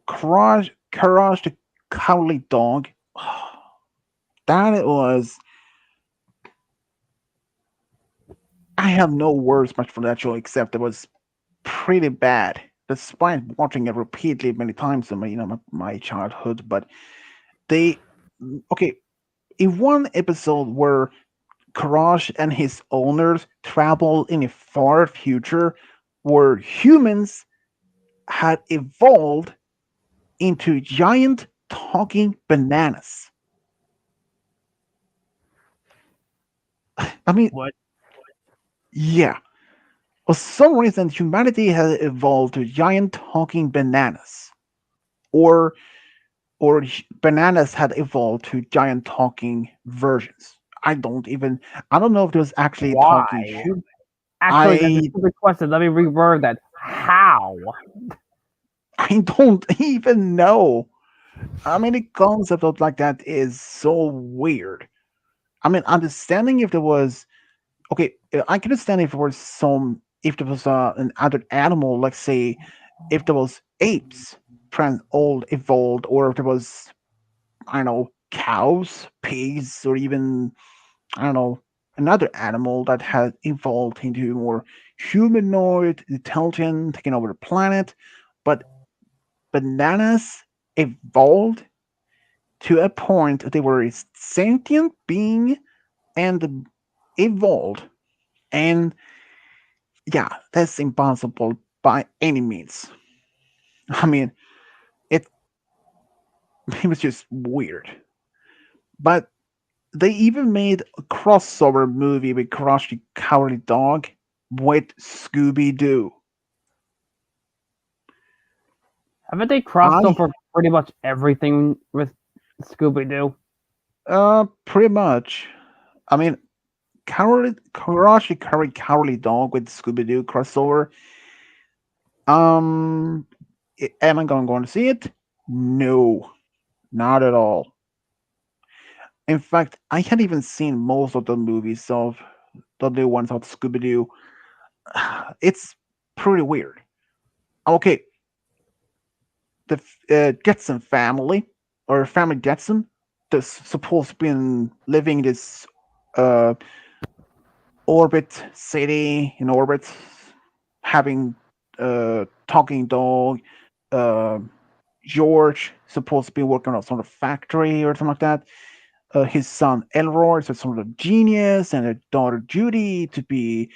Courage the Cowardly Dog. That it was. I have no words much for that show except it was pretty bad, despite watching it repeatedly many times in my childhood. But they okay in one episode where Courage and his owners travel in a far future where humans had evolved into giant talking bananas. I mean, What? yeah. For some reason, humanity has evolved to giant talking bananas, or bananas had evolved to giant talking versions. I don't know if there's actually talking Why? human. Actually, that's a I stupid question. Let me reword that. How? I don't even know. I mean, the concept of like that is so weird. I mean, understanding if there was okay, I can understand if there was an other animal, like say, if there was apes trans old evolved, or if there was I don't know cows, pigs, or even I don't know another animal that had evolved into more humanoid, intelligent, taking over the planet, but bananas evolved to a point they were a sentient being and evolved. And yeah, that's impossible by any means. I mean, it it was just weird. But they even made a crossover movie with Crush the Cowardly Dog with Scooby Doo. Haven't they crossed I over pretty much everything with Scooby Doo? pretty much. I mean, Crush the Cowardly Dog with Scooby Doo crossover. Um, am I going to see it? No, not at all. In fact, I hadn't even seen most of the movies of the new ones of Scooby Doo. It's pretty weird. Okay, the Jetson family or family Jetson that's supposed to be living this uh, orbit city in orbit, having talking dog. Uh, George supposed to be working on some sort of factory or something like that. His son Elroy is some sort of genius, and a daughter Judy to be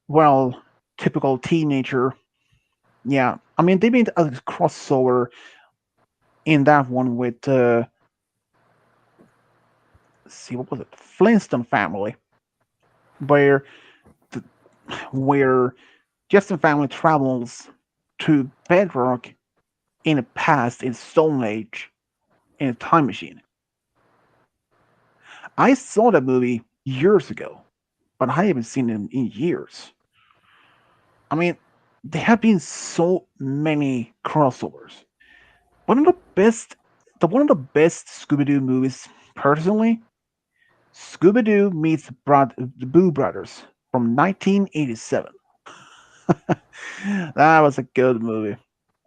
well, typical teenager. Yeah, I mean they made a crossover in that one with let's see what was it, Flintstone family, where the, where Justin family travels to Bedrock in the past in Stone Age in a time machine. I saw that movie years ago, but I haven't seen it in years. I mean, there have been so many crossovers. One of the best, one of the best Scooby Doo movies, personally, Scooby Doo meets the Boo Brothers from 1987. That was a good movie.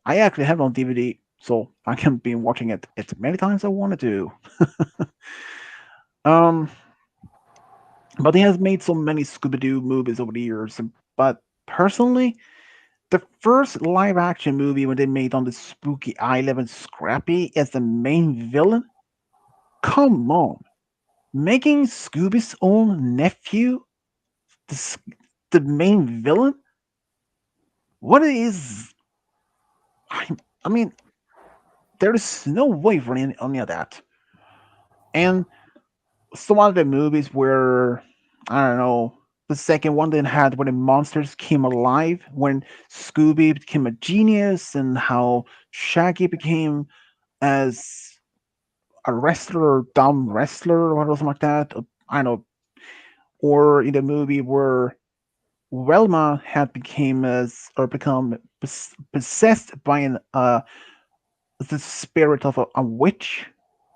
I actually have it on DVD, so I can be watching it as many times as I wanted to. um, but he has made so many Scooby Doo movies over the years. But personally, the first live action movie when they made on the spooky island with Scrappy as the main villain, come on, making Scooby's own nephew the, the main villain? What is. I, I mean, there is no way for any of that. And some other movies where, I don't know, the second one they had when the monsters came alive, when Scooby became a genius, and how Shaggy became as a wrestler or dumb wrestler or something like that. I don't know. Or in the movie where Velma had became as or become possessed by the spirit of a witch,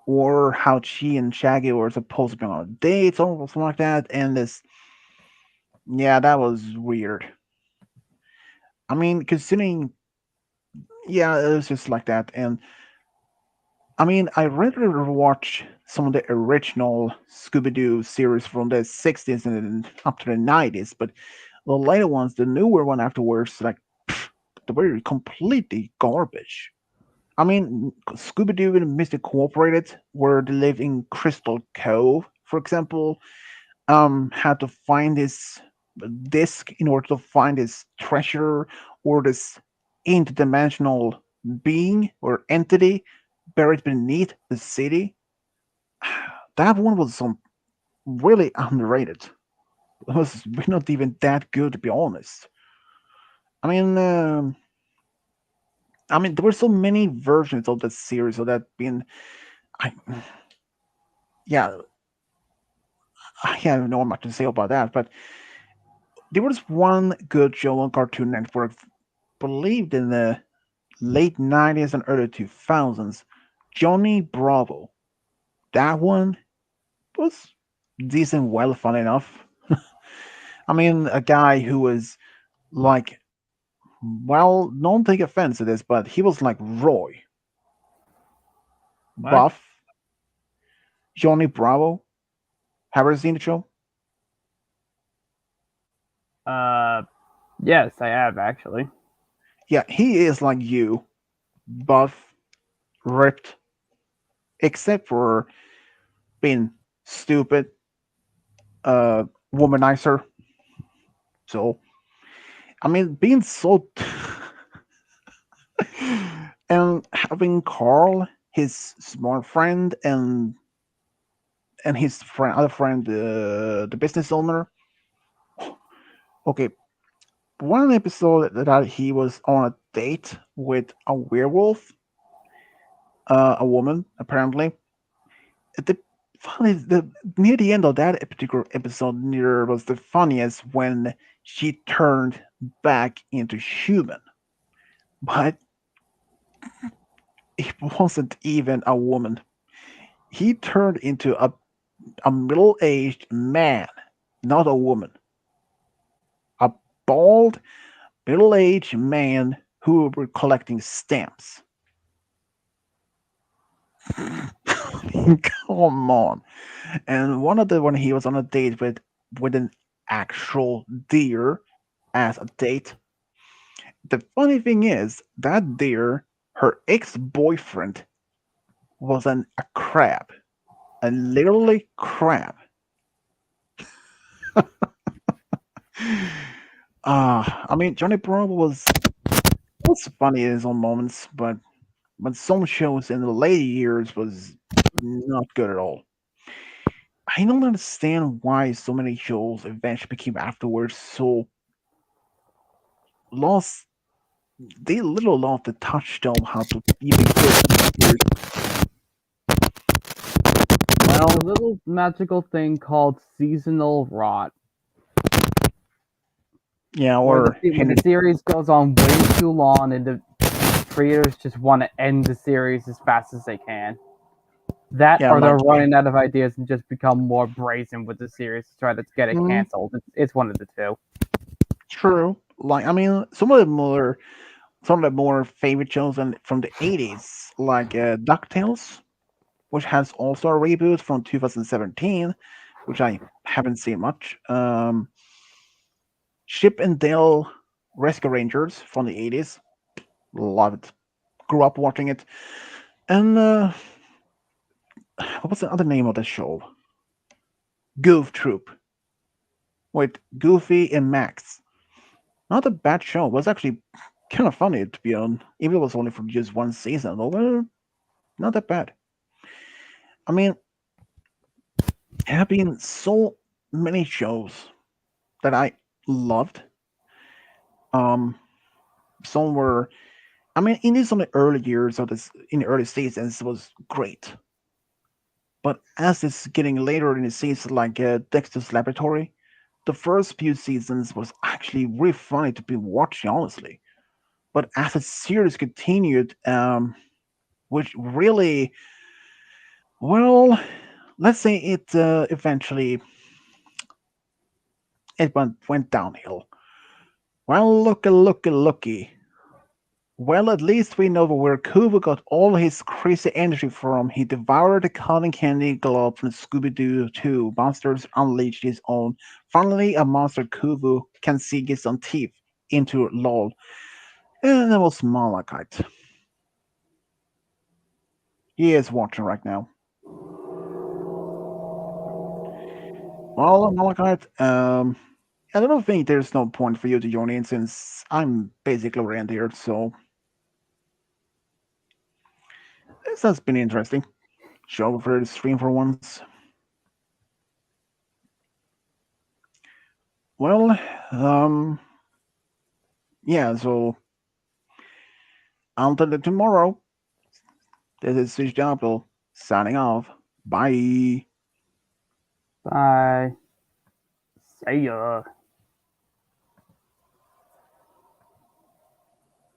or how she and Shaggy were supposed to be on a date or something like that. And this, yeah, that was weird. I mean, considering, yeah, it was just like that. And I mean, I rather watch some of the original Scooby Doo series from the 60s and up to the 90s, but the later ones, the newer one afterwards, like, they were completely garbage. I mean, Scooby Doo and Mystic Cooperated, where they live in Crystal Cove, for example. had to find this disc in order to find this treasure or this interdimensional being or entity buried beneath the city. That one was some really underrated. It was not even that good, to be honest. I mean, there were so many versions of the series, so that been, I, yeah, I have no much to say about that. But there was one good show on Cartoon Network, believed in the late '90s and early 2000s, Johnny Bravo. That one was decent, well, fun enough. I mean, a guy who was like, well, don't take offense to this, but he was like Roy, What? buff, Johnny Bravo. Have you seen the show? Uh, yes, I have actually. Yeah, he is like you, buff, ripped, except for being stupid, uh, womanizer. So, I mean, being so. And having Carl, his smart friend, and his friend, other friend, the business owner. Okay, one episode that he was on a date with a werewolf, a woman apparently. The funny, the near the end of that particular episode, near was the funniest when she turned back into human, but it wasn't even a woman. He turned into a middle-aged man, not a woman. A bald, middle-aged man who were collecting stamps. Come on. And one of the when he was on a date with an actual deer as a date. The funny thing is that deer, her ex-boyfriend, was a crab. A literally crab. I mean, Johnny Bravo was funny in some moments, but some shows in the later years was not good at all. I don't understand why so many shows eventually became afterwards so lost. They little lost the touchstone how to even good series. A Well, little magical thing called seasonal rot, yeah, where or when the series goes on way too long and the creators just want to end the series as fast as they can. That yeah, or they're like running out of ideas and just become more brazen with the series to try to get it mm, canceled. It's one of the two. true. Like I mean, some of the more favorite shows from the '80s, like Ducktales, which has also a reboot from 2017, which I haven't seen much. Chip and Dale Rescue Rangers from the '80s, love it. Grew up watching it. And what was the other name of the show? Goof Troop with Goofy and Max. Not a bad show. It was actually kind of funny to be on, even if it was only from just one season. Well, not that bad. I mean, there have been so many shows that I loved. Um, some were, I mean, in these on the early years of this, in the early seasons, it was great. But as it's getting later in the season, like Dexter's Laboratory, the first few seasons was actually really funny to be watching, honestly. But as the series continued, which really, well, let's say it eventually it went downhill. Well, looky. Well, at least we know where Kubo got all his crazy energy from. He devoured the cotton candy globe from Scooby Doo 2. Monsters unleashed his own. Finally, a monster Kubo can sink his own teeth into LOL. And that was Malachite. He is watching right now. Well, Malachite, I don't think there's no point for you to join in since I'm basically around here, so this has been interesting. Show for the stream for once. Well, yeah, so until tomorrow, this is Switch Apple signing off. Bye. Bye. See ya.